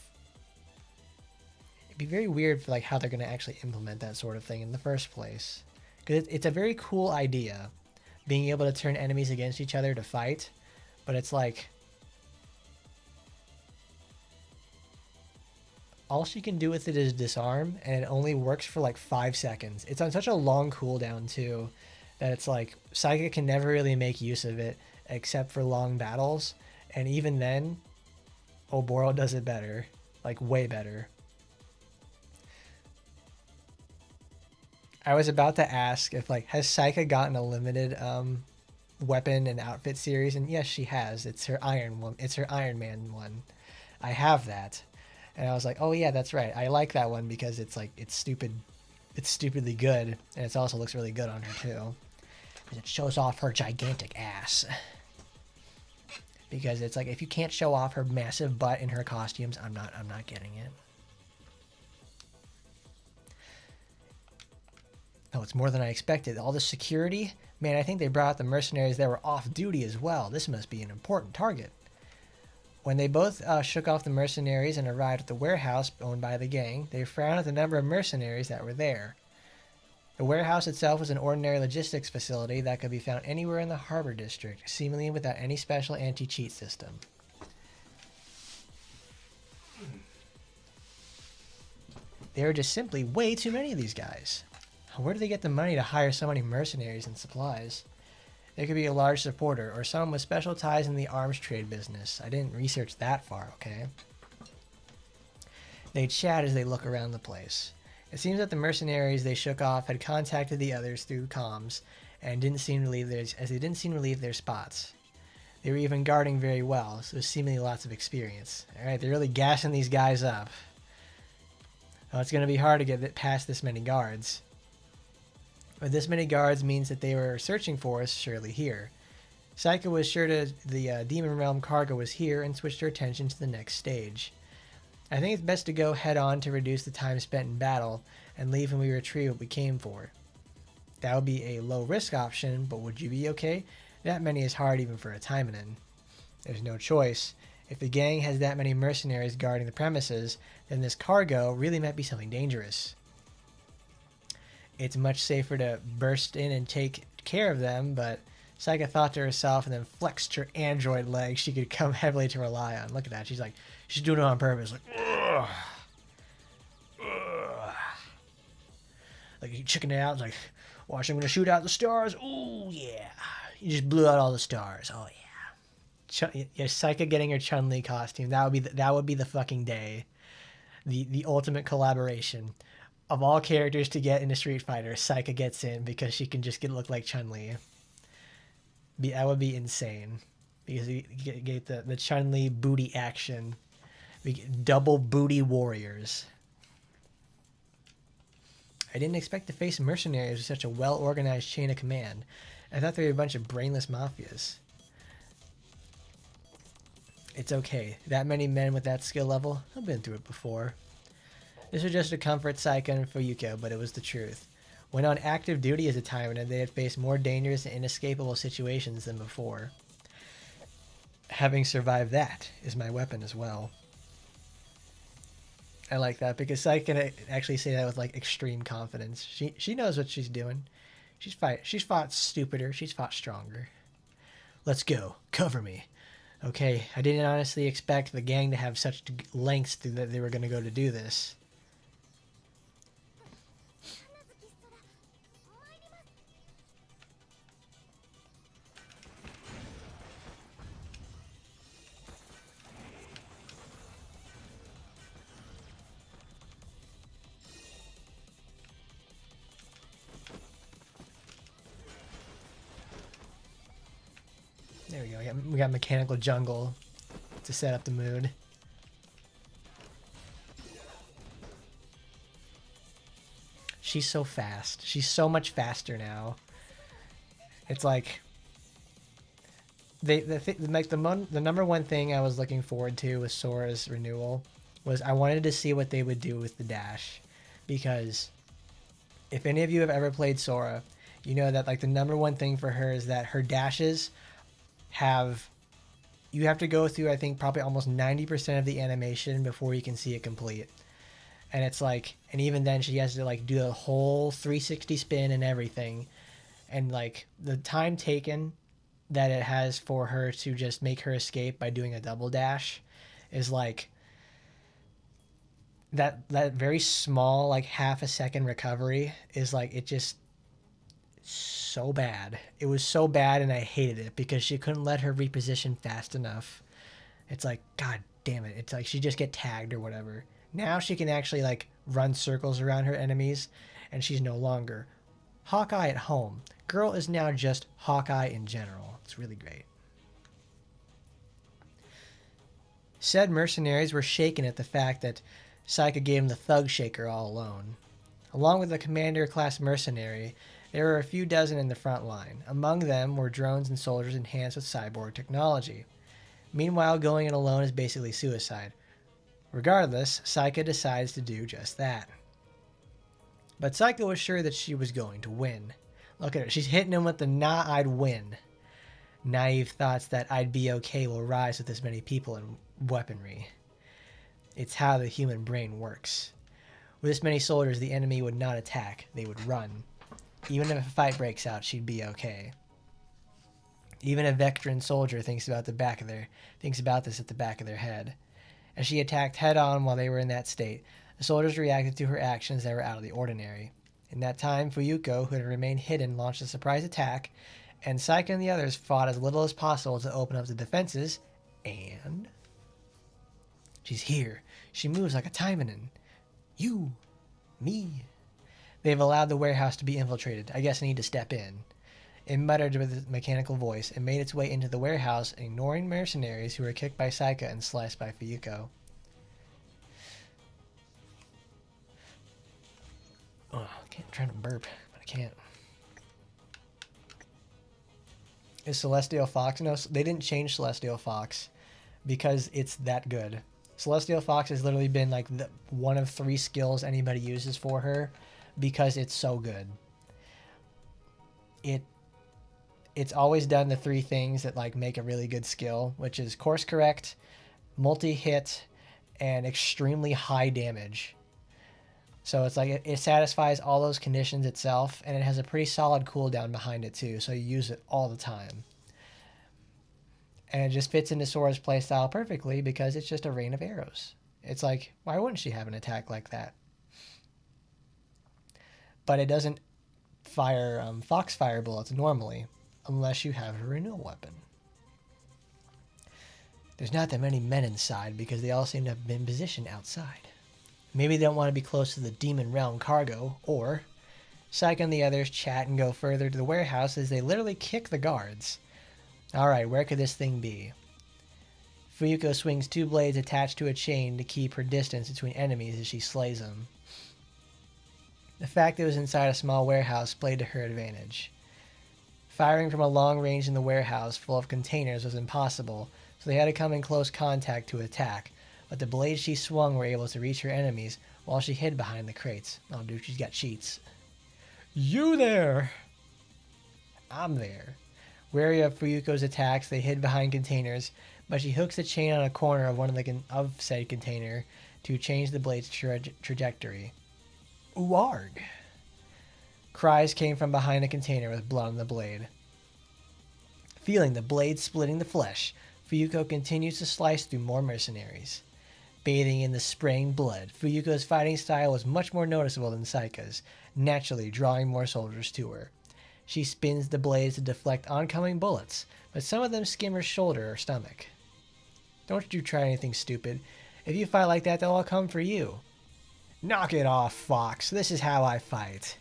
it'd be very weird for like how they're gonna actually implement that sort of thing in the first place. Because it's a very cool idea, being able to turn enemies against each other to fight, but it's like all she can do with it is disarm, and it only works for like 5 seconds. It's on such a long cooldown too, that it's like Saika can never really make use of it except for long battles, and even then Oboro does it better, like way better. I was about to ask if like, has Saika gotten a limited weapon and outfit series, and yes she has. It's her Iron Man one. I have that, and I was like, oh yeah, that's right, I like that one because it's like it's stupidly good, and it also looks really good on her too, because it shows off her gigantic ass. Because it's like, if you can't show off her massive butt in her costumes, I'm not getting it. Oh, it's more than I expected. All the security? Man, I think they brought out the mercenaries that were off duty as well. This must be an important target. When they both shook off the mercenaries and arrived at the warehouse owned by the gang, they frowned at the number of mercenaries that were there. The warehouse itself was an ordinary logistics facility that could be found anywhere in the harbor district, seemingly without any special anti-cheat system. There were just simply way too many of these guys. Where do they get the money to hire so many mercenaries and supplies? They could be a large supporter, or someone with special ties in the arms trade business. I didn't research that far, okay? They chat as they look around the place. It seems that the mercenaries they shook off had contacted the others through comms, and didn't seem to leave their spots. They were even guarding very well, so seemingly lots of experience. Alright, they're really gassing these guys up. Oh, it's going to be hard to get past this many guards. But this many guards means that they were searching for us surely here. Saika was sure the Demon Realm cargo was here and switched her attention to the next stage. I think it's best to go head on to reduce the time spent in battle and leave when we retrieve what we came for. That would be a low risk option, but would you be okay? That many is hard even for a Taimanin. There's no choice. If the gang has that many mercenaries guarding the premises, then this cargo really might be something dangerous. It's much safer to burst in and take care of them, but Saika thought to herself and then flexed her android leg she could come heavily to rely on. Look at that. She's doing it on purpose. Like, ugh. Ugh. Like you checking it out. Like, watch, I'm going to shoot out the stars. Ooh, yeah. You just blew out all the stars. Oh, yeah. Saika getting her Chun-Li costume. That would be the fucking day. The ultimate collaboration. Of all characters to get into Street Fighter, Saika gets in because she can just look like Chun-Li. That would be insane. Because you get the Chun-Li booty action. We get double booty warriors. I didn't expect to face mercenaries with such a well-organized chain of command. I thought they were a bunch of brainless mafias. It's okay. That many men with that skill level, I've been through it before. This was just to comfort Saika and Fuyuko, but it was the truth. When on active duty as a Taimanin, they had faced more dangerous and inescapable situations than before. Having survived that is my weapon as well. I like that because Saika can actually say that with like extreme confidence. She knows what she's doing. She's fought stupider. She's fought stronger. Let's go. Cover me. Okay, I didn't honestly expect the gang to have such lengths that they were going to go to do this. There we go. We got mechanical jungle to set up the mood. She's so fast. She's so much faster now. It's like the number one thing I was looking forward to with Sora's renewal was I wanted to see what they would do with the dash, because if any of you have ever played Sora, you know that like the number one thing for her is that her dashes you have to go through, I think, probably almost 90% of the animation before you can see it complete. And it's like, and even then she has to like do a whole 360 spin and everything. And like the time taken that it has for her to just make her escape by doing a double dash is like that very small, like half a second recovery is like, it just so bad. It was so bad and I hated it because she couldn't let her reposition fast enough. It's like, god damn it. It's like she just get tagged or whatever. Now she can actually like run circles around her enemies and she's no longer Hawkeye at home. Girl is now just Hawkeye in general. It's really great. Said mercenaries were shaken at the fact that Saika gave him the thug shaker all alone. Along with the commander class mercenary, there were a few dozen in the front line. Among them were drones and soldiers enhanced with cyborg technology. Meanwhile, going in alone is basically suicide. Regardless, Saika decides to do just that. But Saika was sure that she was going to win. Look at her. She's hitting him with the "nah, I'd win." Naive thoughts that "I'd be okay" will rise with this many people and weaponry. It's how the human brain works. With this many soldiers, the enemy would not attack. They would run. Even if a fight breaks out, she'd be okay. Even a veteran soldier thinks about this at the back of their head. As she attacked head-on while they were in that state, the soldiers reacted to her actions that were out of the ordinary. In that time, Fuyuko, who had remained hidden, launched a surprise attack, and Saika and the others fought as little as possible to open up the defenses, and she's here. She moves like a Taimanin. You. Me. They've allowed the warehouse to be infiltrated. I guess I need to step in. It muttered with its mechanical voice and made its way into the warehouse, ignoring mercenaries who were kicked by Saika and sliced by Fuyuko. Oh, I'm trying to burp, but I can't. Is Celestial Fox? No, they didn't change Celestial Fox because it's that good. Celestial Fox has literally been like one of 3 skills anybody uses for her because it's so good. It's always done the 3 things that like make a really good skill, which is course correct, multi-hit, and extremely high damage. So it's like it satisfies all those conditions itself, and it has a pretty solid cooldown behind it too, so you use it all the time. And it just fits into Sora's playstyle perfectly because it's just a rain of arrows. It's like, why wouldn't she have an attack like that? But it doesn't fire Foxfire bullets normally, unless you have a Renewal weapon. There's not that many men inside because they all seem to have been positioned outside. Maybe they don't want to be close to the Demon Realm cargo, or Psyche and the others chat and go further to the warehouse as they literally kick the guards. Alright, where could this thing be? Fuyuko swings 2 blades attached to a chain to keep her distance between enemies as she slays them. The fact that it was inside a small warehouse played to her advantage. Firing from a long range in the warehouse full of containers was impossible, so they had to come in close contact to attack, but the blades she swung were able to reach her enemies while she hid behind the crates. Oh dude, she's got cheats. You there! I'm there. Wary of Fuyuko's attacks, they hid behind containers, but she hooks the chain on a corner of one of said container to change the blade's trajectory. Ooarg! Cries came from behind a container with blood on the blade. Feeling the blade splitting the flesh, Fuyuko continues to slice through more mercenaries. Bathing in the spraying blood, Fuyuko's fighting style was much more noticeable than Saika's, naturally drawing more soldiers to her. She spins the blades to deflect oncoming bullets, but some of them skim her shoulder or stomach. Don't you try anything stupid. If you fight like that, they'll all come for you. Knock it off, Fox. This is how I fight.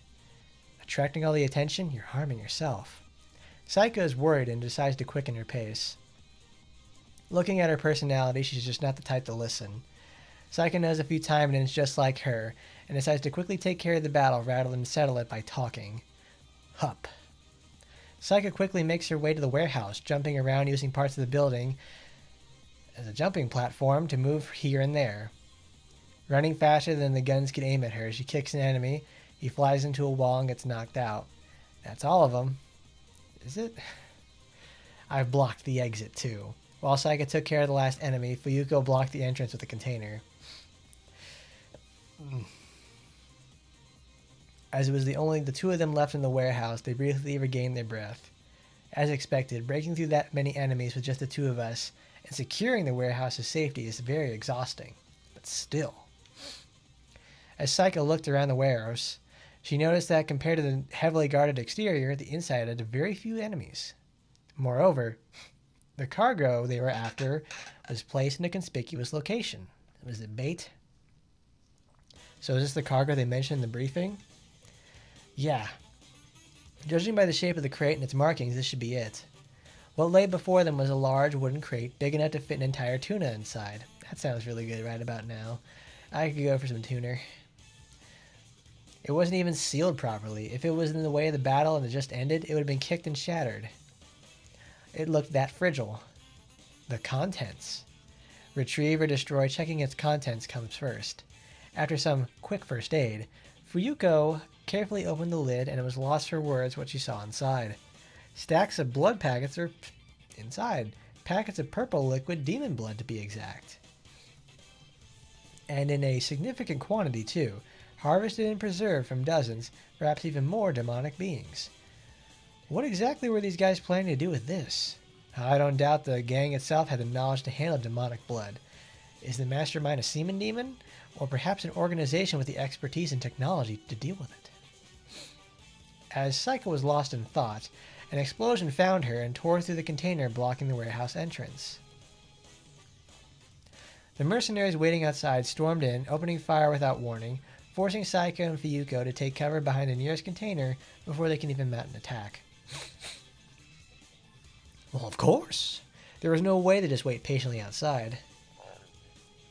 Attracting all the attention, you're harming yourself. Saika is worried and decides to quicken her pace. Looking at her personality, she's just not the type to listen. Saika knows a few Taimanins just like her, and decides to quickly take care of the battle rather than settle it by talking. Hup. Saika quickly makes her way to the warehouse, jumping around using parts of the building as a jumping platform to move here and there. Running faster than the guns can aim at her, she kicks an enemy. He flies into a wall and gets knocked out. That's all of them. Is it? I've blocked the exit too. While Saika took care of the last enemy, Fuyuko blocked the entrance with a container. As it was the 2 of them left in the warehouse, they briefly regained their breath. As expected, breaking through that many enemies with just the 2 of us and securing the warehouse's safety is very exhausting. But still. As Saika looked around the warehouse, she noticed that compared to the heavily guarded exterior, the inside had very few enemies. Moreover, the cargo they were after was placed in a conspicuous location. Was it bait? So is this the cargo they mentioned in the briefing? Yeah. Judging by the shape of the crate and its markings, this should be it. What lay before them was a large wooden crate, big enough to fit an entire tuna inside. That sounds really good right about now. I could go for some tuner. It wasn't even sealed properly. If it was in the way of the battle and it just ended, it would have been kicked and shattered. It looked that fragile. The contents. Retrieve or destroy, checking its contents comes first. After some quick first aid, Fuyuko carefully opened the lid and it was lost for words what she saw inside. Stacks of blood packets are inside. Packets of purple liquid demon blood to be exact. And in a significant quantity too. Harvested and preserved from dozens, perhaps even more demonic beings. What exactly were these guys planning to do with this? I don't doubt the gang itself had the knowledge to handle demonic blood. Is the mastermind a semen demon? Or perhaps an organization with the expertise and technology to deal with it? As Saika was lost in thought, an explosion found her and tore through the container blocking the warehouse entrance. The mercenaries waiting outside stormed in, opening fire without warning, forcing Saika and Fuyuko to take cover behind the nearest container before they can even mount an attack. Well, of course. There was no way to just wait patiently outside.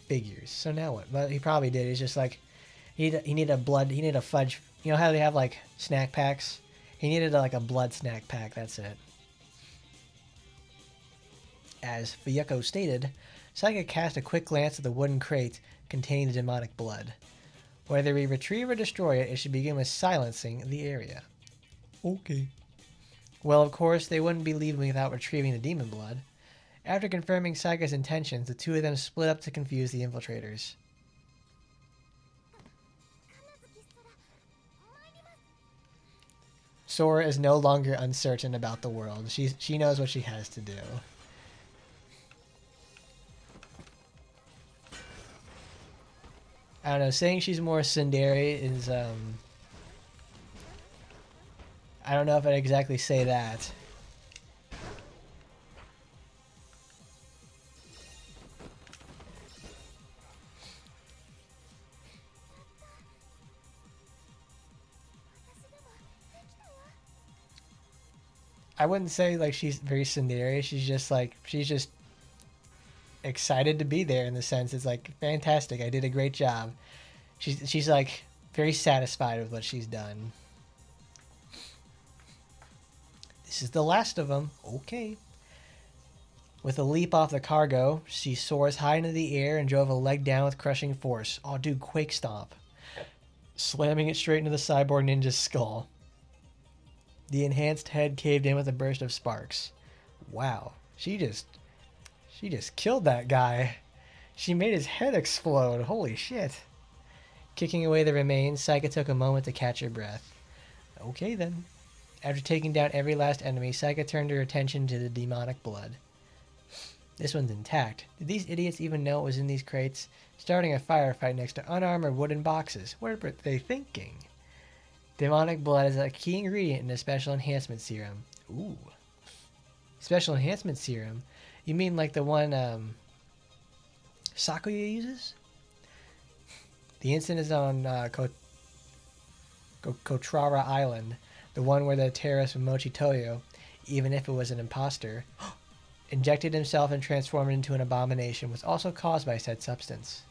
Figures. So now what? Well, he probably did. He's just like, he needed a fudge. You know how they have like snack packs? He needed like a blood snack pack. That's it. As Fuyuko stated, Saika cast a quick glance at the wooden crate containing the demonic blood. Whether we retrieve or destroy it, it should begin with silencing the area. Okay. Well, of course, they wouldn't be leaving without retrieving the demon blood. After confirming Saika's intentions, the two of them split up to confuse the infiltrators. Sora is no longer uncertain about the world. She knows what she has to do. I don't know, saying she's more tsundere is, I don't know if I'd exactly say that. I wouldn't say, like, she's very tsundere. She's just excited to be there in the sense it's like, fantastic, I did a great job. She's like very satisfied with what she's done. This is the last of them. Okay. With a leap off the cargo, she soars high into the air and drove a leg down with crushing force. Oh, dude, Quake Stomp. Slamming it straight into the cyborg ninja's skull. The enhanced head caved in with a burst of sparks. Wow. She just killed that guy. She made his head explode. Holy shit. Kicking away the remains, Saika took a moment to catch her breath. Okay then. After taking down every last enemy, Saika turned her attention to the demonic blood. This one's intact. Did these idiots even know it was in these crates? Starting a firefight next to unarmored wooden boxes. What were they thinking? Demonic blood is a key ingredient in a special enhancement serum. Ooh. Special enhancement serum? You mean like the one Sakuya uses? The incident is on Kotrara Island, the one where the terrorist Mochi Toyo, even if it was an imposter, injected himself and transformed into an abomination, was also caused by said substance.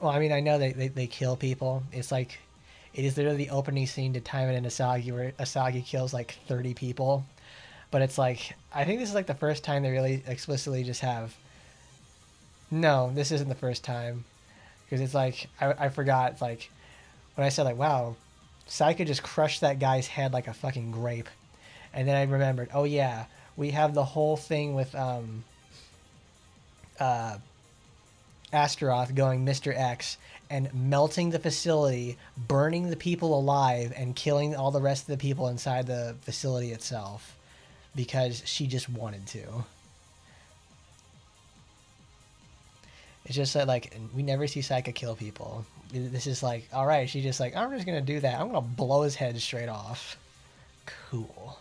Well, I mean, I know they kill people. It's like, it is literally the opening scene to Taimanin Asagi where Asagi kills like 30 people. But it's like, I think this is like the first time they really explicitly just have... No, this isn't the first time. Because it's like, I forgot, it's like, when I said like, wow, Saika just crushed that guy's head like a fucking grape. And then I remembered, oh yeah, we have the whole thing with Astaroth going Mr. X and melting the facility, burning the people alive, and killing all the rest of the people inside the facility itself. Because she just wanted to. It's just that, like, we never see Saika kill people. This is like, alright, she's just like, I'm just gonna do that. I'm gonna blow his head straight off. Cool.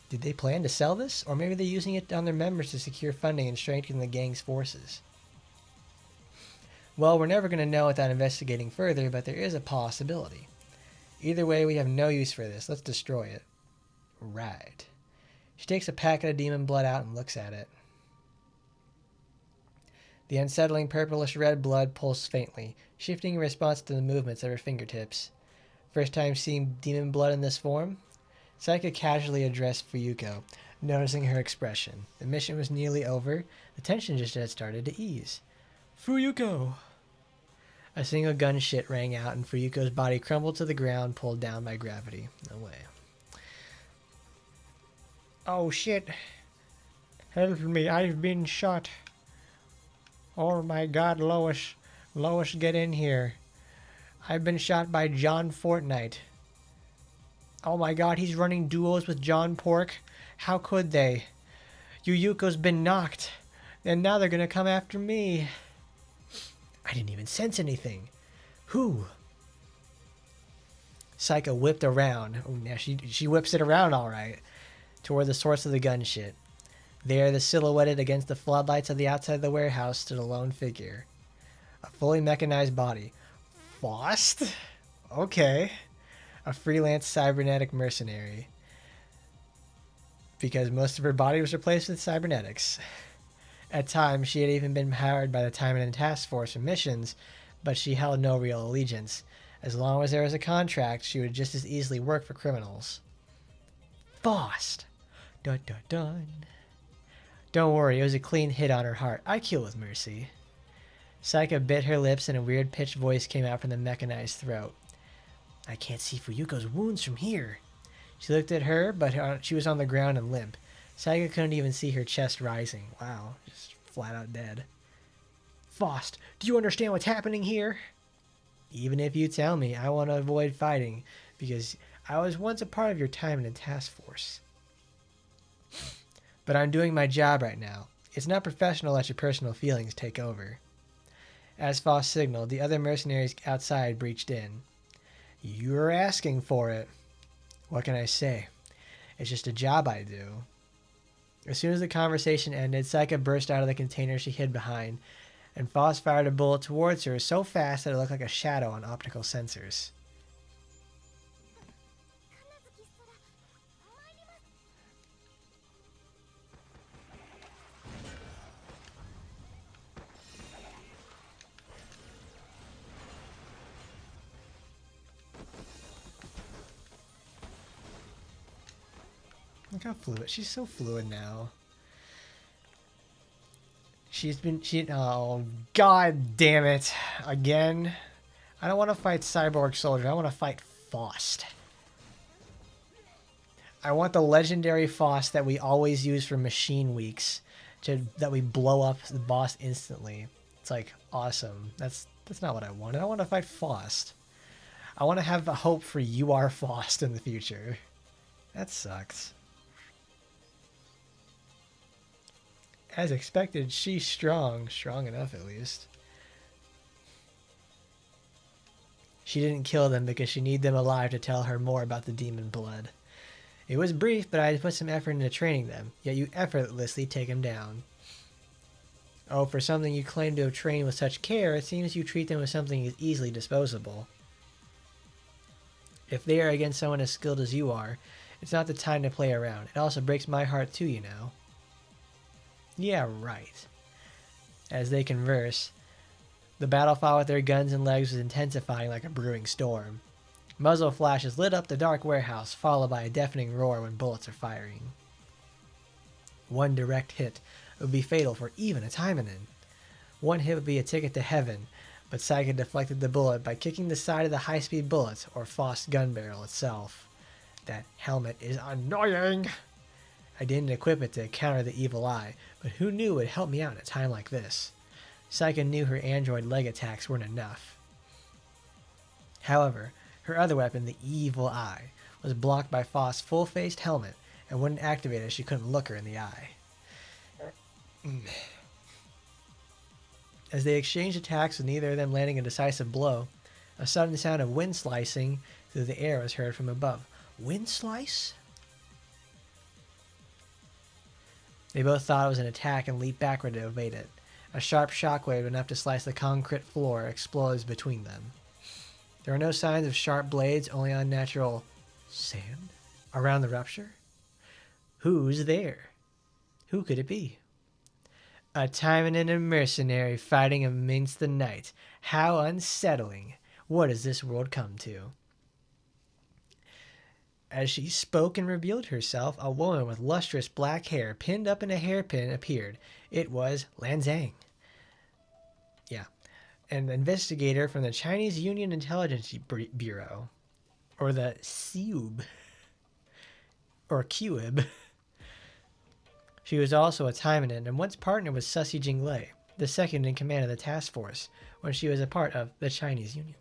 Did they plan to sell this? Or maybe they're using it on their members to secure funding and strengthen the gang's forces. Well, we're never going to know without investigating further, but there is a possibility. Either way, we have no use for this. Let's destroy it. Right. She takes a packet of demon blood out and looks at it. The unsettling purplish-red blood pulses faintly, shifting in response to the movements of her fingertips. First time seeing demon blood in this form? Saika casually addressed Fuyuko, noticing her expression. The mission was nearly over. The tension just had started to ease. Fuyuko! A single gunshot rang out, and Fuyuko's body crumbled to the ground, pulled down by gravity. No way. Oh shit. Help me, I've been shot. Oh my god, Lois. Lois, get in here. I've been shot by John Fortnite. Oh my god, he's running duos with John Pork. How could they? Yuyuko's been knocked. And now they're gonna come after me. I didn't even sense anything. Who? Saika whipped around. Oh, now she whips it around all right. Toward the source of the gun shit. There, the silhouetted against the floodlights of the outside of the warehouse, stood a lone figure. A fully mechanized body. Faust? Okay. A freelance cybernetic mercenary. Because most of her body was replaced with cybernetics. At times, she had even been hired by the Taimanin Task Force for missions, but she held no real allegiance. As long as there was a contract, she would just as easily work for criminals. Faust! Dun dun dun. Don't worry, it was a clean hit on her heart. I kill with mercy. Saika bit her lips and a weird pitched voice came out from the mechanized throat. I can't see Fuyuko's wounds from here. She looked at her, but she was on the ground and limp. Saika couldn't even see her chest rising. Wow, just flat out dead. Faust, do you understand what's happening here? Even if you tell me, I want to avoid fighting, because I was once a part of your Taimanin task force. But I'm doing my job right now. It's not professional to let your personal feelings take over. As Faust signaled, the other mercenaries outside breached in. You're asking for it. What can I say? It's just a job I do. As soon as the conversation ended, Saika burst out of the container she hid behind, and Faust fired a bullet towards her so fast that it looked like a shadow on optical sensors. Look how fluid. She's so fluid now. Oh, god damn it. Again. I don't want to fight Cyborg Soldier. I want to fight Faust. I want the legendary Faust that we always use for Machine Weeks. That we blow up the boss instantly. It's like, awesome. That's not what I wanted. I want to fight Faust. I want to have a hope for You Are Faust in the future. That sucks. As expected, she's strong. Strong enough, at least. She didn't kill them because she needed them alive to tell her more about the demon blood. It was brief, but I put some effort into training them, yet you effortlessly take them down. Oh, for something you claim to have trained with such care, it seems you treat them as something as easily disposable. If they are against someone as skilled as you are, it's not the time to play around. It also breaks my heart too, you know. Yeah, right. As they converse, the battle fought with their guns and legs was intensifying like a brewing storm. Muzzle flashes lit up the dark warehouse, followed by a deafening roar when bullets are firing. One direct hit would be fatal for even a Taimanin. One hit would be a ticket to heaven, but Saika deflected the bullet by kicking the side of the high-speed bullet, or Faust's gun barrel itself. That helmet is annoying! I didn't equip it to counter the evil eye, but who knew it would help me out in a time like this? Saika knew her android leg attacks weren't enough. However, her other weapon, the evil eye, was blocked by Faust's full-faced helmet and wouldn't activate as she couldn't look her in the eye. As they exchanged attacks with neither of them landing a decisive blow, a sudden sound of wind slicing through the air was heard from above. Wind slice? They both thought it was an attack and leaped backward to evade it. A sharp shockwave enough to slice the concrete floor explodes between them. There were no signs of sharp blades, only unnatural sand around the rupture. Who's there? Who could it be? A Taimanin and a mercenary fighting amidst the night. How unsettling. What has this world come to? As she spoke and revealed herself, a woman with lustrous black hair pinned up in a hairpin appeared. It was Lan Zhang. Yeah, an investigator from the Chinese Union Intelligence Bureau, or the CUB, or QIB. She was also a Taimanin and once partnered with Sussy Jinglei, the second in command of the task force, when she was a part of the Chinese Union.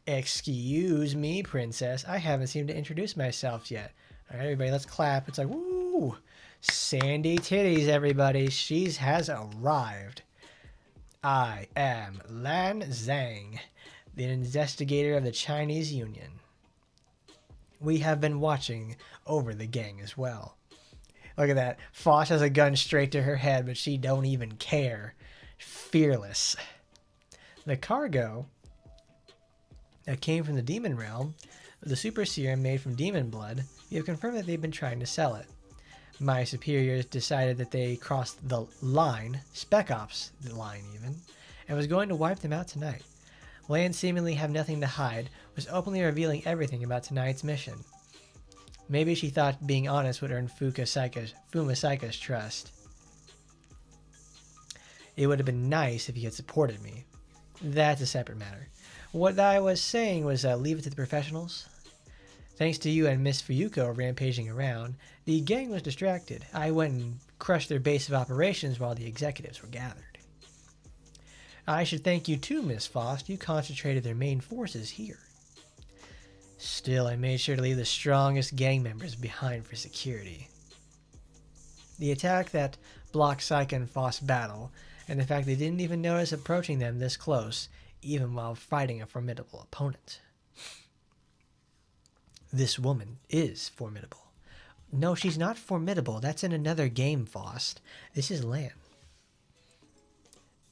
Excuse me, princess. I haven't seemed to introduce myself yet. All right, everybody, let's clap. It's like, woo! Sandy titties, everybody. She has arrived. I am Lan Zhang, the investigator of the Chinese Union. We have been watching over the gang as well. Look at that. Faust has a gun straight to her head, but she don't even care. Fearless. The cargo that came from the demon realm, the super serum made from demon blood, we have confirmed that they've been trying to sell it. My superiors decided that they crossed the line, Spec Ops the line even, and was going to wipe them out tonight. Lan, seemingly have nothing to hide, was openly revealing everything about tonight's mission. Maybe she thought being honest would earn Fumasaika's trust. It would have been nice if he had supported me. That's a separate matter. What I was saying was leave it to the professionals. Thanks to you and Miss Fuyuko rampaging around, the gang was distracted. I went and crushed their base of operations while the executives were gathered. I should thank you too, Miss Faust. You concentrated their main forces here. Still, I made sure to leave the strongest gang members behind for security. The attack that blocked Saika and Faust's battle, and the fact they didn't even notice approaching them this close, even while fighting a formidable opponent. This woman is formidable. No, she's not formidable. That's in another game, Faust. This is Lan.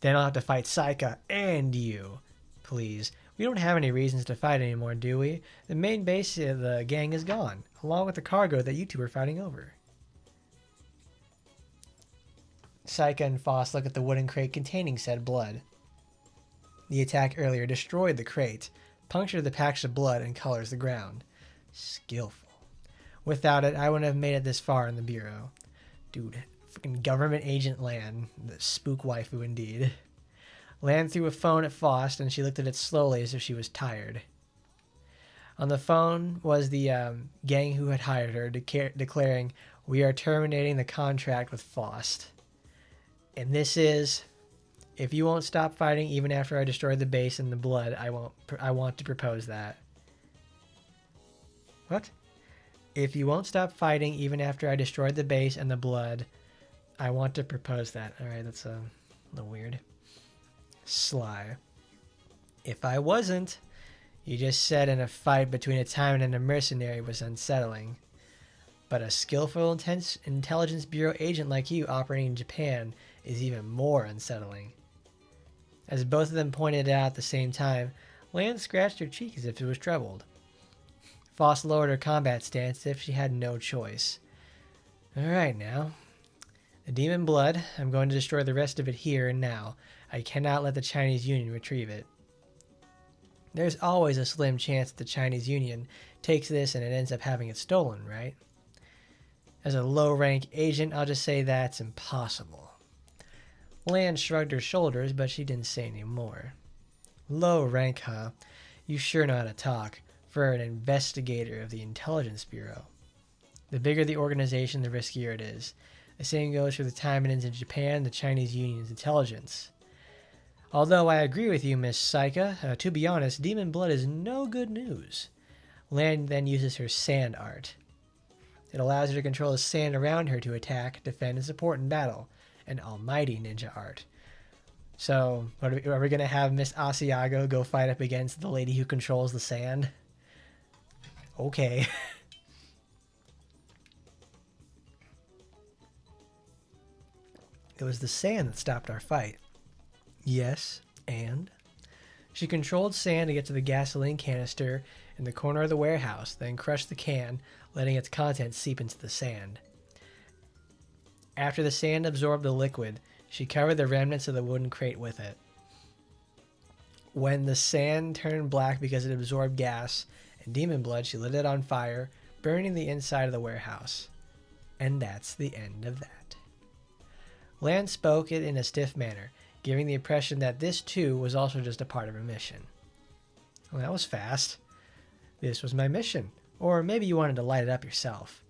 Then I'll have to fight Saika and you. Please. We don't have any reasons to fight anymore, do we? The main base of the gang is gone, along with the cargo that you two are fighting over. Saika and Faust look at the wooden crate containing said blood. The attack earlier destroyed the crate, punctured the patch of blood, and colors the ground. Skillful. Without it, I wouldn't have made it this far in the Bureau. Dude, freaking government agent Lan. The spook waifu indeed. Lan threw a phone at Faust, and she looked at it slowly as if she was tired. On the phone was the gang who had hired her, declaring, "We are terminating the contract with Faust. And this is, if you won't stop fighting even after I destroy the base and the blood, I want to propose that." What? If you won't stop fighting even after I destroyed the base and the blood, I want to propose that. Alright, that's a little weird. Sly. If I wasn't, you just said in a fight between a Taimanin and a mercenary was unsettling. But a skillful intelligence bureau agent like you operating in Japan is even more unsettling. As both of them pointed out at the same time, Lan scratched her cheek as if it was troubled. Faust lowered her combat stance as if she had no choice. Alright now. The demon blood, I'm going to destroy the rest of it here and now. I cannot let the Chinese Union retrieve it. There's always a slim chance that the Chinese Union takes this and it ends up having it stolen, right? As a low-rank agent, I'll just say that's impossible. Lan shrugged her shoulders, but she didn't say any more. Low rank, huh? You sure know how to talk, for an investigator of the Intelligence Bureau. The bigger the organization, the riskier it is. The same goes for the Taimanins in Japan and the Chinese Union's intelligence. Although I agree with you, Miss Saika, to be honest, demon blood is no good news. Lan then uses her sand art. It allows her to control the sand around her to attack, defend, and support in battle. An almighty ninja art. So, are we going to have Miss Asiago go fight up against the lady who controls the sand? Okay. It was the sand that stopped our fight. Yes, and? She controlled sand to get to the gasoline canister in the corner of the warehouse, then crushed the can, letting its contents seep into the sand. After the sand absorbed the liquid, she covered the remnants of the wooden crate with it. When the sand turned black because it absorbed gas and demon blood, she lit it on fire, burning the inside of the warehouse. And that's the end of that. Lan spoke it in a stiff manner, giving the impression that this too was also just a part of her mission. Well, that was fast. This was my mission. Or maybe you wanted to light it up yourself.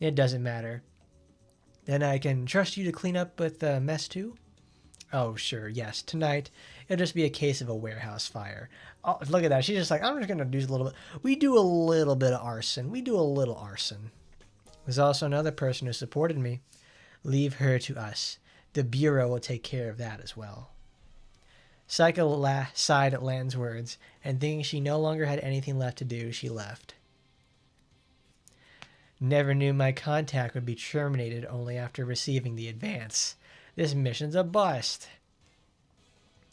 It doesn't matter. Then I can trust you to clean up with the mess too? Oh, sure, yes. Tonight, it'll just be a case of a warehouse fire. Oh, look at that. She's just like, I'm just going to do a little bit. We do a little bit of arson. We do a little arson. There's also another person who supported me. Leave her to us. The Bureau will take care of that as well. Saika sighed at Lan's words, and thinking she no longer had anything left to do, she left. Never knew my contact would be terminated only after receiving the advance. This mission's a bust.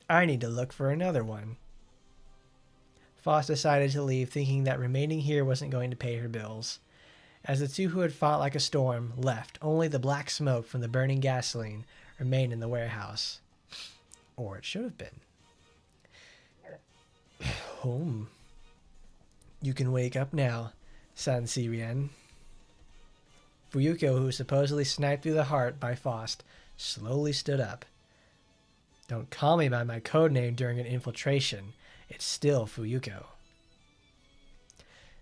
I need to look for another one. Faust decided to leave, thinking that remaining here wasn't going to pay her bills. As the two who had fought like a storm left, only the black smoke from the burning gasoline remained in the warehouse. Or it should have been. Home. You can wake up now, San Sirien. Fuyuko, who was supposedly sniped through the heart by Faust, slowly stood up. Don't call me by my code name during an infiltration. It's still Fuyuko.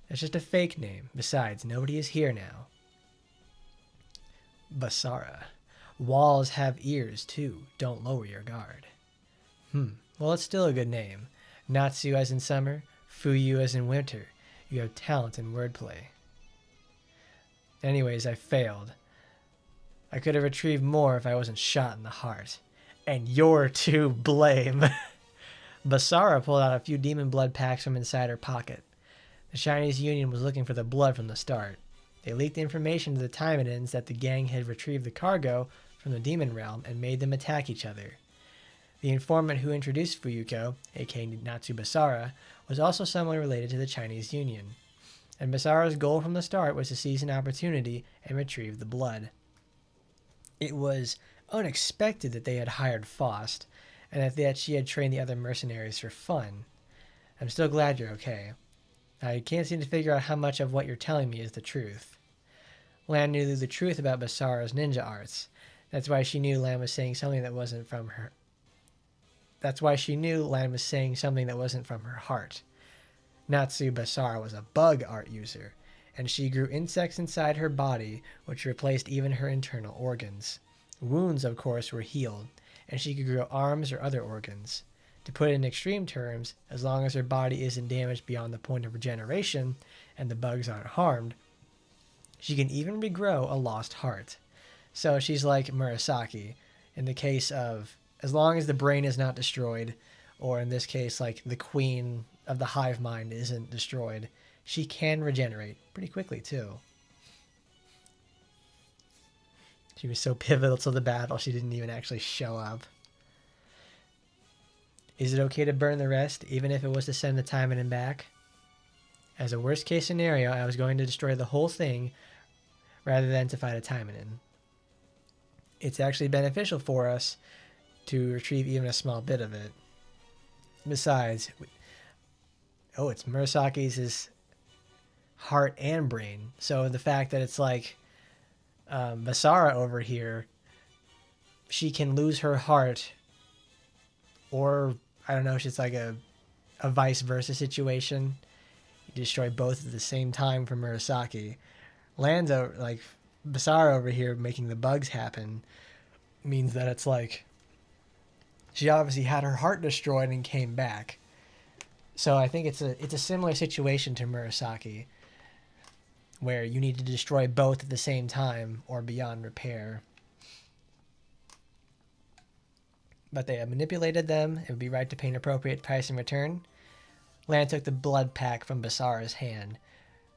That's just a fake name. Besides, nobody is here now. Basara. Walls have ears, too. Don't lower your guard. Well, it's still a good name. Natsu as in summer, Fuyu as in winter. You have talent in wordplay. Anyways, I failed. I could have retrieved more if I wasn't shot in the heart. And you're to blame. Basara pulled out a few demon blood packs from inside her pocket. The Chinese Union was looking for the blood from the start. They leaked information to the Taimanins that the gang had retrieved the cargo from the demon realm and made them attack each other. The informant who introduced Fuyuko, aka Natsu Basara, was also someone related to the Chinese Union. And Basara's goal from the start was to seize an opportunity and retrieve the blood. It was unexpected that they had hired Faust, and that she had trained the other mercenaries for fun. I'm still glad you're okay. I can't seem to figure out how much of what you're telling me is the truth. Lan knew the truth about Basara's ninja arts. That's why she knew Lan was saying something that wasn't from her. That's why she knew Lan was saying something that wasn't from her heart. Natsu Basara was a bug art user, and she grew insects inside her body, which replaced even her internal organs. Wounds, of course, were healed, and she could grow arms or other organs. To put it in extreme terms, as long as her body isn't damaged beyond the point of regeneration, and the bugs aren't harmed, she can even regrow a lost heart. So she's like Murasaki, in the case of, as long as the brain is not destroyed, or in this case, like the queen of the hive mind isn't destroyed, she can regenerate pretty quickly too. She was so pivotal to the battle, she didn't even actually show up. Is it okay to burn the rest, even if it was to send the Taimanin back? As a worst case scenario, I was going to destroy the whole thing rather than to fight a Taimanin. It's actually beneficial for us to retrieve even a small bit of it. Besides, it's Murasaki's heart and brain. So the fact that it's like Basara over here, she can lose her heart, or I don't know if it's like a vice versa situation. You destroy both at the same time for Murasaki. Lanzo, like Basara over here making the bugs happen, means that it's like she obviously had her heart destroyed and came back. So I think it's a similar situation to Murasaki, where you need to destroy both at the same time or beyond repair. But they have manipulated them. It would be right to pay an appropriate price in return. Lan took the blood pack from Basara's hand.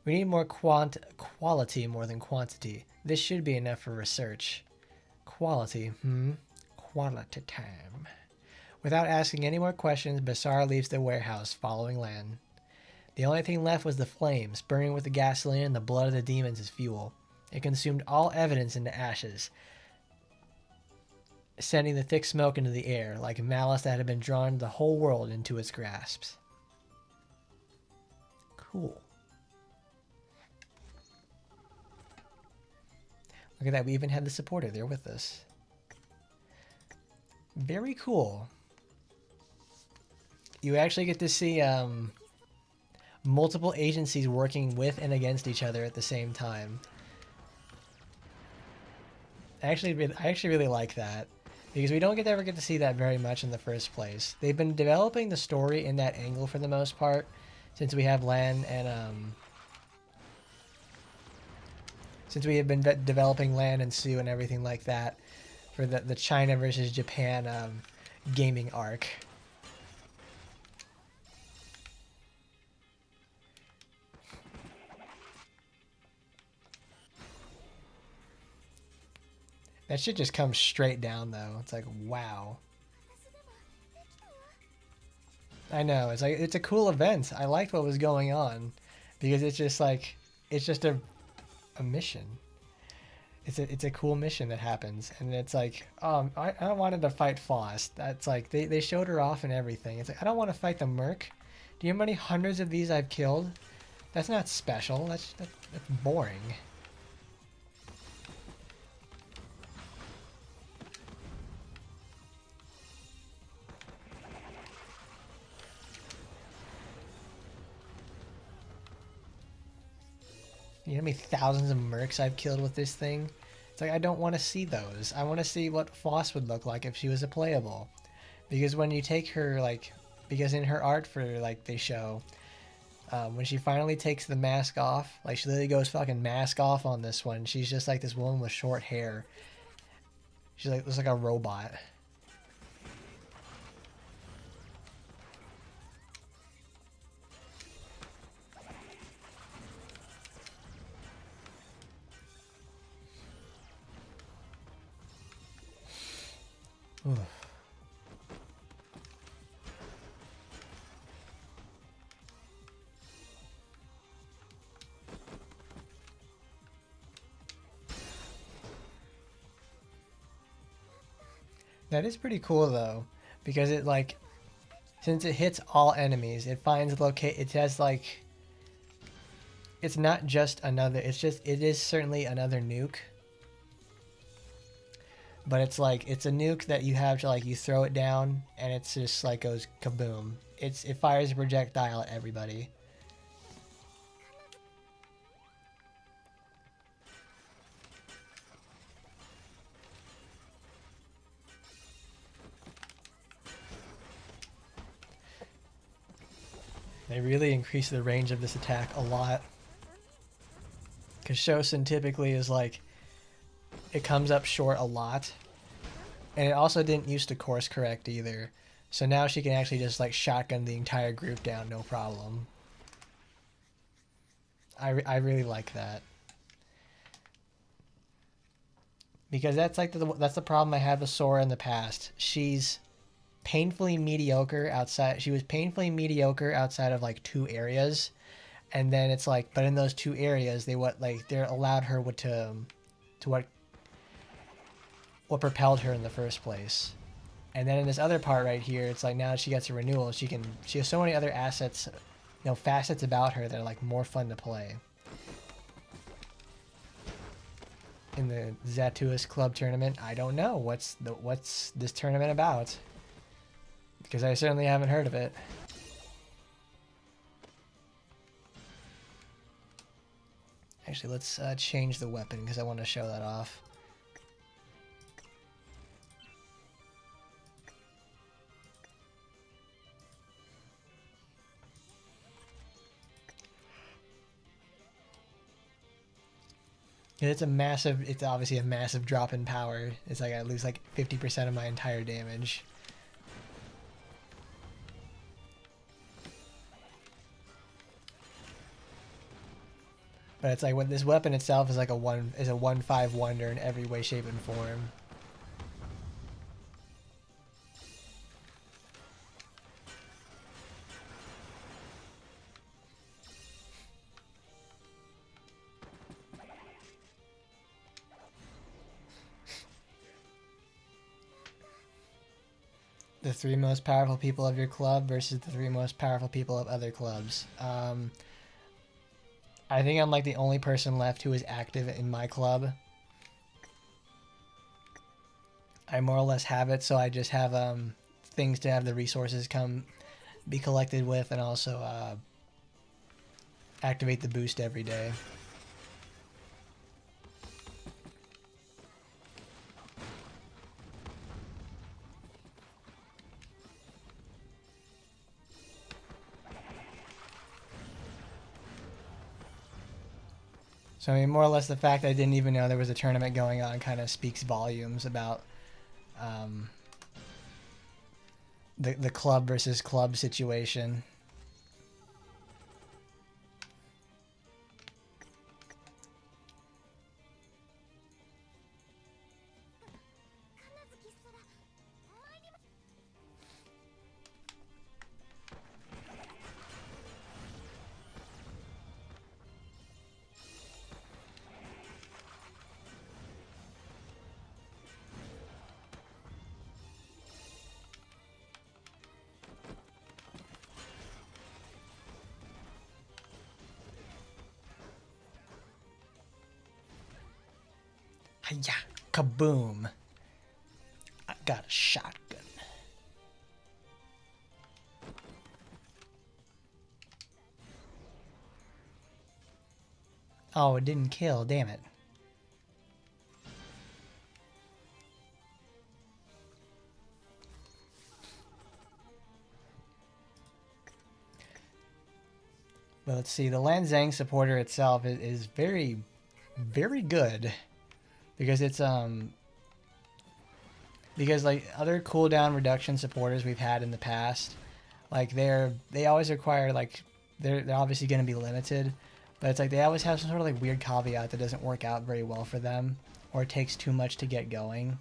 We need more quality more than quantity. This should be enough for research. Quality, Quality time. Without asking any more questions, Basara leaves the warehouse, following Lan. The only thing left was the flames, burning with the gasoline and the blood of the demons as fuel. It consumed all evidence into ashes, sending the thick smoke into the air, like malice that had been drawn the whole world into its grasps. Cool. Look at that, we even had the supporter there with us. Very cool. You actually get to see multiple agencies working with and against each other at the same time. I actually really like that, because we don't ever get to see that very much in the first place. They've been developing the story in that angle for the most part, since we have Lan and since we have been developing Lan and Sue and everything like that for the China versus Japan gaming arc. That shit just comes straight down though. It's like, wow. I know, it's like, it's a cool event. I liked what was going on, because it's just like, it's just a mission. It's a cool mission that happens, and it's like, I wanted to fight Faust. That's like, they showed her off and everything. It's like, I don't want to fight the merc. Do you know how many hundreds of these I've killed? That's not special. That's boring. You know how many thousands of mercs I've killed with this thing? It's like, I don't want to see those. I want to see what Foss would look like if she was a playable. Because when you take her, like, because in her art for, like, they show, when she finally takes the mask off, like, she literally goes fucking mask off on this one. She's just like this woman with short hair. She's like, looks like a robot. Oof. That is pretty cool though, because it like, since it hits all enemies, it finds locate. It has like, it's not just another. It's just it is certainly another nuke, but it's like it's a nuke that you have to like you throw it down and it's just like goes kaboom. It fires a projectile at everybody. They really increase the range of this attack a lot. Because Shosen typically is like, it comes up short a lot. And it also didn't used to course correct either. So now she can actually just like shotgun the entire group down, no problem. I really like that. Because that's like that's the problem I had with Sora in the past. She's painfully mediocre outside. She was painfully mediocre outside of like 2 areas, and then it's like, but in those 2 areas, they're allowed her to what propelled her in the first place. And then in this other part right here, it's like now that she gets a renewal, she has so many other assets, facets about her that are like more fun to play. In the Zatuus Club tournament, I don't know what's this tournament about. Because I certainly haven't heard of it. Actually, let's change the weapon because I want to show that off. It's obviously a massive drop in power. It's like I lose like 50% of my entire damage. But it's like when this weapon itself is like a 1/5 wonder in every way, shape, and form. The 3 most powerful people of your club versus the 3 most powerful people of other clubs. I think I'm like the only person left who is active in my club. I more or less have it, so I just have things to have the resources be collected with, and also activate the boost every day. So I mean, more or less, the fact that I didn't even know there was a tournament going on kind of speaks volumes about the club versus club situation. Yeah, kaboom. I got a shotgun. Oh, it didn't kill, damn it. But let's see, the Lan Zhang supporter itself is very, very good. Because it's, because like other cooldown reduction supporters we've had in the past, like they always require like, they're obviously going to be limited, but it's like they always have some sort of like weird caveat that doesn't work out very well for them, or it takes too much to get going.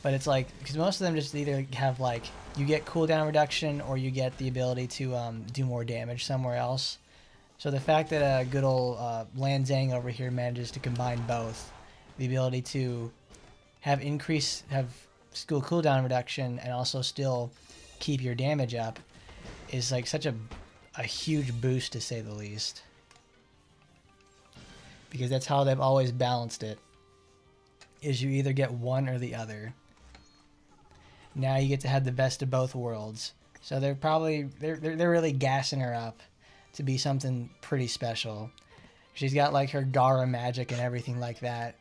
But it's like, because most of them just either have like, you get cooldown reduction or you get the ability to do more damage somewhere else. So the fact that a good old Lan Zhang over here manages to combine both, the ability to have school cooldown reduction and also still keep your damage up, is like such a huge boost, to say the least. Because that's how they've always balanced it, is you either get one or the other. Now you get to have the best of both worlds. So they're really gassing her up to be something pretty special. She's got like her Gara magic and everything like that.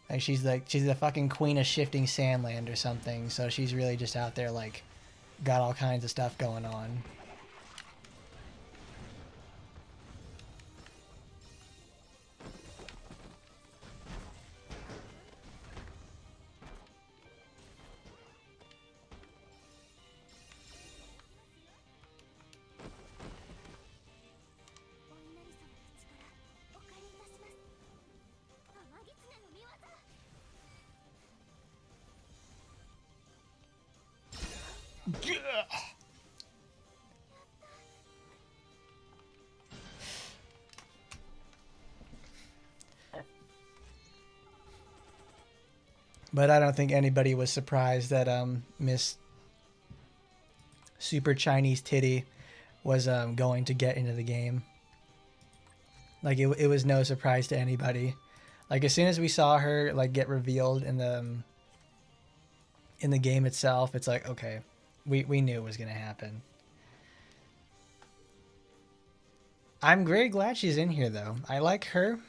Like she's the fucking queen of shifting sandland or something. So she's really just out there like got all kinds of stuff going on. But I don't think anybody was surprised that Miss Super Chinese Titty was going to get into the game. Like it was no surprise to anybody. Like as soon as we saw her like get revealed in the game itself, it's like, okay, we knew it was gonna happen. I'm very glad she's in here though. I like her.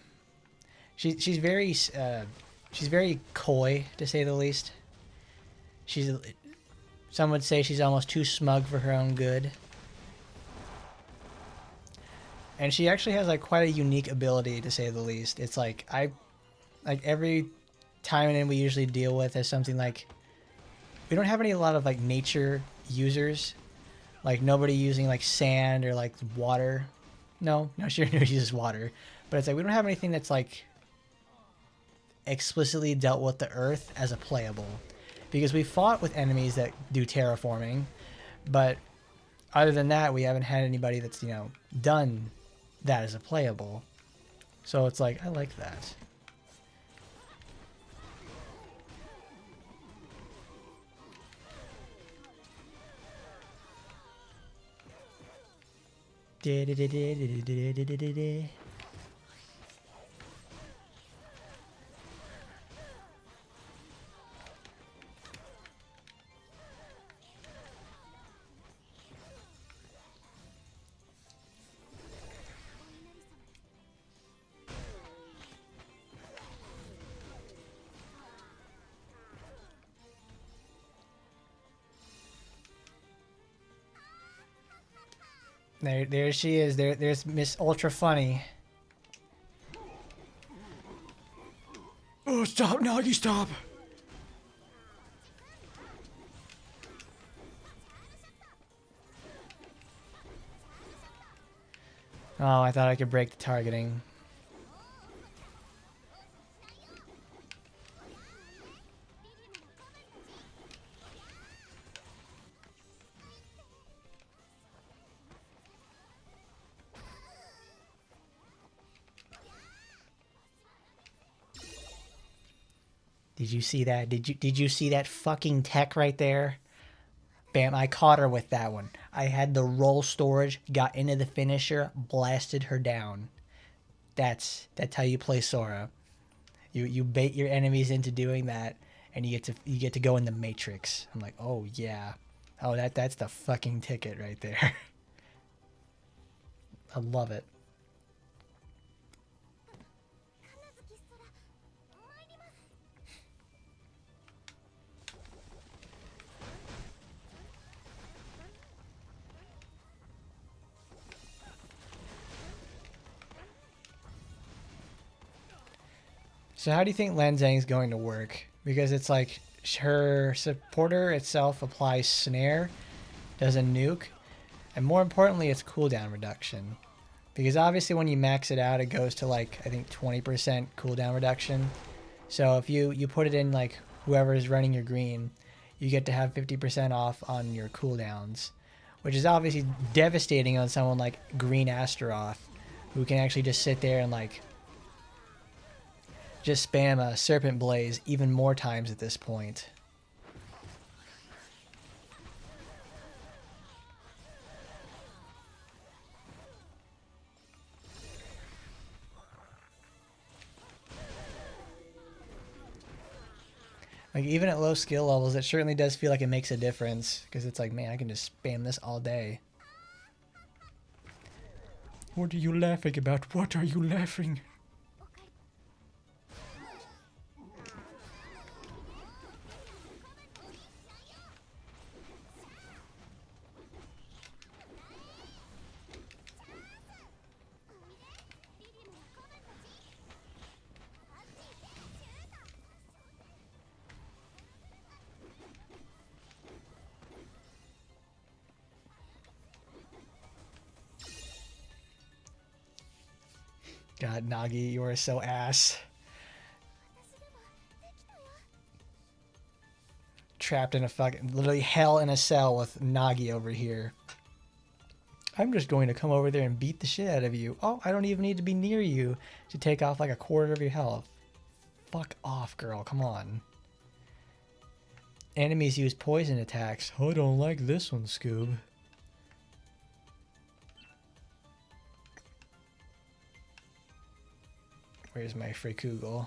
She's very coy, to say the least. Some would say she's almost too smug for her own good. And she actually has like quite a unique ability, to say the least. It's like every Taimanin we usually deal with has something like, we don't have a lot of like nature users. Like nobody using like sand or like water. No, she uses water. But it's like we don't have anything that's like explicitly dealt with the earth as a playable. Because we fought with enemies that do terraforming, but other than that, we haven't had anybody that's, you know, done that as a playable. So it's like, I like that. There she is. There's Miss Ultra Funny. Oh, stop, Nagi, stop! Oh, I thought I could break the targeting. Did you see that? Did you see that fucking tech right there? Bam, I caught her with that one. I had the roll storage, got into the finisher, blasted her down. That's how you play Sora. You bait your enemies into doing that, and you get to go in the Matrix. I'm like, oh yeah, oh that's the fucking ticket right there. I love it. So how do you think Lanzang's going to work? Because it's like her supporter itself applies snare, does a nuke, and more importantly, it's cooldown reduction. Because obviously when you max it out, it goes to like, I think 20% cooldown reduction. So if you put it in like whoever is running your green, you get to have 50% off on your cooldowns, which is obviously devastating on someone like Green Astaroth, who can actually just sit there and like just spam a Serpent Blaze even more times at this point. Like even at low skill levels, it certainly does feel like it makes a difference, because it's like, man, I can just spam this all day. What are you laughing about? What are you laughing? God, Nagi, you are so ass. Trapped in a fucking, literally hell in a cell with Nagi over here. I'm just going to come over there and beat the shit out of you. Oh, I don't even need to be near you to take off like a quarter of your health. Fuck off, girl. Come on. Enemies use poison attacks. Oh, I don't like this one, Scoob. Where's my Frikugel?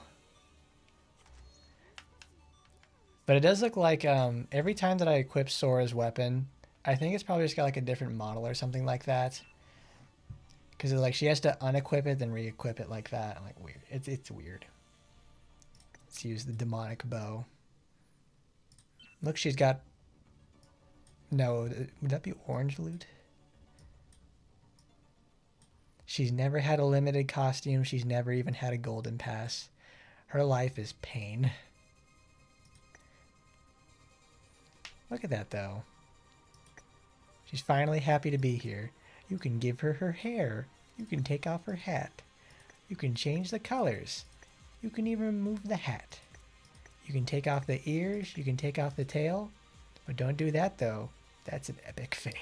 But it does look like every time that I equip Sora's weapon, I think it's probably just got like a different model or something like that. Because like she has to unequip it then re-equip it like that. I'm like, weird. It's weird. Let's use the demonic bow. Look, she's got... No, would that be orange loot? She's never had a limited costume. She's never even had a golden pass. Her life is pain. Look at that, though. She's finally happy to be here. You can give her her hair. You can take off her hat. You can change the colors. You can even remove the hat. You can take off the ears. You can take off the tail. But don't do that, though. That's an epic fail.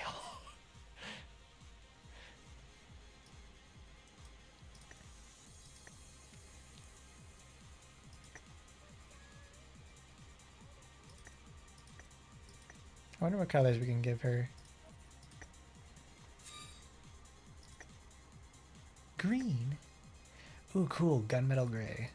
I wonder what colors we can give her. Green? Ooh, cool. Gunmetal gray.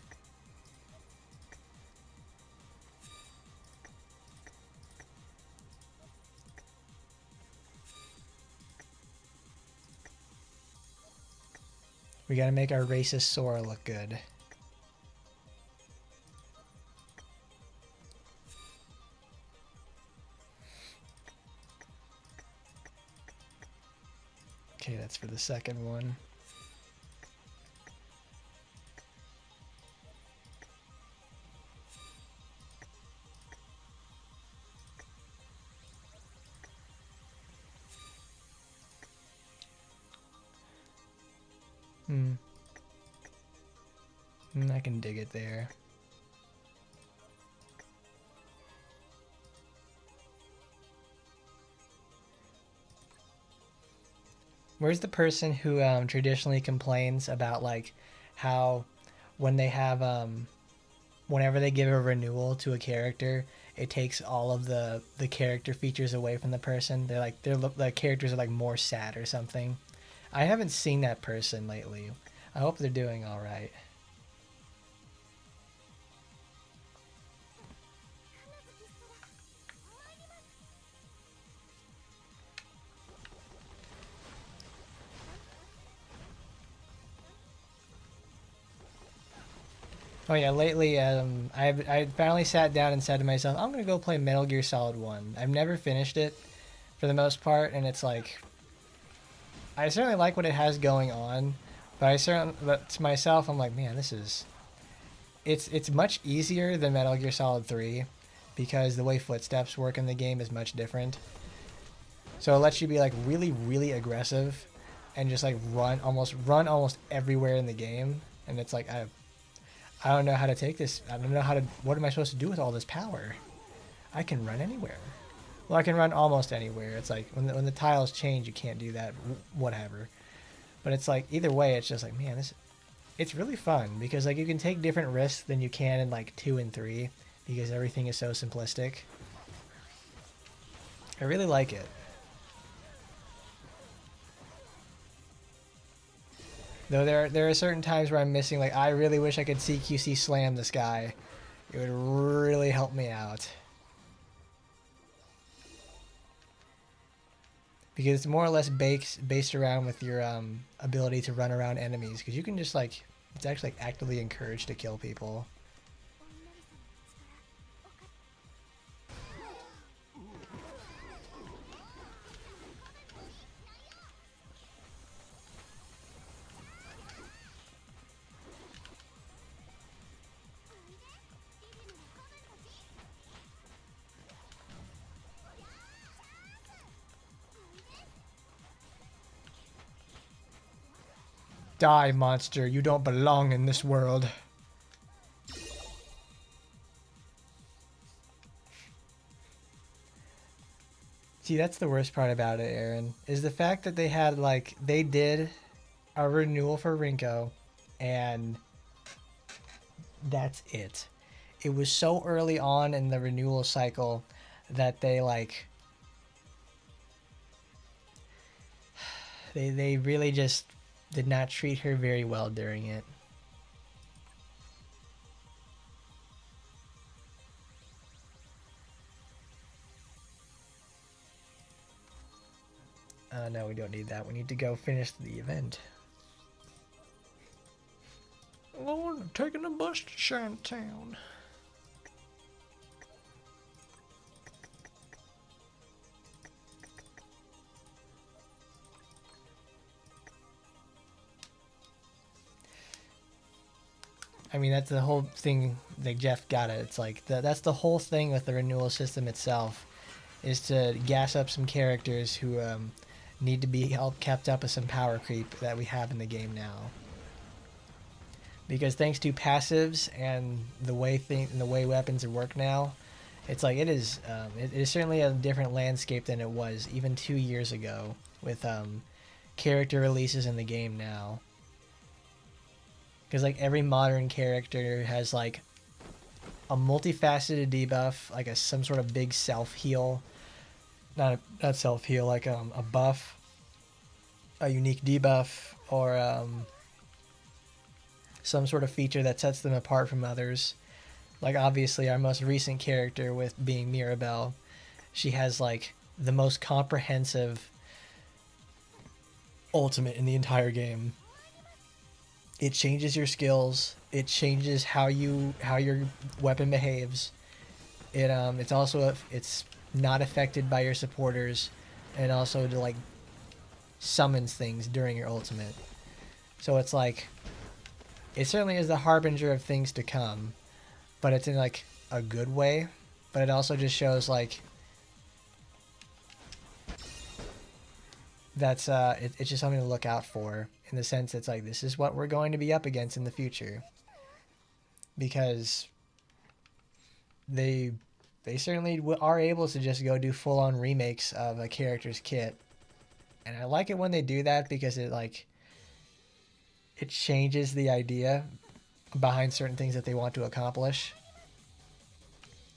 We gotta make our racist Sora look good. Okay, that's for the second one. I can dig it there. Where's the person who traditionally complains about like how when they have whenever they give a renewal to a character, it takes all of the character features away from the person. They're like the characters are like more sad or something. I haven't seen that person lately, I hope they're doing all right. Oh yeah, lately I finally sat down and said to myself, I'm gonna go play Metal Gear Solid 1. I've never finished it for the most part, and it's like I certainly like what it has going on, but to myself I'm like, man, this is it's much easier than Metal Gear Solid 3 because the way footsteps work in the game is much different. So it lets you be like really, really aggressive and just like run almost everywhere in the game. And it's like I don't know how to take this. I don't know how to. What am I supposed to do with all this power? I can run anywhere. Well, I can run almost anywhere. It's like when the tiles change, you can't do that. Whatever. But it's like either way, it's just like, man, it's really fun because like you can take different risks than you can in like 2 and 3 because everything is so simplistic. I really like it. Though there are certain times where I'm missing, like I really wish I could CQC slam this guy. It would really help me out. Because it's more or less based around with your ability to run around enemies. Because you can just like, it's actually like, actively encouraged to kill people. Die, monster. You don't belong in this world. See, that's the worst part about it, Aaron, is the fact that they had, like, they did a renewal for Rinko, and that's it. It was so early on in the renewal cycle that they, like, they really just did not treat her very well during it. No, we don't need that. We need to go finish the event. Oh, I'm taking a bus to Shantown. I mean, that's the whole thing. Like Jeff got it. It's like that's the whole thing with the renewal system itself, is to gas up some characters who need to be kept up with some power creep that we have in the game now. Because thanks to passives and the way weapons work now, it's like it is certainly a different landscape than it was even 2 years ago with character releases in the game now. Because like every modern character has like a multifaceted debuff, like some sort of big self heal, not self heal, like a buff, a unique debuff, or some sort of feature that sets them apart from others. Like obviously our most recent character with being Mirabelle, she has like the most comprehensive ultimate in the entire game. It changes your skills. It changes how your weapon behaves. It's not affected by your supporters, and also to like summons things during your ultimate. So it's like it certainly is the harbinger of things to come, but it's in like a good way. But it also just shows like that's it's just something to look out for, in the sense it's like this is what we're going to be up against in the future, because they certainly are able to just go do full-on remakes of a character's kit, and I like it when they do that because it changes the idea behind certain things that they want to accomplish,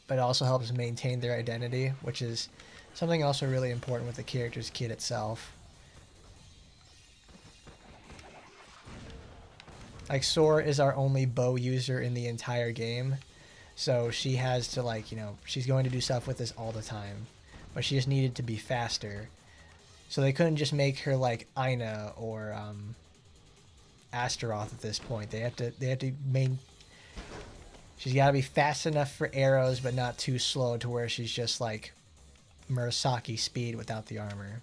but it also helps maintain their identity, which is something also really important with the character's kit itself. Like, Sora is our only bow user in the entire game. So she has to, like, you know, she's going to do stuff with this all the time. But she just needed to be faster. So they couldn't just make her like Aina or Astaroth at this point. They have to main. She's got to be fast enough for arrows, but not too slow to where she's just like Murasaki speed without the armor.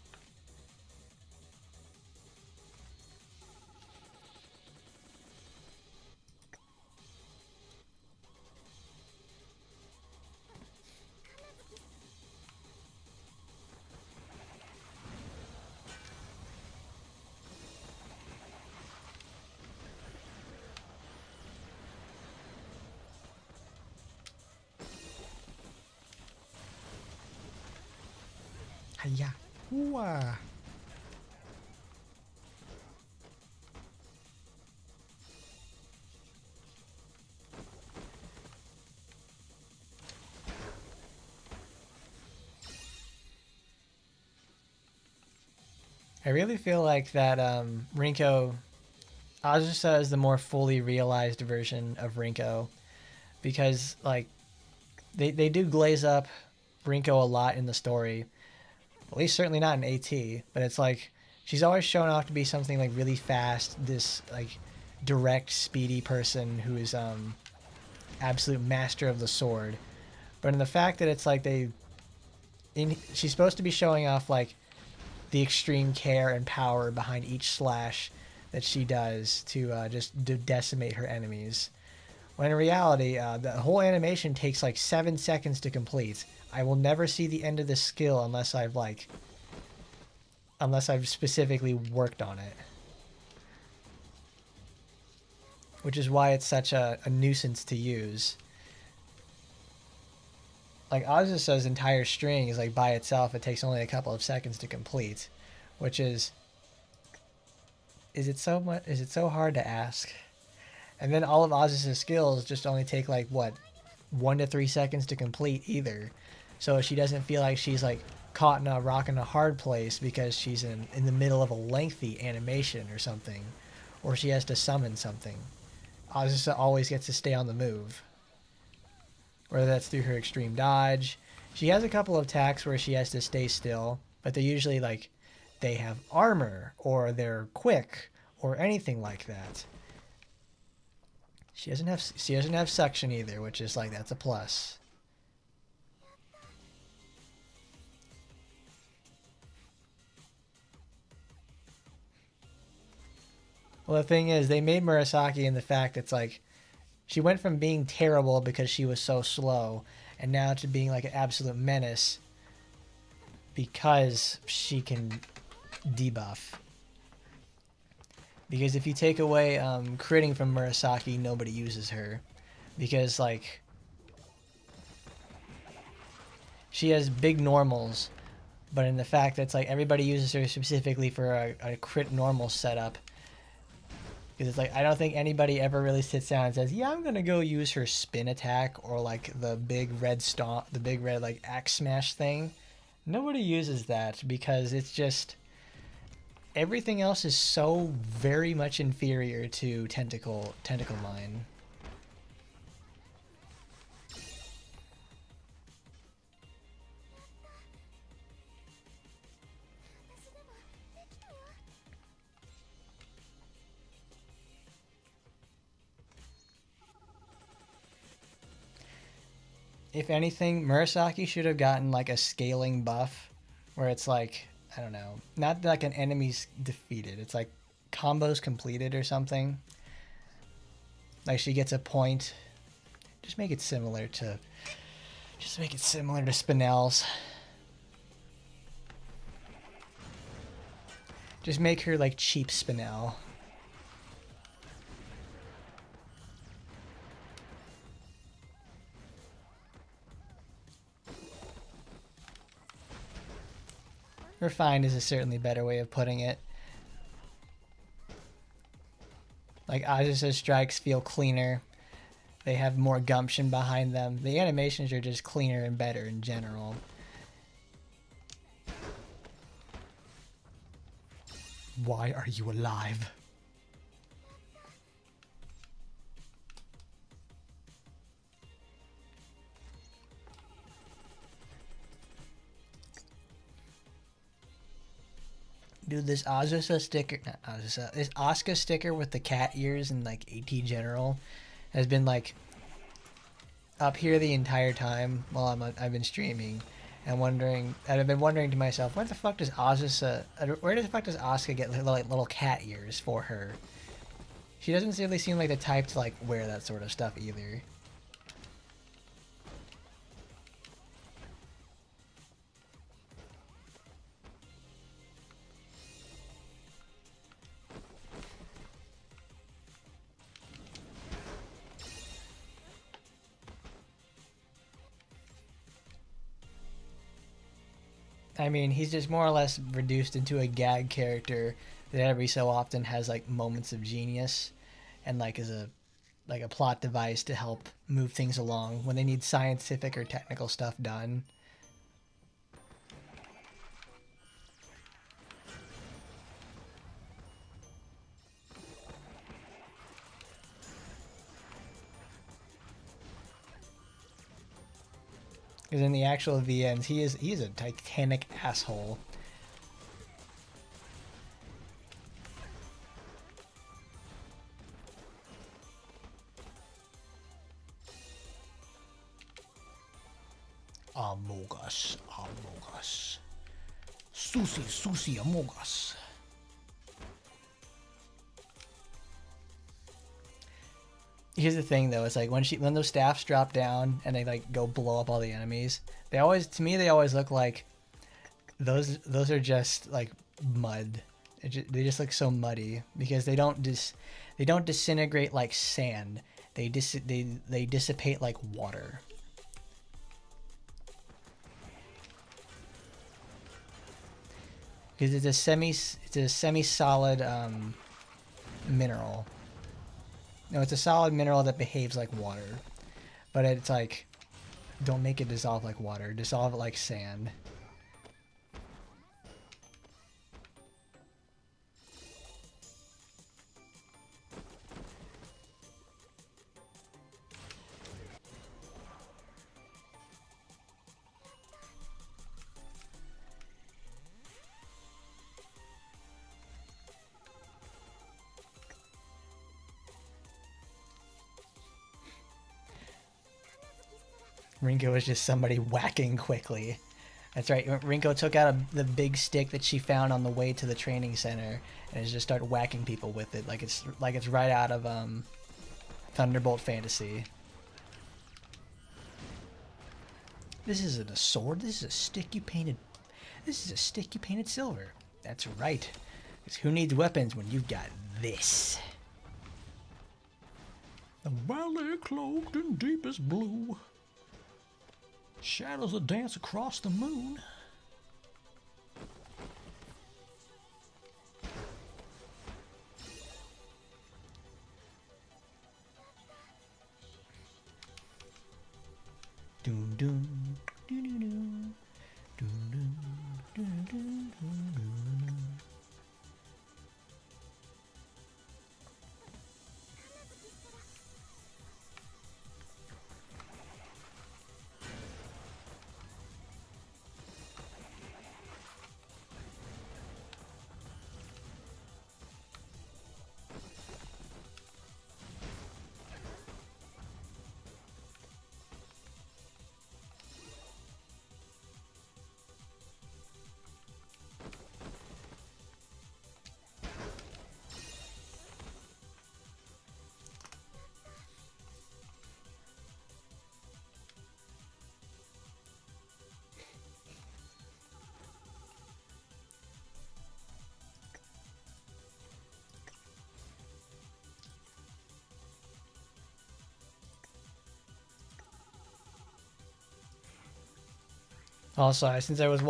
Hiya. Ooh-ah. I really feel like that Rinko Azusa is the more fully realized version of Rinko, because like they do glaze up Rinko a lot in the story. At least certainly not in AT, but it's like she's always shown off to be something like really fast, this like direct, speedy person who is absolute master of the sword. But in the fact that it's like she's supposed to be showing off like the extreme care and power behind each slash that she does to just decimate her enemies. When in reality, the whole animation takes like 7 seconds to complete. I will never see the end of this skill unless I've specifically worked on it. Which is why it's such a nuisance to use. Like Azusa's entire string is like by itself, it takes only a couple of seconds to complete, which is it so hard to ask? And then all of Azusa's skills just only take like what, 1 to 3 seconds to complete either. So she doesn't feel like she's like caught in a rock and a hard place because she's in the middle of a lengthy animation or something, or she has to summon something. Azusa always gets to stay on the move. Whether that's through her extreme dodge. She has a couple of attacks where she has to stay still, but they're usually like they have armor or they're quick or anything like that. She doesn't have suction either, which is like that's a plus. Well, the thing is, they made Murasaki in the fact it's like she went from being terrible because she was so slow, and now to being like an absolute menace because she can debuff. Because if you take away critting from Murasaki, nobody uses her. Because like she has big normals, but in the fact that it's like everybody uses her specifically for a crit normal setup. Because it's like I don't think anybody ever really sits down and says, "Yeah, I'm gonna go use her spin attack or like the big red stomp, the big red like axe smash thing." Nobody uses that because it's just everything else is so very much inferior to Tentacle Mine. If anything, Murasaki should have gotten like a scaling buff where it's like, I don't know, not like an enemy's defeated. It's like combos completed or something. Like she gets a point. Just make it similar to Spinel's. Just make her like cheap Spinel. Refined is a certainly better way of putting it. Like Azusa's strikes feel cleaner. They have more gumption behind them. The animations are just cleaner and better in general. Why are you alive? Dude, this Azusa sticker, not Azusa, this Asuka sticker with the cat ears and like AT General has been like up here the entire time while I've been streaming, and I've been wondering to myself, where the fuck does Asuka get like little cat ears for her? She doesn't really seem like the type to like wear that sort of stuff either. I mean, he's just more or less reduced into a gag character that every so often has like moments of genius, and like is a plot device to help move things along when they need scientific or technical stuff done. Because in the actual VNs, he's a titanic asshole. Amogus, Amogus. Susie, Amogus. Here's the thing though, it's like when those staffs drop down and they like go blow up all the enemies, they always look like those are just like mud. They just look so muddy because they don't disintegrate like sand. They dissipate like water. Because it's a semi-solid mineral. No, it's a solid mineral that behaves like water, but it's like, don't make it dissolve like water. Dissolve it like sand. Rinko is just somebody whacking quickly. That's right. Rinko took out the big stick that she found on the way to the training center and just started whacking people with it, like it's right out of Thunderbolt Fantasy. This isn't a sword. This is a stick you painted. This is a stick you painted silver. That's right. Because who needs weapons when you've got this? The valley cloaked in deepest blue. Shadows that dance across the moon. Doom doom doo doo doo doom doom doo doo doo. Also, since I was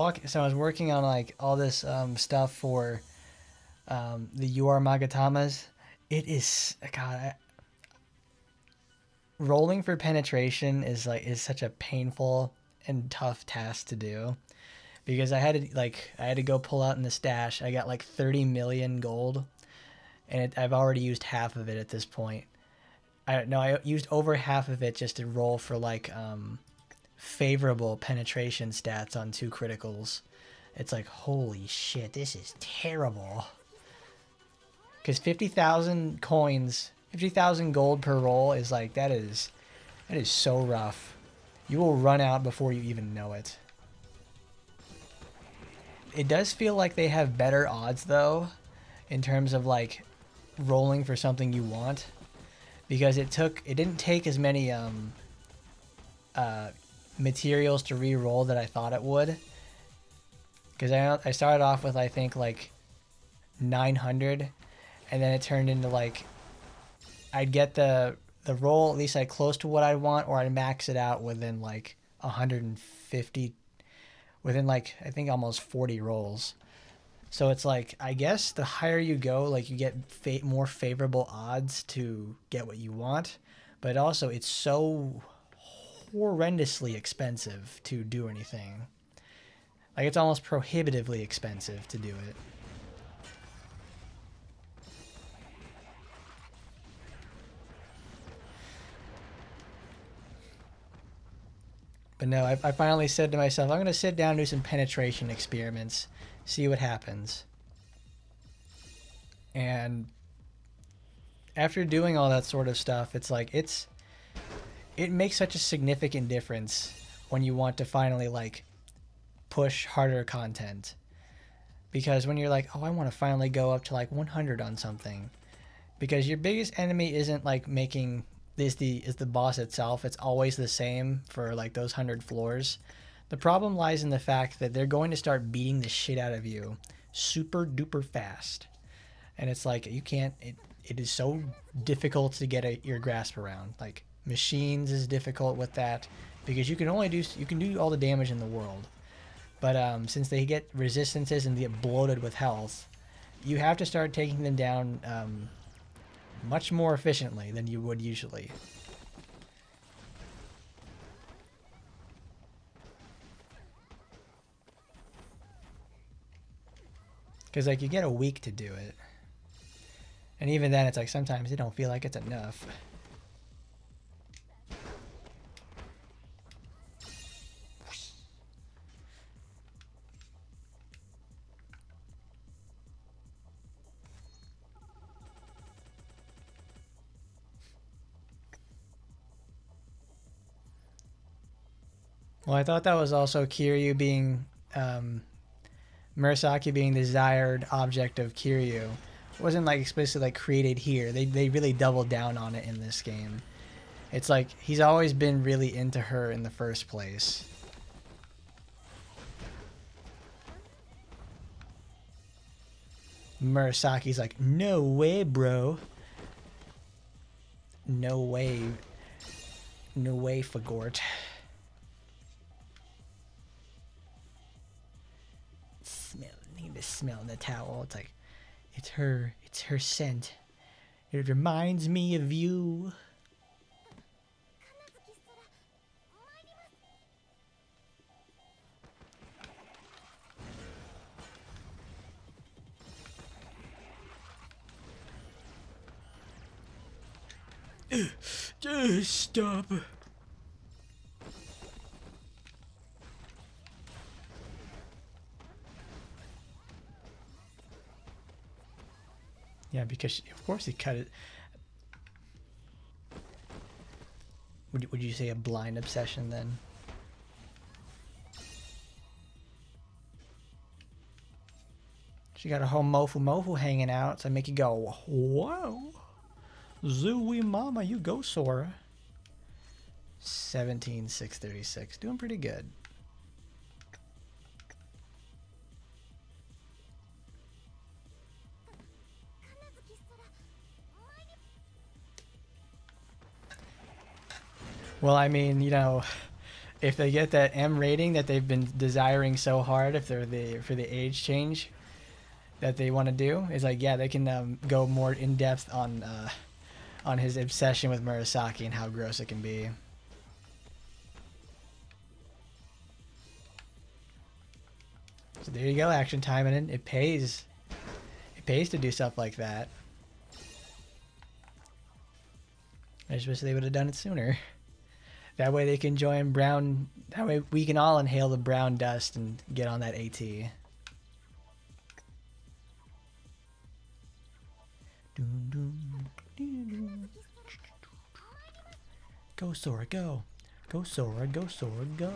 working on like all this stuff for the UR Magatamas. It is, God, rolling for penetration is such a painful and tough task to do, because I had to go pull out in the stash. I got like 30 million gold, and I've already used half of it at this point. I used over half of it just to roll for like favorable penetration stats on 2 criticals. It's like, holy shit, this is terrible. Because 50,000 coins, 50,000 gold per roll is like, that is so rough. You will run out before you even know it. It does feel like they have better odds though, in terms of like rolling for something you want, because it didn't take as many materials to re-roll that I thought it would. Because I started off with, I think, like 900, and then it turned into like I'd get the roll at least like close to what I want, or I'd max it out within like 150, within like I think almost 40 rolls. So it's like, I guess the higher you go, like you get more favorable odds to get what you want, but also it's so horrendously expensive to do anything. Like, it's almost prohibitively expensive to do it. But no, I finally said to myself, I'm going to sit down and do some penetration experiments, see what happens. And after doing all that sort of stuff, it's like, it makes such a significant difference when you want to finally, like, push harder content. Because when you're like, oh, I want to finally go up to like 100 on something, because your biggest enemy isn't like making is the boss itself. It's always the same for like those 100 floors. The problem lies in the fact that they're going to start beating the shit out of you super duper fast, and it's like you can't. It is so difficult to get your grasp around. Like, machines is difficult with that, because you can do all the damage in the world. But since they get resistances and get bloated with health, you have to start taking them down much more efficiently than you would usually. Because like you get a week to do it. And even then it's like sometimes it don't feel like it's enough. Well, I thought that was also Kiryu being, Murasaki being the desired object of Kiryu. It wasn't like explicitly like created here. They really doubled down on it in this game. It's like he's always been really into her in the first place. Murasaki's like, no way, bro. No way. No way, Fagort. Smell in the towel. It's like, it's her scent. It reminds me of you. Just stop. Yeah, because of course he cut it. Would you say a blind obsession then? She got a whole mofu hanging out, so I make you go, whoa. Zooey mama, you go, Sora. 17,636. Doing pretty good. Well, I mean, you know, if they get that M rating that they've been desiring so hard, if they're for the age change that they want to do, is like, yeah, they can go more in depth on his obsession with Murasaki and how gross it can be. So there you go, Action Taimanin. It pays. It pays to do stuff like that. I just wish they would have done it sooner. That way they can join brown. That way we can all inhale the brown dust and get on that AT. Go, Sora, go. Go, Sora, go, Sora, go.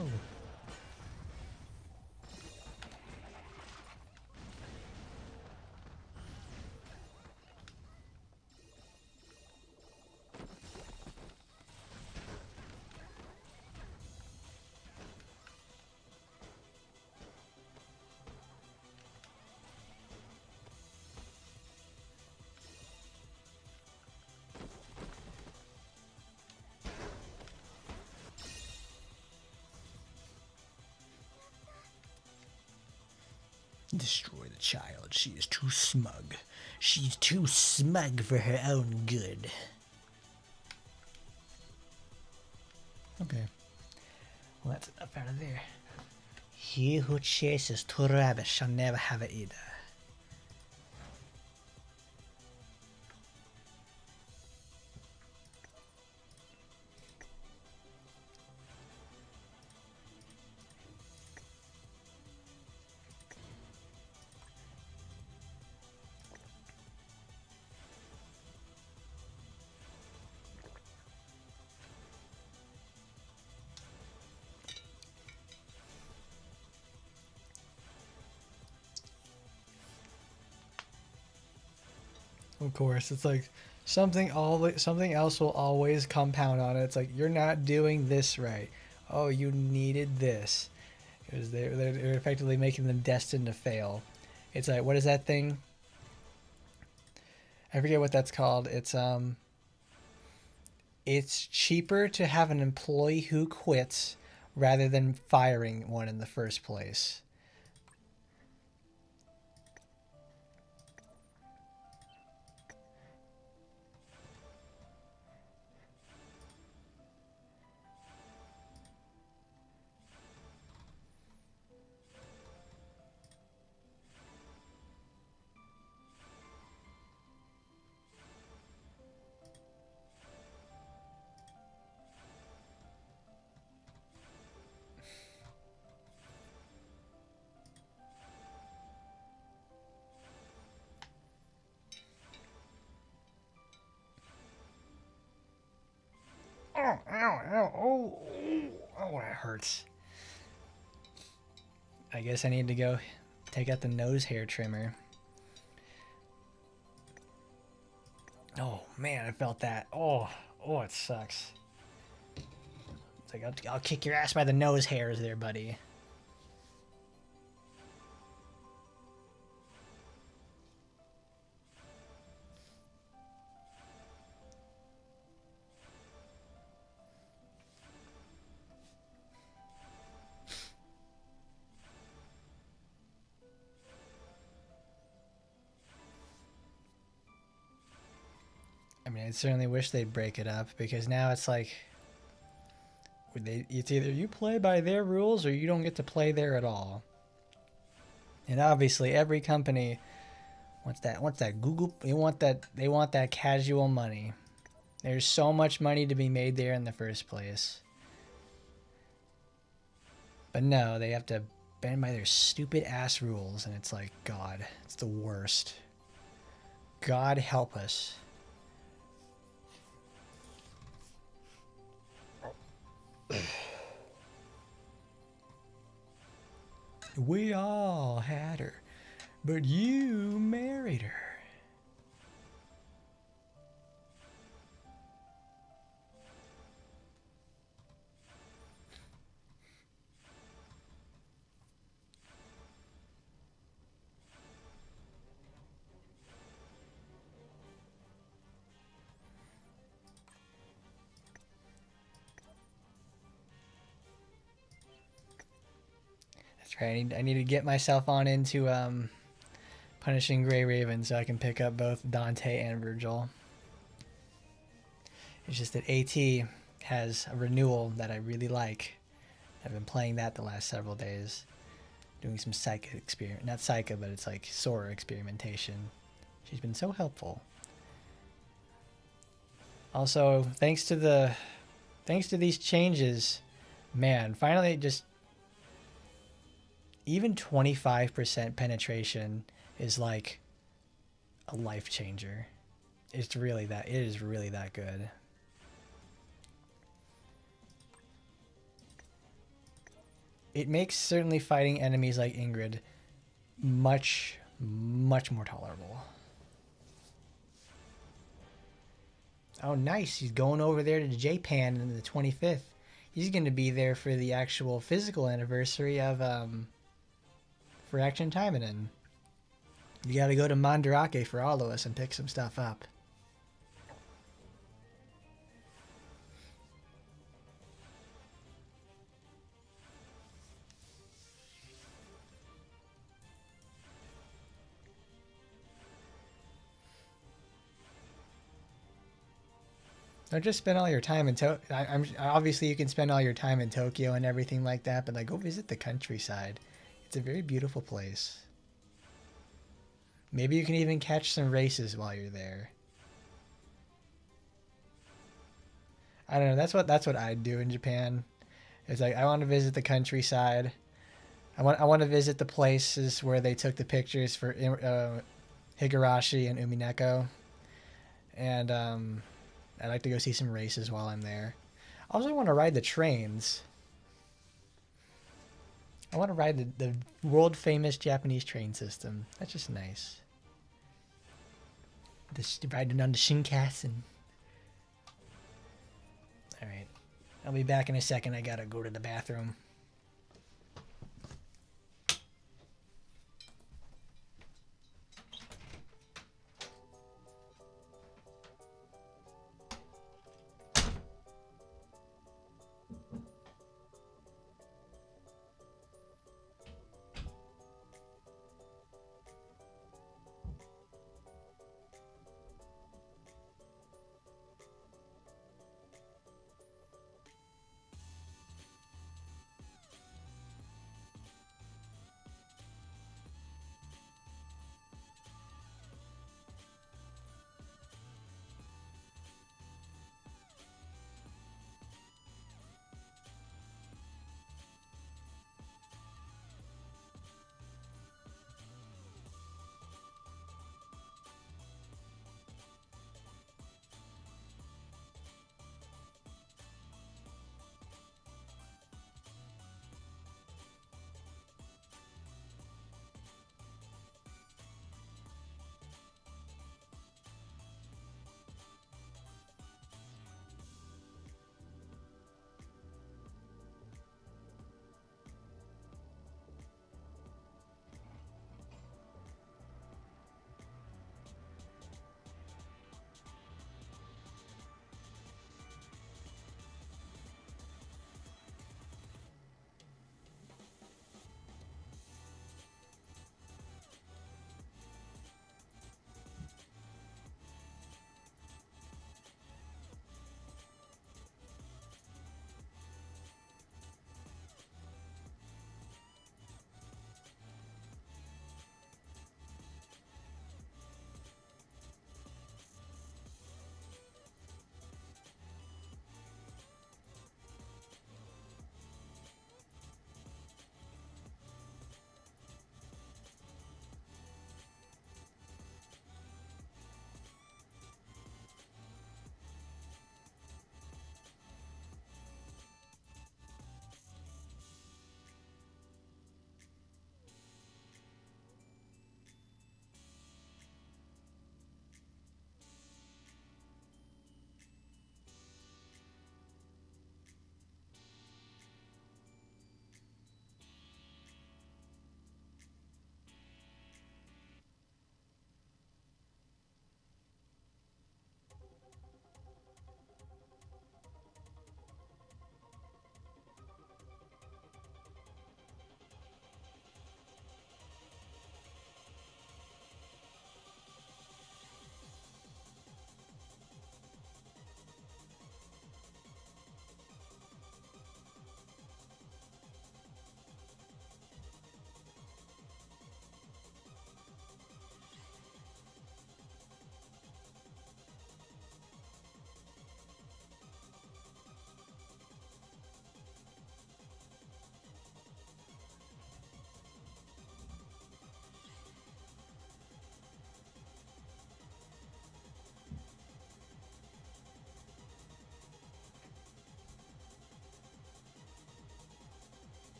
Destroy the child. She is too smug. She's too smug for her own good. Okay. Well, that's enough out of there. He who chases two rabbits shall never have it either. Of course, it's like something else will always compound on it. It's like you're not doing this right. Oh, you needed this. It was they're effectively making them destined to fail. It's like, what is that thing? I forget what that's called. It's cheaper to have an employee who quits rather than firing one in the first place. Ow, ow, ow, oh, oh, that hurts. I guess I need to go take out the nose hair trimmer. Oh, man, I felt that. Oh, it sucks. It's like, I'll kick your ass by the nose hairs there, buddy. I mean, I certainly wish they'd break it up, because now it's like it's either you play by their rules or you don't get to play there at all. And obviously, every company wants that Google. They want that casual money. There's so much money to be made there in the first place. But no, they have to bend by their stupid ass rules, and it's like, God, it's the worst. God help us. We all had her, but you married her. That's right. I need to get myself on into Punishing Grey Raven so I can pick up both Dante and Virgil. It's just that AT has a renewal that I really like. I've been playing that the last several days. Doing some Psycho experiment. Not Psycho, but it's like Sora experimentation. She's been so helpful. Also, thanks to these changes, man, finally just even 25% penetration is like a life changer. It's really that. It is really that good. It makes certainly fighting enemies like Ingrid much, much more tolerable. Oh, nice. He's going over there to Japan on the 25th. He's going to be there for the actual physical anniversary of for Action Taimanin. You got to go to Mandarake for all of us and pick some stuff up. Don't just spend all your time in I'm obviously you can spend all your time in Tokyo and everything like that, but like go visit the countryside. It's a very beautiful place. Maybe you can even catch some races while you're there. I don't know. That's what I'd do in Japan. It's like I want to visit the countryside. I want to visit the places where they took the pictures for Higurashi and Umineko, and I'd like to go see some races while I'm there. Also, I want to ride the trains. I want to ride the world famous Japanese train system. That's just nice. Riding on the Shinkansen. All right, I'll be back in a second. I gotta go to the bathroom.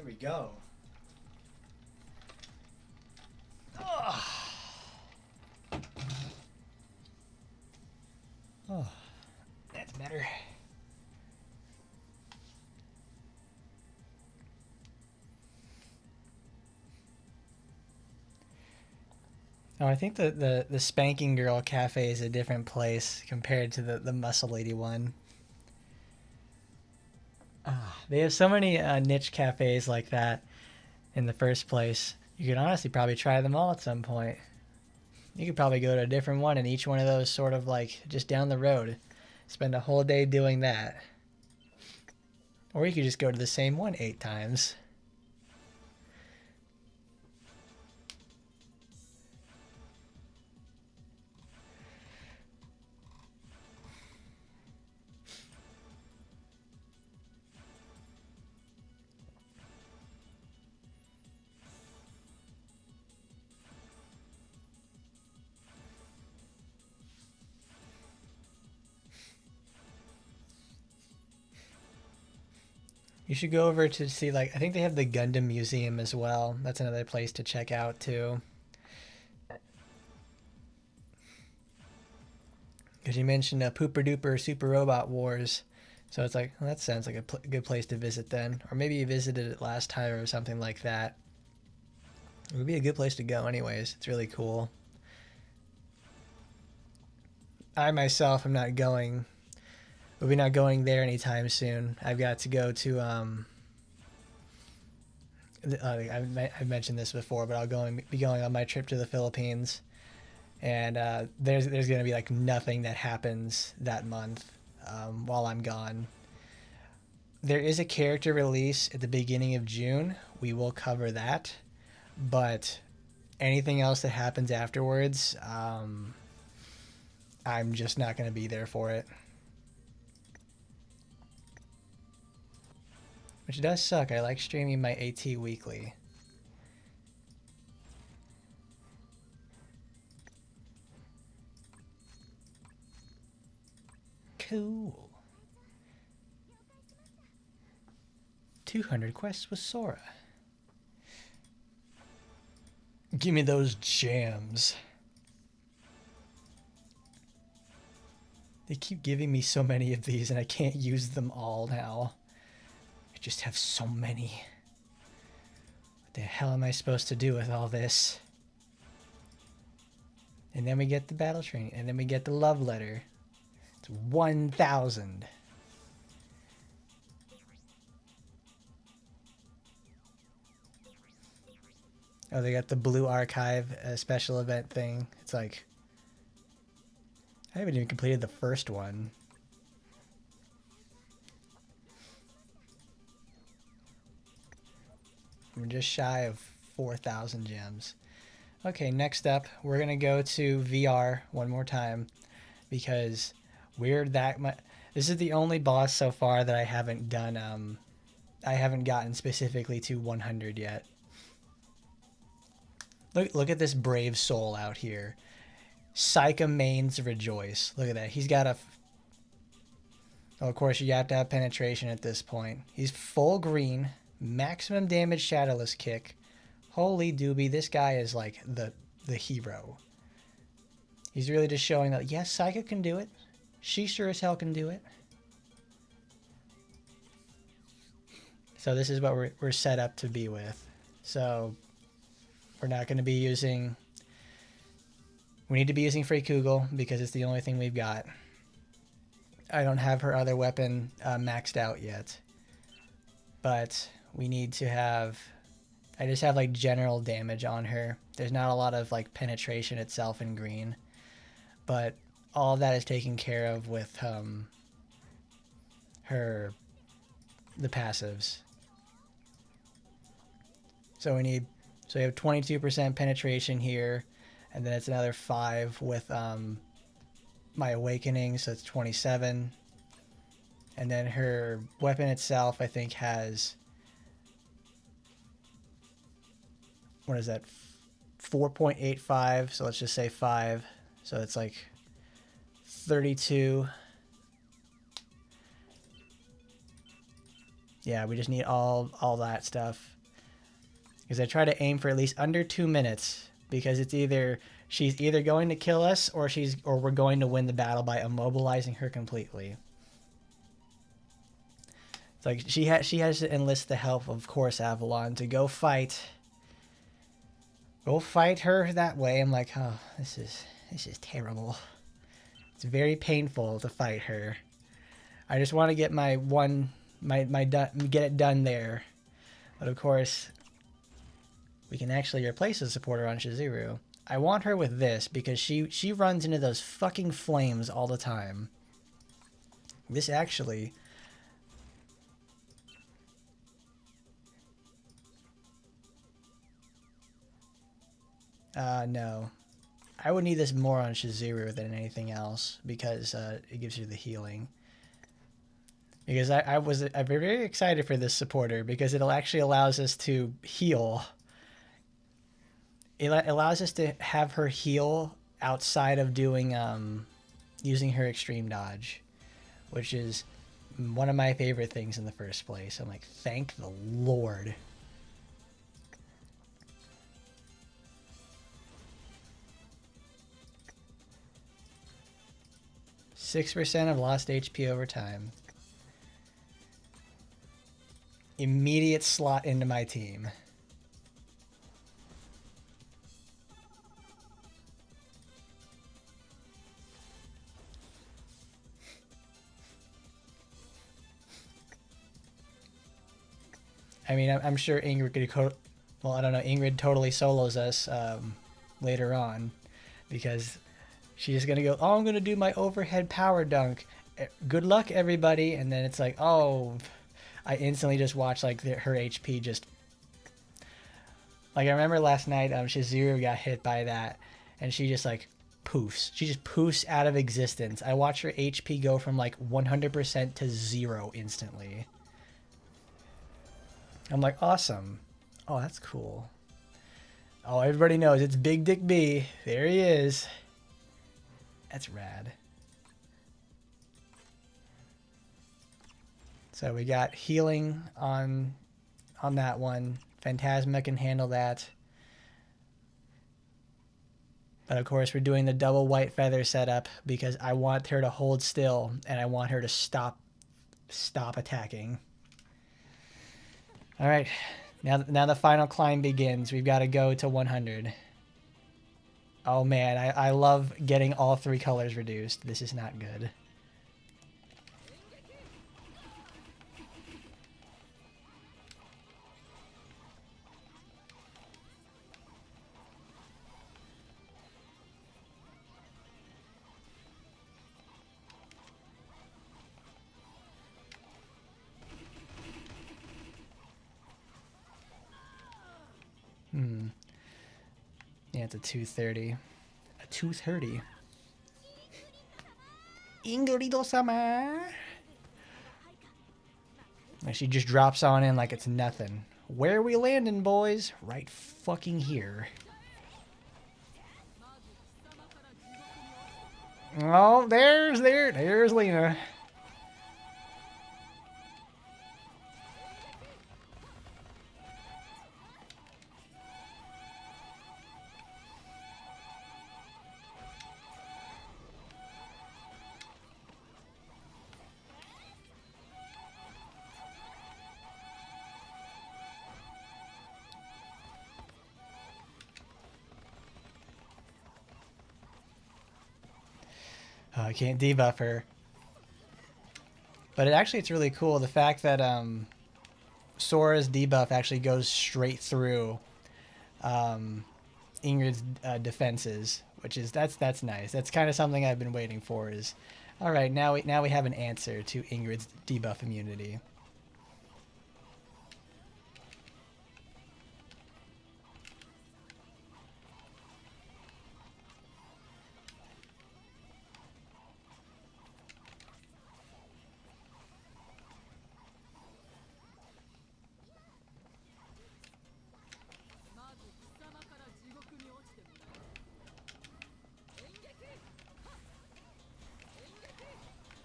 Here we go. Oh. Oh, that's better. Oh, I think the Spanking Girl Cafe is a different place compared to the Muscle Lady one. They have so many niche cafes like that in the first place. You could honestly probably try them all at some point. You could probably go to a different one in each one of those, sort of like just down the road. Spend a whole day doing that. Or you could just go to the same one 8 times. You should go over to see, like, I think they have the Gundam Museum as well. That's another place to check out, too. Because you mentioned Pooper Duper Super Robot Wars. So it's like, well, that sounds like a good place to visit then. Or maybe you visited it last time or something like that. It would be a good place to go anyways. It's really cool. I myself am not going. We'll be not going there anytime soon. I've got to go to I've mentioned this before, but be going on my trip to the Philippines, and there's going to be like nothing that happens that month while I'm gone. There is a character release at the beginning of June. We will cover that, but anything else that happens afterwards, I'm just not going to be there for it. Which does suck. I like streaming my AT weekly. Cool. 200 quests with Sora. Give me those gems. They keep giving me so many of these and I can't use them all now. I just have so many. What the hell am I supposed to do with all this? And then we get the battle training, and then we get the love letter. It's 1,000. Oh, they got the Blue Archive special event thing. It's like, I haven't even completed the first one. We're just shy of 4,000 gems. Okay, next up, we're going to go to VR one more time because we're that much. This is the only boss so far that I haven't done. I haven't gotten specifically to 100 yet. Look at this brave soul out here. Psychomanes rejoice. Look at that. He's got a... Oh, of course, you have to have penetration at this point. He's full green. Maximum damage shadowless kick. Holy doobie, this guy is like the hero. He's really just showing that, yes, Psycho can do it. She sure as hell can do it. So this is what we're set up to be with. So we're not going to be using... We need to be using Frey Kugel because it's the only thing we've got. I don't have her other weapon maxed out yet. But we need to have... I just have like general damage on her. There's not a lot of like penetration itself in green. But all of that is taken care of with the passives. So we have 22% penetration here. And then it's another 5 with my awakening, so it's 27. And then her weapon itself, I think, has... What is that? 4.85, so let's just say 5. So it's like 32. Yeah, we just need all that stuff. Because I try to aim for at least under 2 minutes, because it's either she's either going to kill us or we're going to win the battle by immobilizing her completely. It's like she has to enlist the help, of course, Avalon, to go fight her that way. I'm like, oh, this is terrible. It's very painful to fight her. I just want to get get it done there. But of course, we can actually replace the supporter on Shizuru. I want her with this because she runs into those fucking flames all the time. This actually... no. I would need this more on Shizuru than anything else because it gives you the healing. Because I'm very excited for this supporter because it actually allows us to heal. It allows us to have her heal outside of doing using her extreme dodge, which is one of my favorite things in the first place. I'm like, thank the Lord. %6 of lost HP over time. Immediate slot into my team. I mean, I'm sure Ingrid could... Well, I don't know. Ingrid totally solos us later on because she's going to go, oh, I'm going to do my overhead power dunk. Good luck, everybody. And then it's like, oh... I instantly just watched like her HP just... Like I remember last night, Shizuru got hit by that, and she just like poofs. She just poofs out of existence. I watched her HP go from like 100% to 0 instantly. I'm like, awesome. Oh, that's cool. Oh, everybody knows it's Big Dick B. There he is. That's rad. So we got healing on that one. Phantasma can handle that. But of course we're doing the double white feather setup because I want her to hold still and I want her to stop attacking. All right. Now the final climb begins. We've got to go to 100. Oh man, I love getting all 3 colors reduced. This is not good. Yeah, it's a 230. A 230. Ingrido-sama! And she just drops on in like it's nothing. Where are we landing, boys? Right fucking here. Oh, there's Lena. Oh, I can't debuff her. But it's really cool. The fact that Sora's debuff actually goes straight through Ingrid's defenses, which is that's nice. That's kind of something I've been waiting for. Is all right. Now we have an answer to Ingrid's debuff immunity.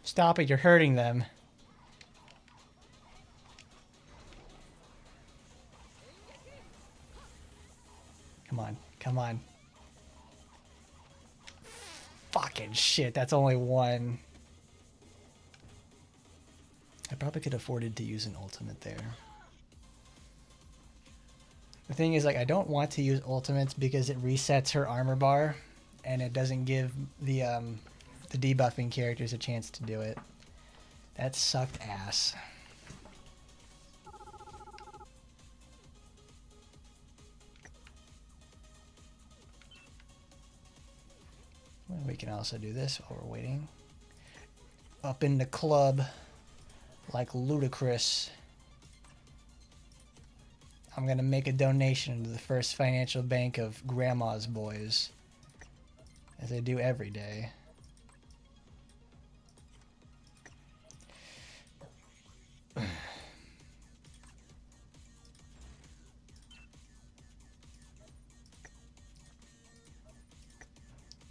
Stop it, you're hurting them. Come on. Come on. Fucking shit. That's only one. I probably could have afforded to use an ultimate there. The thing is, like, I don't want to use ultimates because it resets her armor bar, and it doesn't give the debuffing characters a chance to do it. That sucked ass. Well, we can also do this while we're waiting. Up in the club, like ludicrous. I'm gonna make a donation to the First Financial Bank of Grandma's Boys, as I do every day.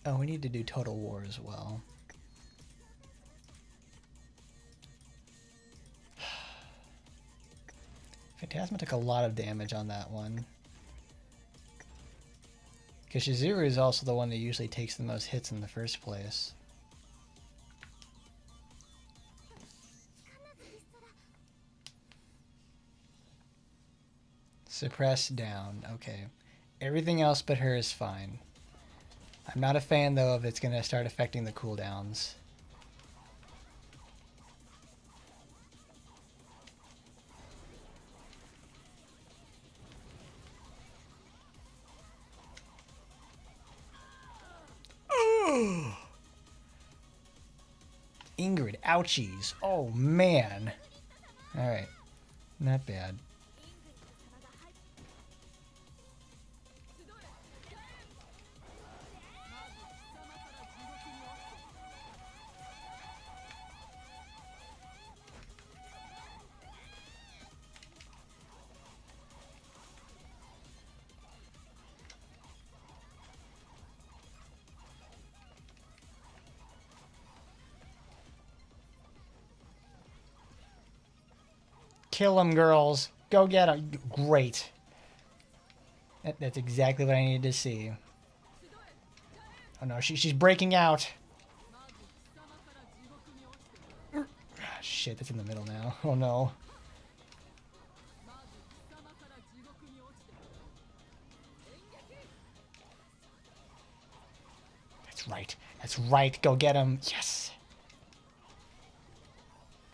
Oh, we need to do Total War as well. Phantasma took a lot of damage on that one. Because Shizuru is also the one that usually takes the most hits in the first place. Suppress down. Okay. Everything else but her is fine. I'm not a fan, though, if it's going to start affecting the cooldowns. Ingrid, ouchies. Oh, man. Alright. Not bad. Kill them, girls. Go get them. Great. That's exactly what I needed to see. Oh no, she's breaking out. Shit, that's in the middle now. Oh no. That's right. That's right. Go get him. Yes.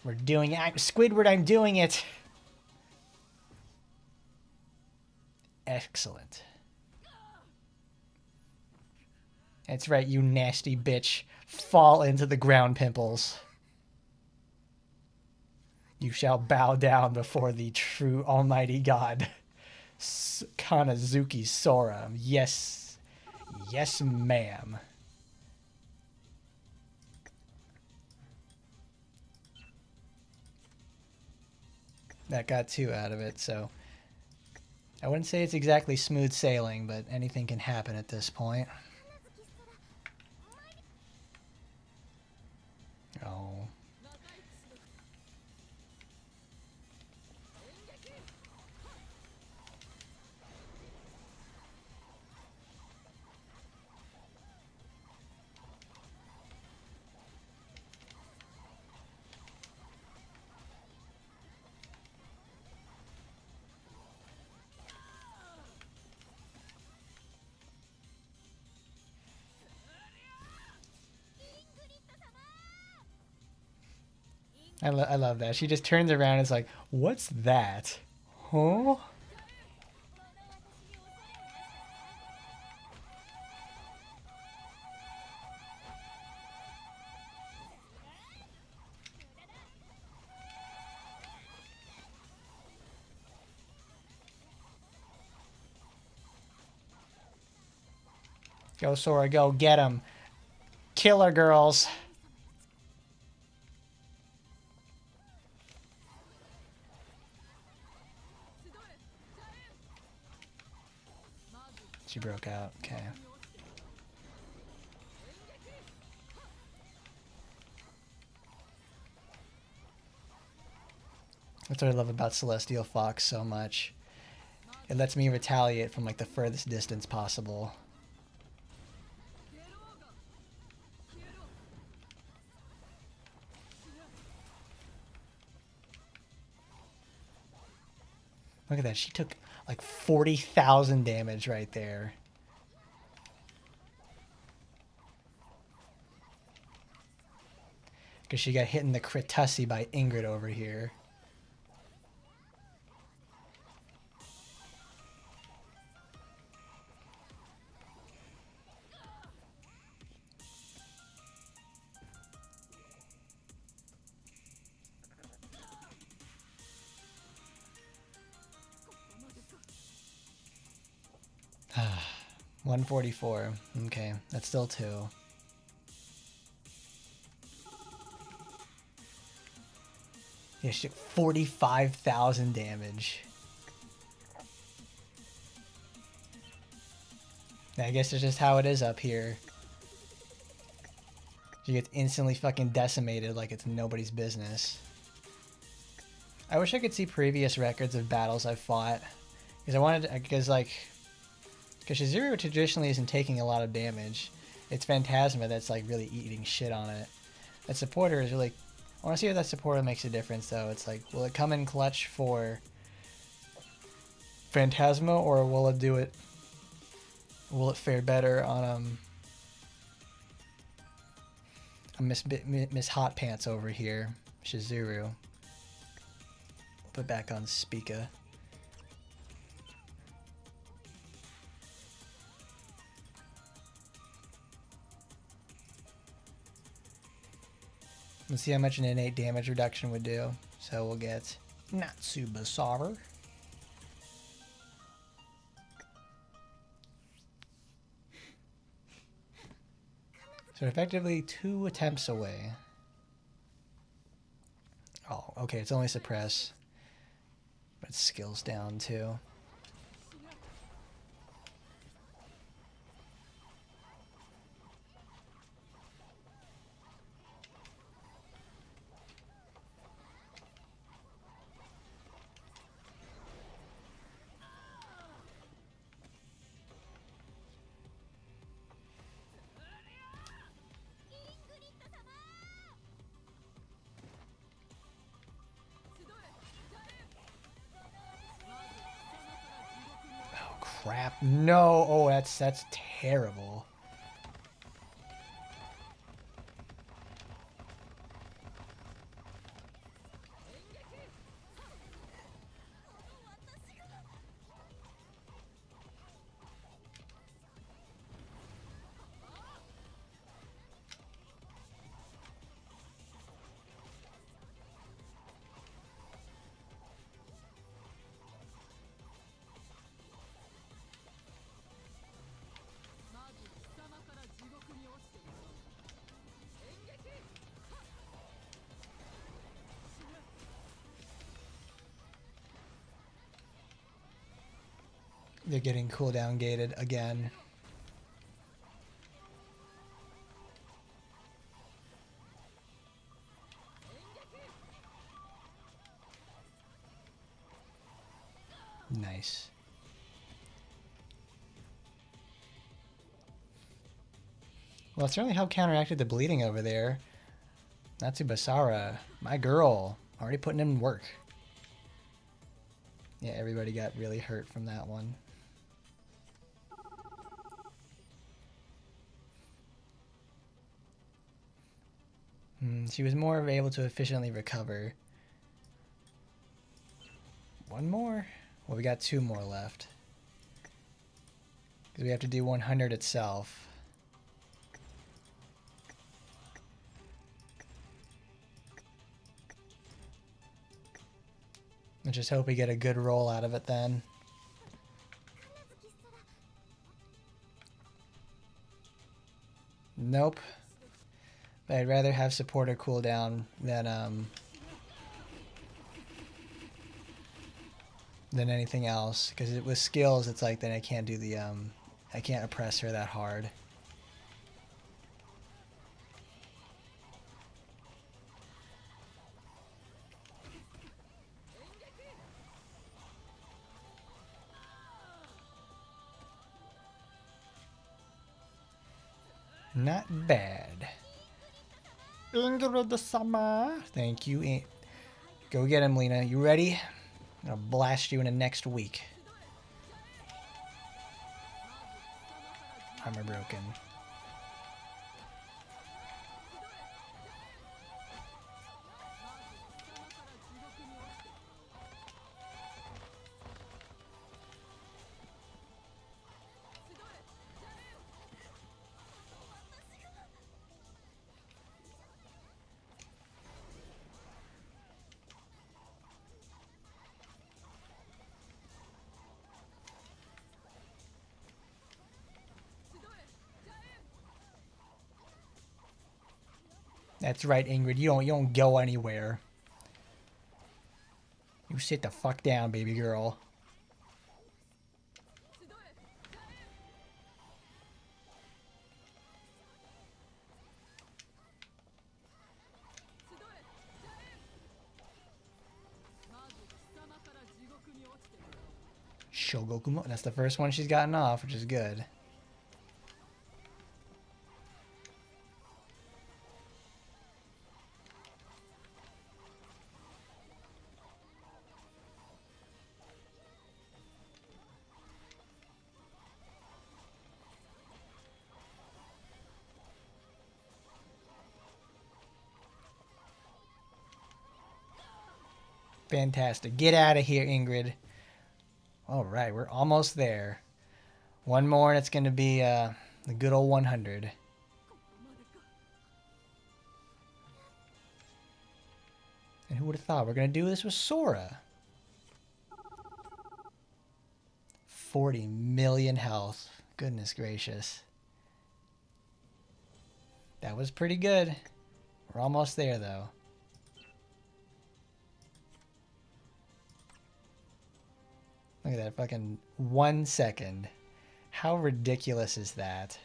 We're doing it. Squidward, I'm doing it. Excellent. That's right, you nasty bitch. Fall into the ground, pimples. You shall bow down before the true almighty God. Kanazuki Sora. Yes. Yes, ma'am. That got 2 out of it, so I wouldn't say it's exactly smooth sailing, but anything can happen at this point. Oh. I love that. She just turns around and is like, what's that? Huh? Go, Sora, go. Get him. Killer girls. She broke out. Okay. That's what I love about Celestial Fox so much. It lets me retaliate from like the furthest distance possible. Look at that. She took like 40,000 damage right there. Because she got hit in the Kritussi by Ingrid over here. Ah, 144. Okay, that's still 2. Yeah, she took 45,000 damage. I guess it's just how it is up here. She gets instantly fucking decimated like it's nobody's business. I wish I could see previous records of battles I've fought. Because I wanted to, because Shizuru traditionally isn't taking a lot of damage. It's Phantasma that's like really eating shit on it. That supporter is really... I want to see if that supporter makes a difference though. It's like, will it come in clutch for Phantasma or will it do it... Will it fare better on Miss Hot Pants over here, Shizuru. Put back on Spica. Let's see how much an innate damage reduction would do. So we'll get Natsubasara. So effectively 2 attempts away. Oh, okay, it's only suppress. But skills down too. Crap. No. Oh, that's terrible. They're getting cooldown gated again. Nice. Well, it certainly helped counteracted the bleeding over there. Natsubasara, my girl, already putting in work. Yeah, everybody got really hurt from that one. She was more able to efficiently recover. One more? Well, we got 2 more left. Because we have to do 100 itself. I just hope we get a good roll out of it then. Nope. But I'd rather have supporter cooldown than anything else. Because with skills, it's like then I can't do the I can't oppress her that hard. Not bad. Ingrid-sama. Thank you. Go get him, Lena. You ready? I'm gonna blast you in the next week. Armor broken. That's right, Ingrid. You don't go anywhere. You sit the fuck down, baby girl. Shogokumo. That's the first one she's gotten off, which is good. Fantastic. Get out of here, Ingrid. All right, we're almost there. One more, and it's going to be the good old 100. And who would have thought? We're going to do this with Sora. 40 million health. Goodness gracious. That was pretty good. We're almost there, though. Look at that fucking 1 second. How ridiculous is that?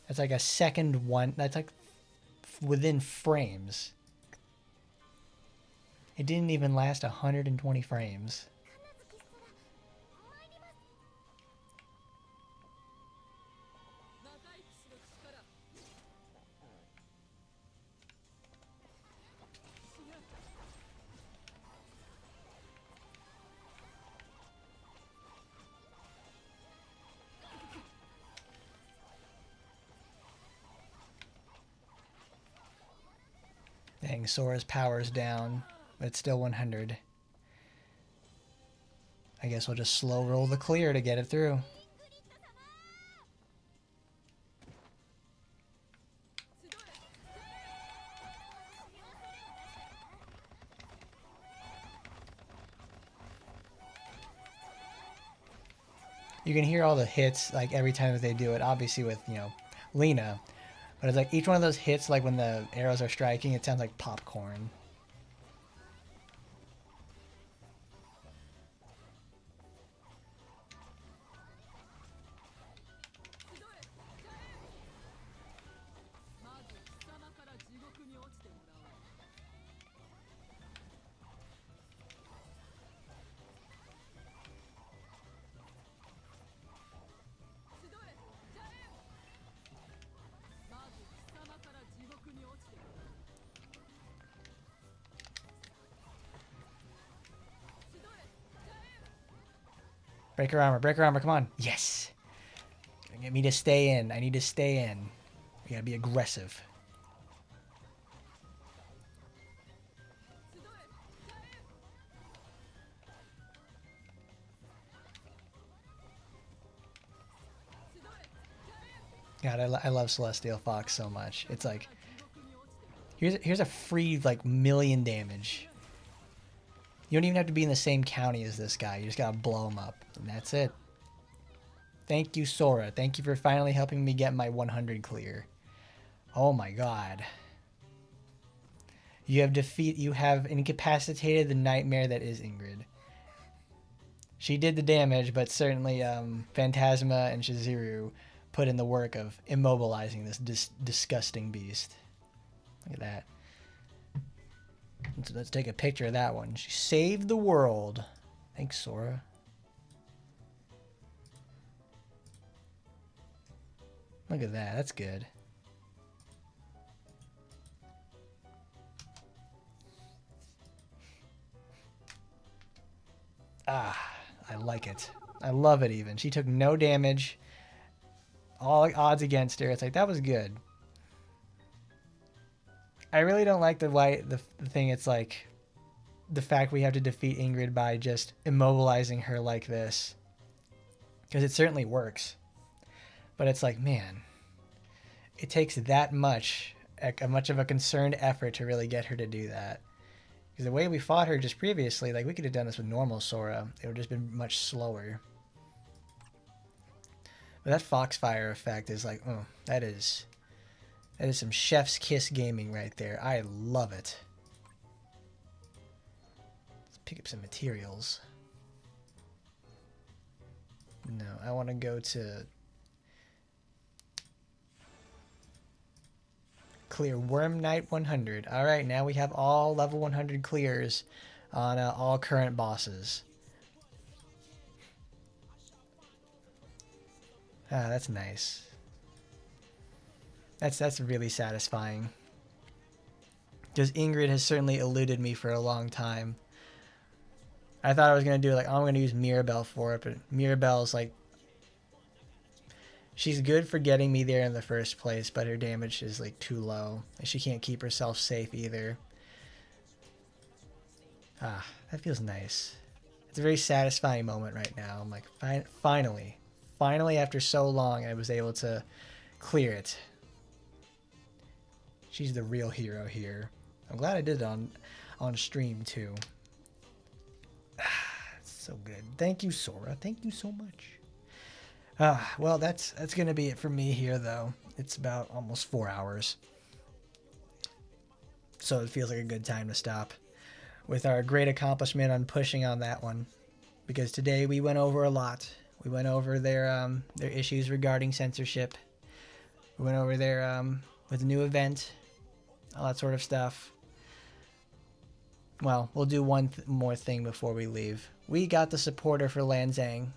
That's like a second one. That's like within frames. It didn't even last 120 frames. Dang, Sora's power's down, but it's still 100. I guess we'll just slow roll the clear to get it through. You can hear all the hits like every time that they do it, obviously with, you know, Lena. But it's like each one of those hits, like when the arrows are striking, it sounds like popcorn. Break her armor, come on. Yes! Get me to stay in. I need to stay in. We gotta be aggressive. God, I love Celestial Fox so much. It's like, here's a free, like, million damage. You don't even have to be in the same county as this guy. You just gotta blow him up. And that's it. Thank you, Sora. Thank you for finally helping me get my 100 clear. Oh my god. You have incapacitated the nightmare that is Ingrid. She did the damage, but certainly Phantasma and Shizuru put in the work of immobilizing this disgusting beast. Look at that. Let's take a picture of that one. She saved the world. Thanks, Sora. Look at that. That's good. Ah, I like it. I love it even. She took no damage. All odds against her. It's like, that was good. I really don't like the thing. It's like the fact we have to defeat Ingrid by just immobilizing her like this. Because it certainly works. But it's like, man, it takes that much of a concerned effort to really get her to do that. Because the way we fought her just previously, like, we could have done this with normal Sora. It would have just been much slower. But that Foxfire effect is like, oh, that is some chef's kiss gaming right there. I love it. Let's pick up some materials. No, I want to go to clear Worm Knight 100. All right, now we have all level 100 clears on all current bosses. Ah, that's nice. That's really satisfying. Because Ingrid has certainly eluded me for a long time. I thought I was going to do like, oh, I'm going to use Mirabelle for it, but Mirabelle's like, she's good for getting me there in the first place, but her damage is like too low. And she can't keep herself safe either. Ah, that feels nice. It's a very satisfying moment right now. I'm like, finally after so long, I was able to clear it. She's the real hero here. I'm glad I did it on stream too. It's so good. Thank you, Sora. Thank you so much. Well, that's gonna be it for me here, though. It's about almost 4 hours, so it feels like a good time to stop with our great accomplishment on pushing on that one, because today we went over a lot. We went over their issues regarding censorship. We went over their with the new event, all that sort of stuff. Well, we'll do one more thing before we leave. We got the supporter for Lanzang.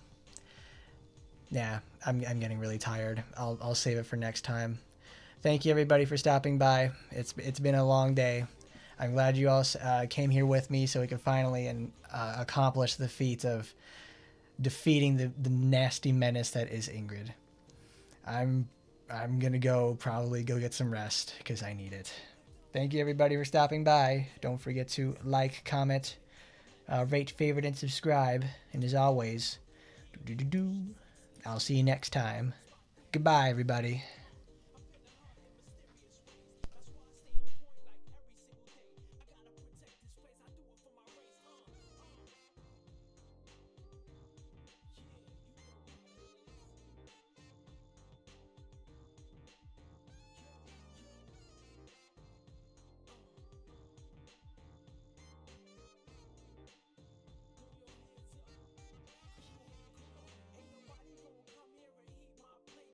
Yeah, I'm getting really tired. I'll save it for next time. Thank you everybody for stopping by. It's been a long day. I'm glad you all came here with me so we could finally accomplish the feat of defeating the nasty menace that is Ingrid. I'm gonna probably go get some rest because I need it. Thank you everybody for stopping by. Don't forget to like, comment, rate, favorite, and subscribe. And as always, I'll see you next time. Goodbye, everybody.